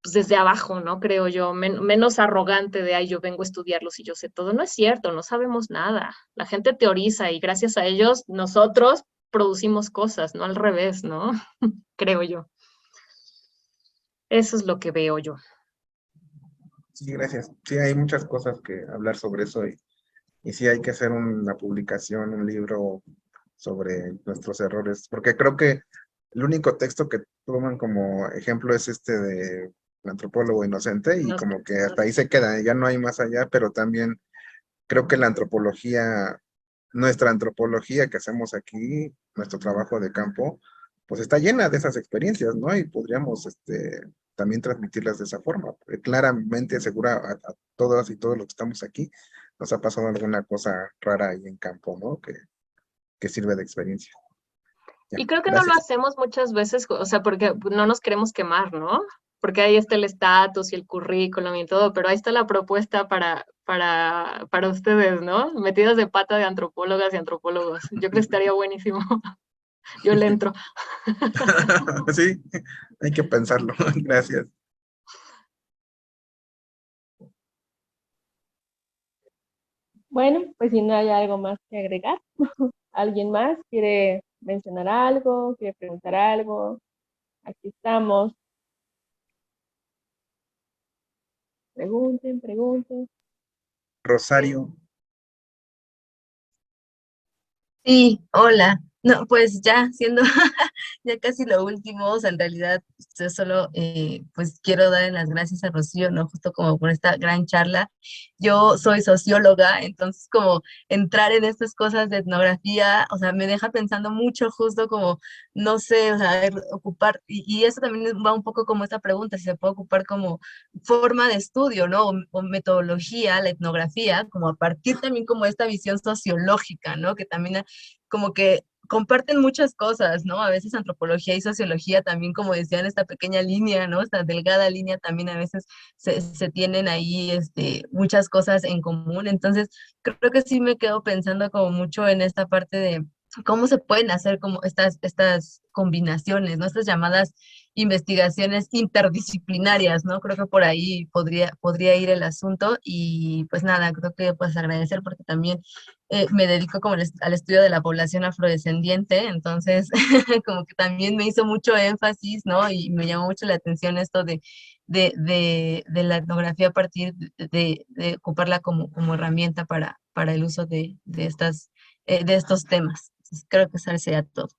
pues desde abajo, ¿no? Creo yo, menos arrogante de, ay, yo vengo a estudiarlos y yo sé todo. No es cierto, no sabemos nada. La gente teoriza y gracias a ellos nosotros producimos cosas, no al revés, ¿no? Creo yo. Eso es lo que veo yo. Sí, gracias. Sí, hay muchas cosas que hablar sobre eso y sí hay que hacer una publicación, un libro sobre nuestros errores, porque creo que el único texto que toman como ejemplo es este de El antropólogo inocente y No sé. como que hasta ahí se queda, ya no hay más allá, pero también creo que la antropología, nuestra antropología que hacemos aquí, nuestro trabajo de campo, pues está llena de esas experiencias, ¿no? Y podríamos también transmitirlas de esa forma. Porque claramente, segura a todas y todos los que estamos aquí, nos ha pasado alguna cosa rara ahí en campo, ¿no? Que sirve de experiencia. Ya, Y creo que no lo gracias. hacemos muchas veces, o sea, porque no nos queremos quemar, ¿no? Porque ahí está el estatus y el currículum y todo, pero ahí está la propuesta para ustedes, ¿no? Metidas de pata de antropólogas y antropólogos. Yo creo que estaría buenísimo. Yo le entro. Sí, hay que pensarlo. Gracias. Bueno, pues si no hay algo más que agregar, ¿alguien más quiere mencionar algo, quiere preguntar algo? Aquí estamos. Pregunten, pregunten. Rosario. Sí, hola. No, pues ya siendo ya casi lo último, o sea, en realidad yo solo pues quiero dar las gracias a Rocío, ¿no? Justo como por esta gran charla. Yo soy socióloga, entonces como entrar en estas cosas de etnografía, o sea, me deja pensando mucho justo como, no sé, o sea, ocupar, y eso también va un poco como esta pregunta, si se puede ocupar como forma de estudio, ¿no? O metodología, la etnografía, como a partir también como esta visión sociológica, ¿no? Que también como que comparten muchas cosas, ¿no? A veces antropología y sociología también, como decían, esta pequeña línea, ¿no? Esta delgada línea también a veces se tienen ahí muchas cosas en común. Entonces, creo que sí me quedo pensando como mucho en esta parte de cómo se pueden hacer como estas combinaciones, ¿no? Estas llamadas investigaciones interdisciplinarias, ¿no? Creo que por ahí podría ir el asunto y pues nada, creo que pues agradecer porque también me dedico como al estudio de la población afrodescendiente, entonces como que también me hizo mucho énfasis, ¿no? Y me llamó mucho la atención esto de la etnografía a partir de ocuparla como herramienta para el uso de estos temas. Entonces, creo que eso sería todo.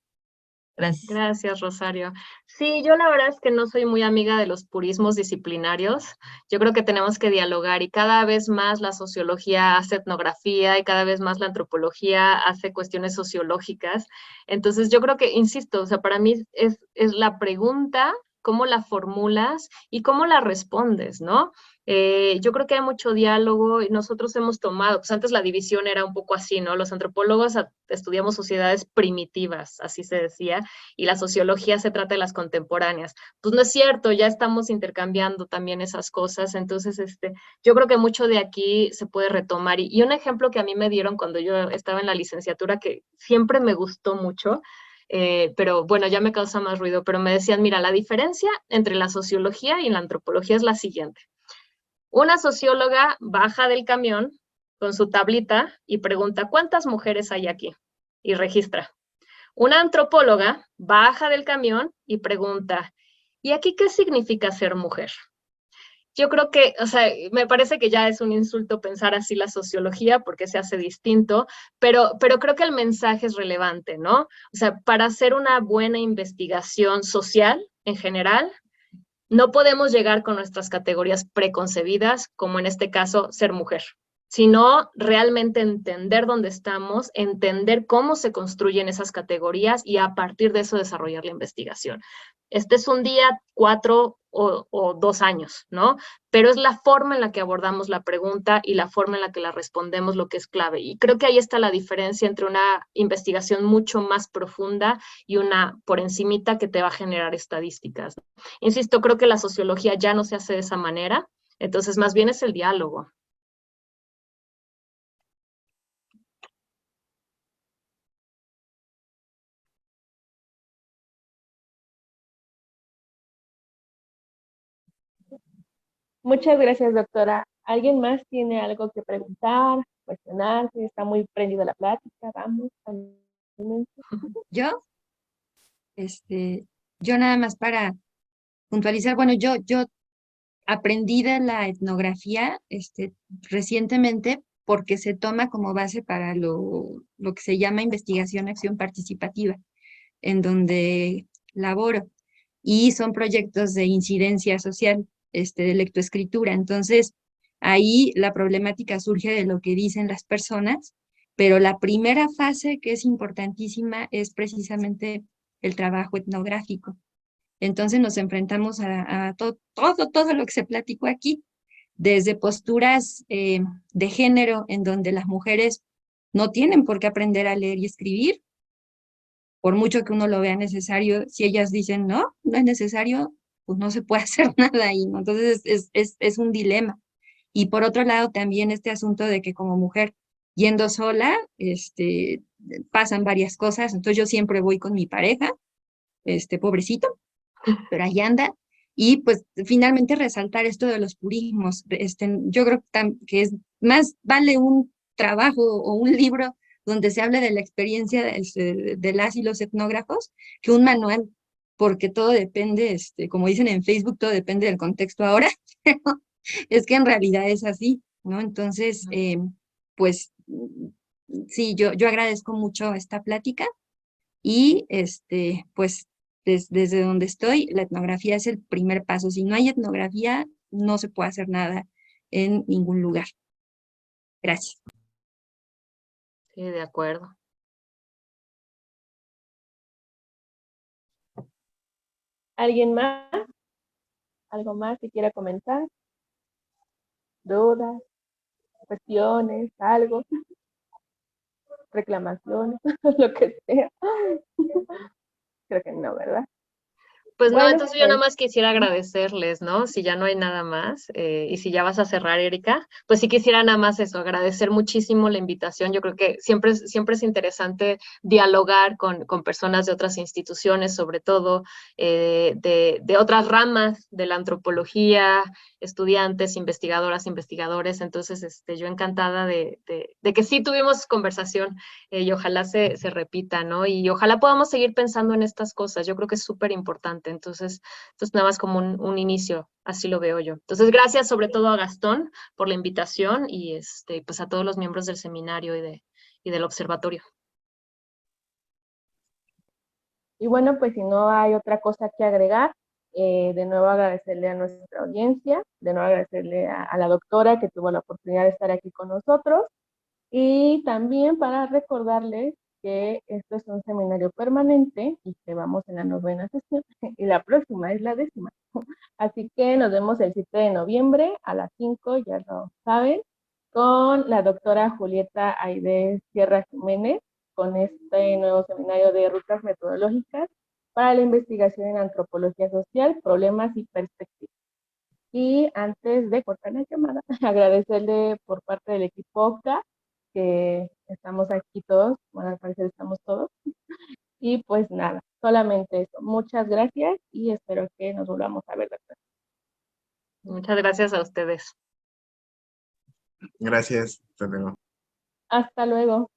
Gracias. Gracias, Rosario. Sí, yo la verdad es que no soy muy amiga de los purismos disciplinarios. Yo creo que tenemos que dialogar y cada vez más la sociología hace etnografía y cada vez más la antropología hace cuestiones sociológicas. Entonces, yo creo que, insisto, o sea, para mí es la pregunta, cómo la formulas y cómo la respondes, ¿no? Yo creo que hay mucho diálogo y nosotros hemos tomado, pues antes la división era un poco así, ¿no? Los antropólogos estudiamos sociedades primitivas, así se decía, y la sociología se trata de las contemporáneas. Pues no es cierto, ya estamos intercambiando también esas cosas, entonces yo creo que mucho de aquí se puede retomar. Y un ejemplo que a mí me dieron cuando yo estaba en la licenciatura, que siempre me gustó mucho, pero bueno, ya me causa más ruido, pero me decían, mira, la diferencia entre la sociología y la antropología es la siguiente. Una socióloga baja del camión con su tablita y pregunta, ¿cuántas mujeres hay aquí? Y registra. Una antropóloga baja del camión y pregunta, ¿y aquí qué significa ser mujer? Yo creo que, o sea, me parece que ya es un insulto pensar así la sociología porque se hace distinto, pero creo que el mensaje es relevante, ¿no? O sea, para hacer una buena investigación social en general, no podemos llegar con nuestras categorías preconcebidas, como en este caso ser mujer, sino realmente entender dónde estamos, entender cómo se construyen esas categorías y a partir de eso desarrollar la investigación. Este es un día, 4 o 2 años, ¿no? Pero es la forma en la que abordamos la pregunta y la forma en la que la respondemos lo que es clave. Y creo que ahí está la diferencia entre una investigación mucho más profunda y una por encimita que te va a generar estadísticas. Insisto, creo que la sociología ya no se hace de esa manera, entonces más bien es el diálogo. Muchas gracias, doctora. ¿Alguien más tiene algo que preguntar, cuestionar? Si está muy prendida la plática, vamos. Yo, este, yo nada más para puntualizar, bueno, yo aprendí de la etnografía, recientemente porque se toma como base para lo que se llama investigación acción participativa, en donde laboro, y son proyectos de incidencia social, de lectoescritura. Entonces, ahí la problemática surge de lo que dicen las personas, pero la primera fase que es importantísima es precisamente el trabajo etnográfico. Entonces nos enfrentamos a todo lo que se platicó aquí, desde posturas de género en donde las mujeres no tienen por qué aprender a leer y escribir, por mucho que uno lo vea necesario. Si ellas dicen no, no es necesario, pues no se puede hacer nada ahí, ¿no? Entonces es un dilema. Y por otro lado también este asunto de que como mujer, yendo sola, pasan varias cosas. Entonces yo siempre voy con mi pareja, pobrecito, pero ahí anda. Y pues finalmente resaltar esto de los purismos. Yo creo que es más, vale un trabajo o un libro donde se hable de la experiencia de las y los etnógrafos que un manual, porque todo depende, como dicen en Facebook, todo depende del contexto ahora, pero es que en realidad es así, ¿no? Entonces, pues sí, yo agradezco mucho esta plática y pues desde donde estoy, la etnografía es el primer paso. Si no hay etnografía, no se puede hacer nada en ningún lugar. Gracias. Sí, de acuerdo. ¿Alguien más? ¿Algo más que quiera comentar? ¿Dudas? ¿Cuestiones? ¿Algo? ¿Reclamaciones? Lo que sea. Creo que no, ¿verdad? Pues no, Bueno, entonces yo nada pues más quisiera agradecerles, ¿no? Si ya no hay nada más, y si ya vas a cerrar, Erika, pues sí quisiera nada más eso, agradecer muchísimo la invitación. Yo creo que siempre es interesante dialogar con personas de otras instituciones, sobre todo de otras ramas de la antropología, estudiantes, investigadoras, investigadores. Entonces, yo encantada de que sí tuvimos conversación, y ojalá se repita, ¿no? Y ojalá podamos seguir pensando en estas cosas. Yo creo que es súper importante. Entonces nada más como un inicio, así lo veo yo. Entonces, gracias sobre todo a Gastón por la invitación y pues a todos los miembros del seminario y del observatorio. y bueno, pues si no hay otra cosa que agregar, de nuevo agradecerle a nuestra audiencia, de nuevo agradecerle a la doctora que tuvo la oportunidad de estar aquí con nosotros, y también para recordarles que esto es un seminario permanente y que vamos en la 9ª sesión y la próxima es la 10ª. Así que nos vemos el 7 de noviembre a las 5, ya lo saben, con la doctora Julieta Aide Sierra Jiménez, con este nuevo seminario de rutas metodológicas para la investigación en antropología social, problemas y perspectivas. Y antes de cortar la llamada, agradecerle por parte del equipo OCA, que estamos aquí todos, bueno, al parecer estamos todos. Y pues nada, solamente eso. Muchas gracias y espero que nos volvamos a ver. Muchas gracias a ustedes. Gracias. Hasta luego. Hasta luego.